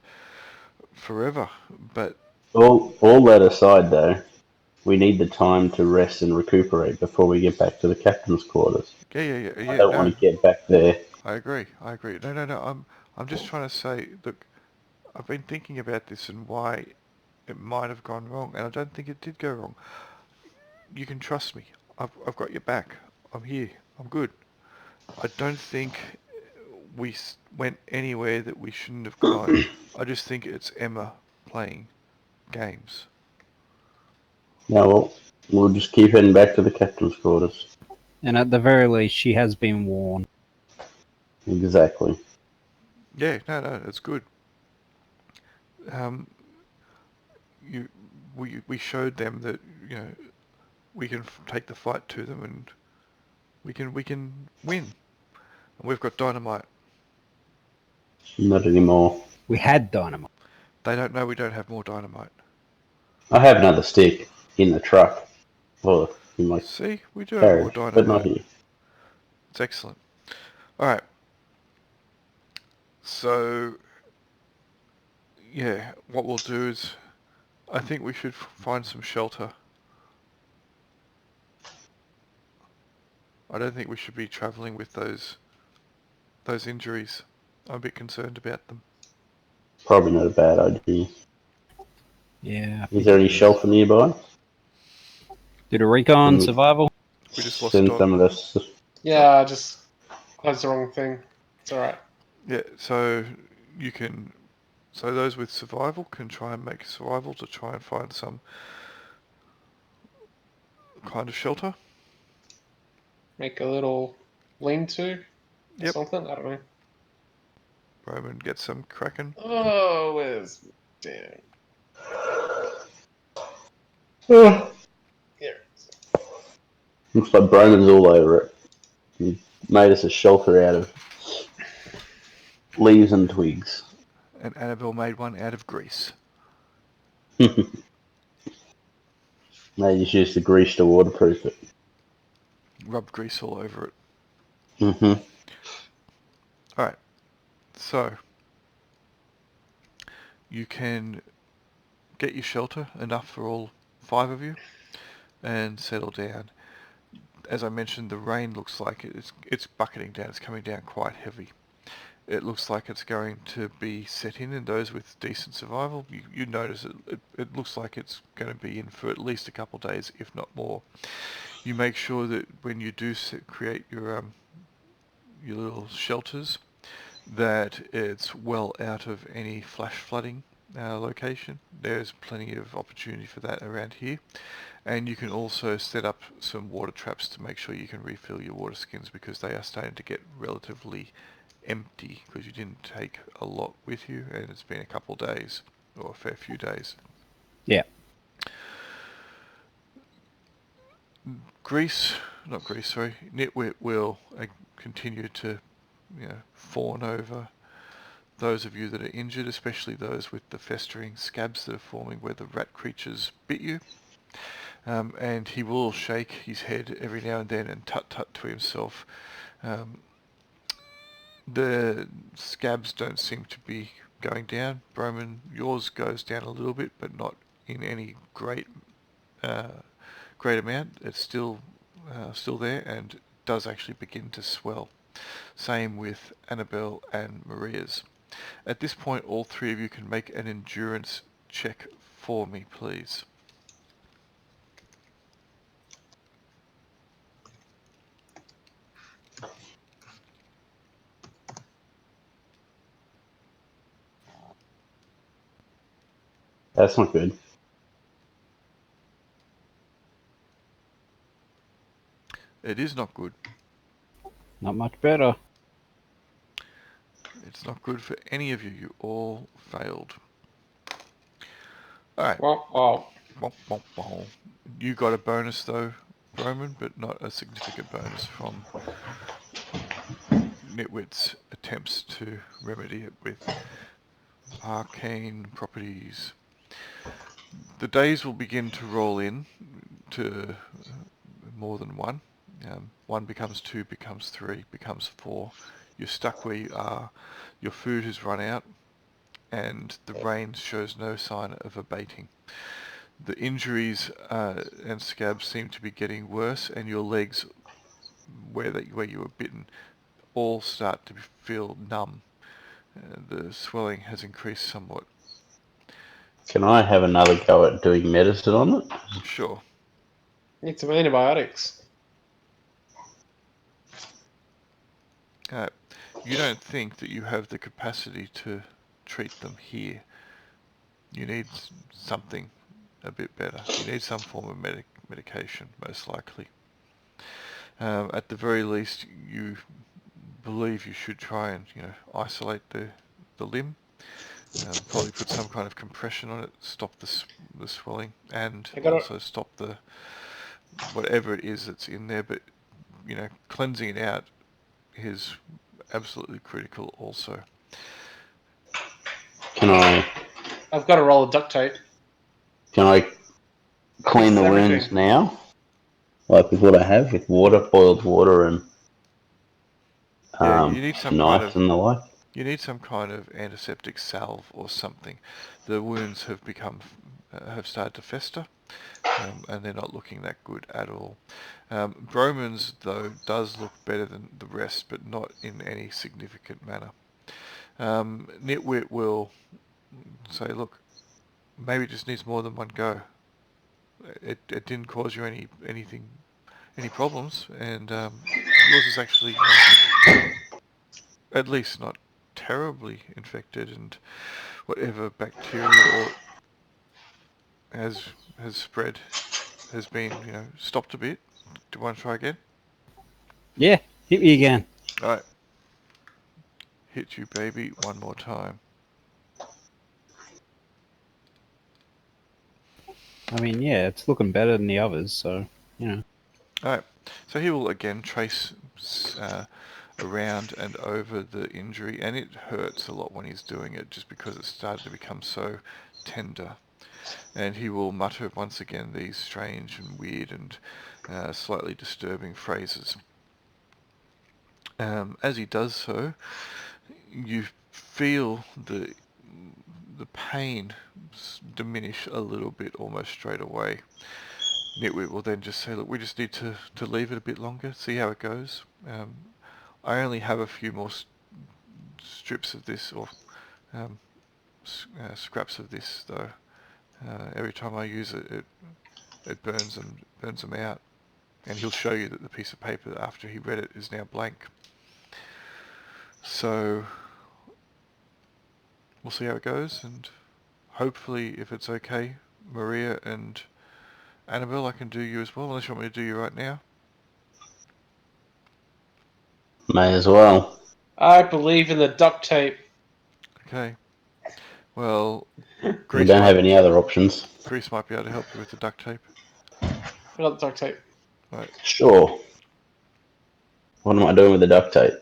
forever. But All that aside, though, we need the time to rest and recuperate before we get back to the captain's quarters. yeah. I don't No, want to get back there. I agree. No. I'm just trying to say, look, I've been thinking about this and why it might have gone wrong, and I don't think it did go wrong. You can trust me. I've got your back. I'm here. I'm good. I don't think we went anywhere that we shouldn't have gone. I just think it's Emma playing games. No, well, we'll just keep heading back to the captain's quarters. And at the very least, she has been warned. Exactly. Yeah, no, that's good. We showed them that we can take the fight to them and we can win. And we've got dynamite. Not anymore. We had dynamite. They don't know we don't have more dynamite. I have another stick in the truck. Or in my See, we do have more carriage, but not dynamite. here. It's excellent. All right. So, yeah, what we'll do is, I think we should find some shelter. I don't think we should be travelling with those injuries. I'm a bit concerned about them. Probably not a bad idea. Yeah. Is there any shelter nearby? Did a recon Mm. survival? We just lost Send Dodt. some of this. Yeah, I just closed the wrong thing. It's alright. Yeah, so you can... So those with survival can try and make survival to try and find some kind of shelter. Make a little lean-to or Yep. something. I don't know. Roman, get some cracking. Oh, where's... Damn. Oh. Here. Looks like Broman's all over it. He's made us a shelter out of leaves and twigs. And Annabelle made one out of grease. They just used the grease to waterproof it. Rubbed grease all over it. Mm-hmm. Alright, so you can get your shelter, enough for all 5 of you, and settle down. As I mentioned, the rain looks like it's bucketing down, it's coming down quite heavy. It looks like it's going to be set in, and those with decent survival, you notice it looks like it's going to be in for at least a couple of days, if not more. You make sure that when you do create your little shelters, that it's well out of any flash flooding location. There's plenty of opportunity for that around here. And you can also set up some water traps to make sure you can refill your water skins, because they are starting to get relatively empty because you didn't take a lot with you and it's been a couple of days or a fair few days. Yeah. Nitwit will continue to fawn over those of you that are injured, especially those with the festering scabs that are forming where the rat creatures bit you. And he will shake his head every now and then and tut-tut to himself. The scabs don't seem to be going down. Broman, yours goes down a little bit, but not in any great amount. It's still there and does actually begin to swell. Same with Annabelle and Maria's. At this point, all 3 of you can make an endurance check for me, please. That's not good. It is not good. Not much better. It's not good for any of you. You all failed. Alright. Well, You got a bonus though, Roman, but not a significant bonus from Nitwit's attempts to remedy it with arcane properties. The days will begin to roll in to more than one. 1 becomes 2, becomes 3, becomes 4. You're stuck where you are. Your food has run out, and the rain shows no sign of abating. The injuries and scabs seem to be getting worse, and your legs, where you were bitten, all start to feel numb. The swelling has increased somewhat. Can I have another go at doing medicine on it? Sure. need some antibiotics. You don't think that you have the capacity to treat them here. You need something a bit better. You need some form of medication, most likely. At the very least, you believe you should try and isolate the limb. Probably put some kind of compression on it, stop the swelling, and also stop the whatever it is that's in there. But cleansing it out is absolutely critical also. I've got a roll of duct tape. Can I clean the wounds now? Like with what I have, with water, boiled water, and you need some knife and the like? You need some kind of antiseptic salve or something. The wounds have started to fester, and they're not looking that good at all. Broman's, though, does look better than the rest, but not in any significant manner. Nitwit will say, look, maybe it just needs more than one go. It didn't cause you any problems, and yours is actually at least not terribly infected, and whatever bacteria has spread has been stopped a bit. Do you want to try again? Yeah, hit me again. Alright. Hit you, baby, one more time. I mean, yeah, it's looking better than the others, so, Alright, so he will again trace around and over the injury, and it hurts a lot when he's doing it just because it started to become so tender. And he will mutter once again these strange and weird and slightly disturbing phrases. As he does so, you feel the pain diminish a little bit almost straight away. Nitwit will then just say, look, we just need to leave it a bit longer, see how it goes. I only have a few more strips of this, or scraps of this, though. Every time I use it, it burns them out. And he'll show you that the piece of paper after he read it is now blank. So we'll see how it goes, and hopefully, if it's okay, Maria and Annabelle, I can do you as well, unless you want me to do you right now. May as well. I believe in the duct tape. Okay. Well, We Grease don't have any other options. might be able to help you with the duct tape. What about the duct tape? Right. Sure. What am I doing with the duct tape?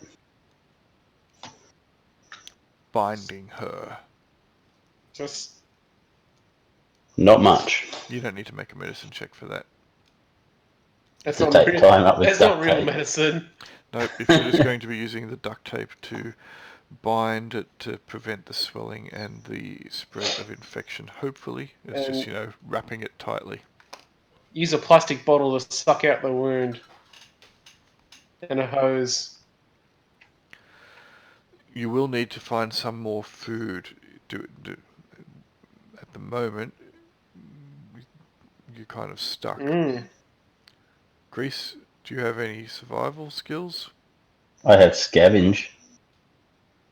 Binding her. Just Not much. You don't need to make a medicine check for that. that's To not take real. time up with That's not duct real tape. medicine. Nope, if you're just going to be using the duct tape to bind it to prevent the swelling and the spread of infection, hopefully. It's just, wrapping it tightly. Use a plastic bottle to suck out the wound. And a hose. You will need to find some more food. At the moment, you're kind of stuck. Grease, do you have any survival skills? I have scavenge,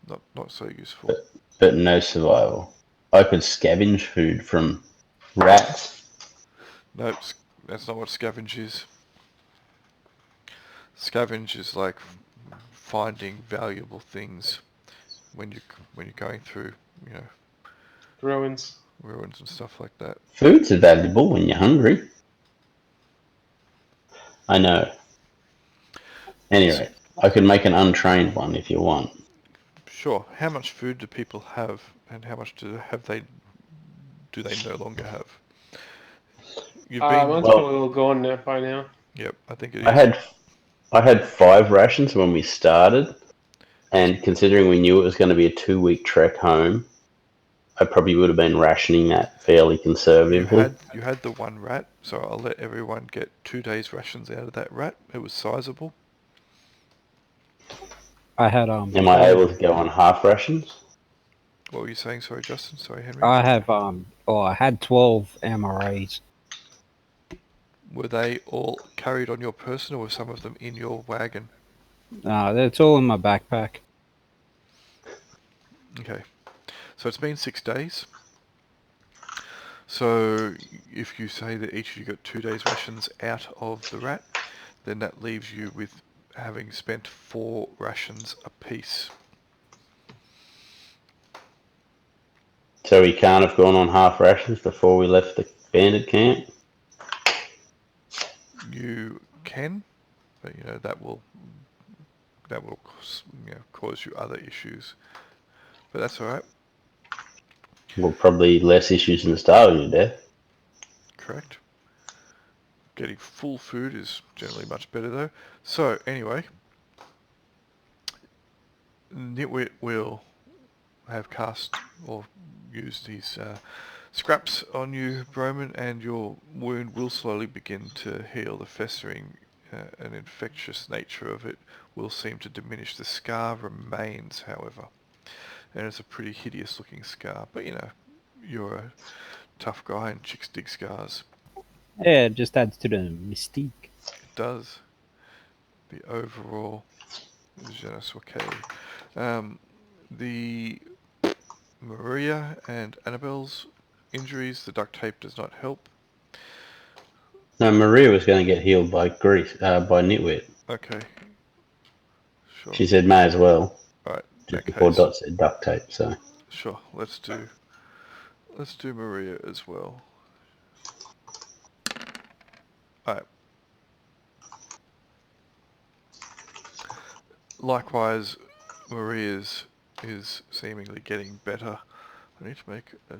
Not so useful. but no survival. I could scavenge food from rats. Nope, that's not what scavenge is. Scavenge is like finding valuable things when you're going through, Ruins. ruins and stuff like that. Food's valuable when you're hungry. I know. Anyway, I could make an untrained one if you want. Sure. How much food do people have, and how much do they no longer have? You've been. Mine's Well- probably all gone now by now. Yep, I think it is. I had 5 rations when we started, and considering we knew it was going to be a 2-week trek home, I probably would have been rationing that fairly conservatively. You had the one rat, so I'll let everyone get 2 days rations out of that rat. It was sizable. I had Am I able to go on half rations? What were you saying? Sorry, Justin. Sorry, Henry. I had 12 MRAs. Were they all carried on your person, or were some of them in your wagon? That's all in my backpack. Okay. So it's been 6 days. So if you say that each of you got 2 days rations out of the rat, then that leaves you with having spent 4 rations apiece. So we can't have gone on half rations before we left the bandit camp? You can, but that will cause you other issues. But that's all right. Well, probably less issues than starving to death. Correct. Getting full food is generally much better though. So anyway, Nitwit will have cast or used his scraps on you, Broman, and your wound will slowly begin to heal. The festering and infectious nature of it will seem to diminish. The scar remains, however, and it's a pretty hideous looking scar, but you're a tough guy and chicks dig scars. Yeah, it just adds to the mystique. It does. The overall je ne sais quoi. The Maria and Annabelle's injuries, the duct tape does not help. No, Maria was going to get healed by by Nitwit. Okay. Sure. She said may as well. Alright, Just before Dot said duct tape, so. Sure, let's do Maria as well. Alright. Likewise, Maria's is seemingly getting better. I need to make a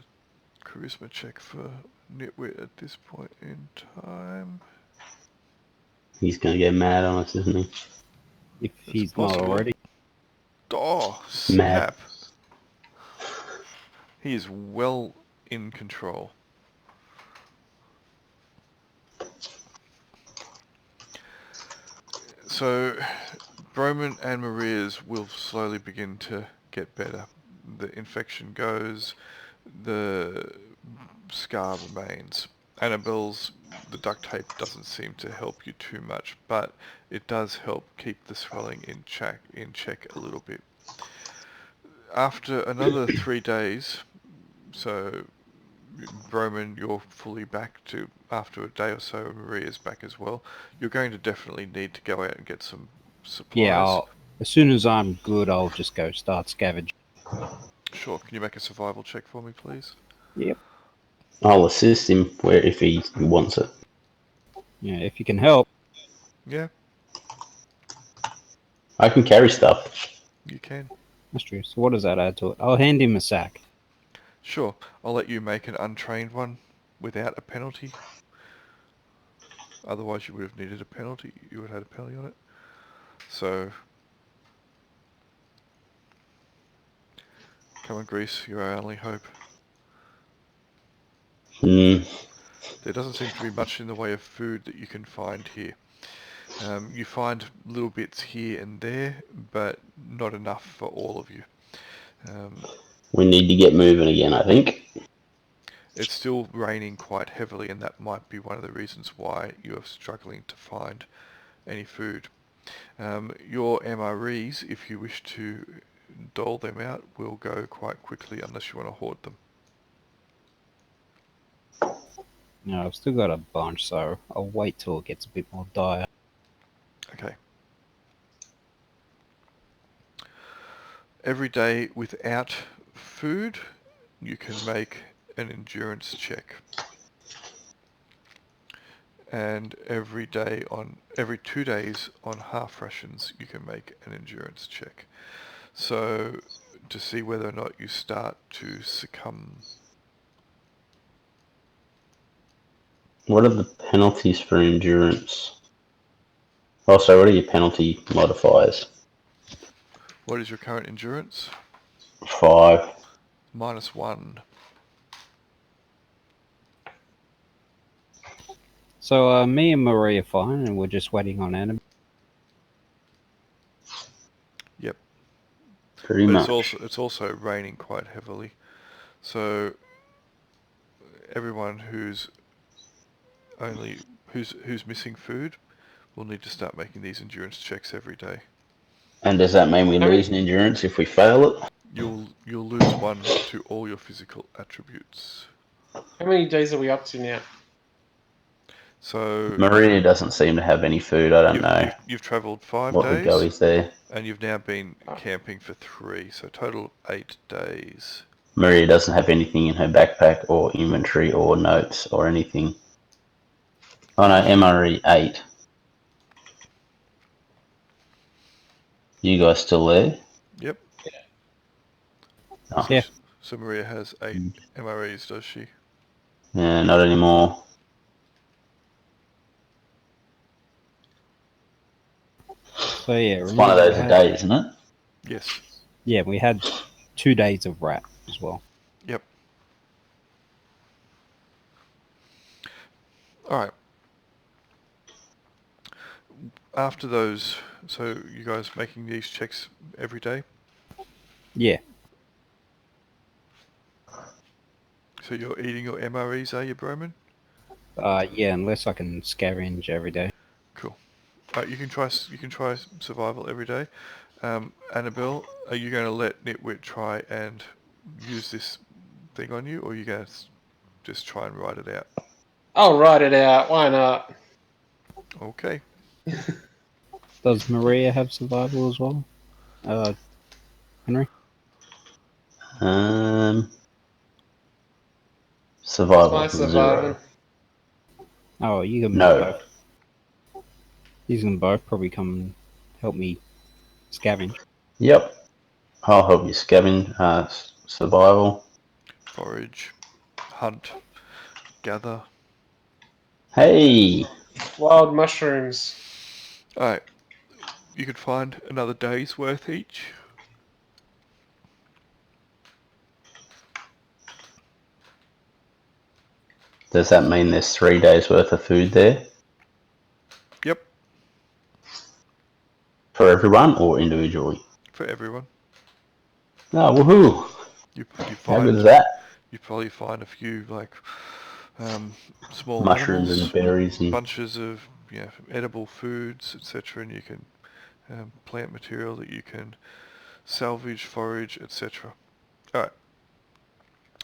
charisma check for Nitwit at this point in time. He's going to get mad on us, isn't he? If It's he's not possible. already. Oh, Mad. snap. He is well in control. So, Broman and Maria's will slowly begin to get better. The infection goes, the scar remains. Annabelle's, the duct tape doesn't seem to help you too much, but it does help keep the swelling in check a little bit. After another 3 days, so Broman, you're fully back to, after a day or so, Maria's back as well. You're going to definitely need to go out and get some supplies. Yeah, as soon as I'm good, I'll just go start scavenging. Sure, can you make a survival check for me, please? Yep. I'll assist him if he wants it. Yeah, if you can help. Yeah, I can carry stuff. you can. That's true. So what does that add to it? I'll hand him a sack. Sure, I'll let you make an untrained one without a penalty. Otherwise you would have needed a penalty. You would have had a penalty on it. So, come on, Grease, you're our only hope. There doesn't seem to be much in the way of food that you can find here. You find little bits here and there, but not enough for all of you. We need to get moving again, I think. It's still raining quite heavily, and that might be one of the reasons why you're struggling to find any food. Your MREs, if you wish to dole them out, will go quite quickly unless you want to hoard them. No, I've still got a bunch, so I'll wait till it gets a bit more dire. Okay. Every day without food, you can make an endurance check. And every 2 days on half rations, you can make an endurance check. So, to see whether or not you start to succumb. What are the penalties for endurance? Oh, so what are your penalty modifiers? What is your current endurance? 5. -1. So me and Marie are fine, and we're just waiting on Annabelle. Yep. Pretty But much. it's also raining quite heavily. So everyone who's missing food will need to start making these endurance checks every day. And does that mean we lose an endurance if we fail it? You'll lose 1 to all your physical attributes. How many days are we up to now? So Maria doesn't seem to have any food. I don't know you've travelled 5 what the go days, is there. and you've now been camping for 3, so total 8 days. Maria doesn't have anything in her backpack or inventory or notes or anything. Oh no, MRE 8. You guys still there? Yep. Oh. Yeah. So Maria has 8 MREs, does she? Yeah, not anymore. So yeah, It's one of those a day, isn't it? Yes. Yeah, we had 2 days of rat as well. Yep. Alright. After those, so you guys making these checks every day? Yeah. So you're eating your MREs, are you, Broman? Yeah, unless I can scavenge every day. Cool. You can try survival every day. Annabelle, are you going to let Nitwit try and use this thing on you, or are you going to just try and write it out? I'll write it out. Why not? Okay. Does Maria have survival as well? Henry? Survival My 0. surviving. Oh, you can No. both. You can both probably come and help me Scavenge. Yep. I'll help you scavenge survival. Forage, hunt, gather. Hey! Wild mushrooms. Alright, you could find another day's worth each. Does that mean there's 3 days worth of food there? Yep, For everyone or individually? for everyone. Oh, woohoo! You How good is find that? you probably find a few like small Mushrooms animals, and berries and... bunches of edible foods, etc., and you can plant material that you can salvage, forage, etc. All right,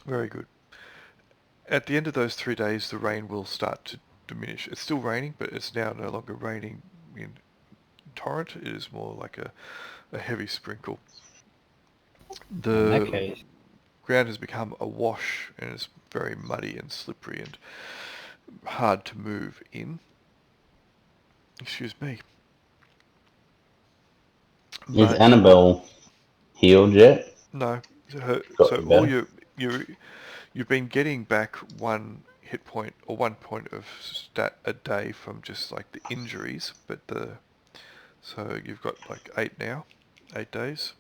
very good. At the end of those 3 days, the rain will start to diminish. It's still raining, but it's now no longer raining in torrent. It is more like a heavy sprinkle. In The that case, ground has become awash and is very muddy and slippery and hard to move in. Excuse me. Is But Annabelle healed yet? no, Got so you all better. you've been getting back 1 hit point or 1 point of stat a day from just like the injuries, but so you've got like 8 now, 8 days.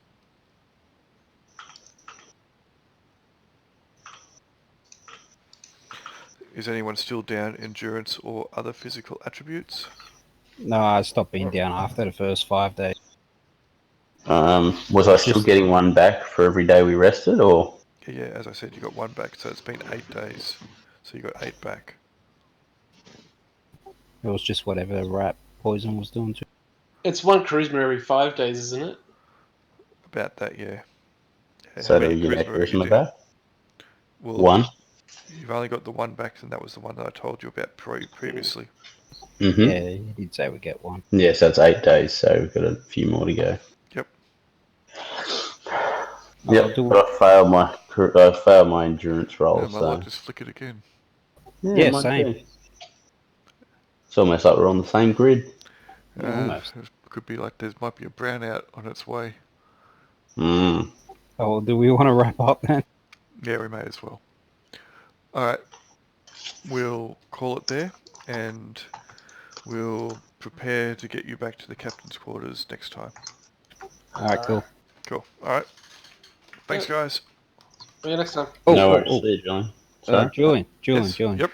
Is anyone still down endurance or other physical attributes? no, I stopped being down after the first 5 days. Was I still getting 1 back for every day we rested, or? Yeah, as I said, you got 1 back, so it's been 8 days. So you got 8 back. It was just whatever the rat poison was doing to. It's 1 charisma every 5 days, isn't it? About that, yeah. So How do many we get that charisma are you charisma down? back? Well, 1? you've only got the 1 back, and that was the one that I told you about previously. Mm-hmm. Yeah, he did say we get 1. Yeah, so it's 8 days, so we've got a few more to go. Yep. Yep, but I failed my endurance roll, My so... light just flickered again. Yeah, might same. be. It's almost like we're on the same grid. Yeah, almost. It could be like there might be a brownout on its way. Mm. Oh, do we want to wrap up then? Yeah, we may as well. Alright, we'll call it there, and we'll prepare to get you back to the captain's quarters next time. Alright, cool. Cool. Alright. Thanks, guys. See you next time. Oh, No oh, worries. oh. See you, John. Sorry? Julian. Yes. Yep.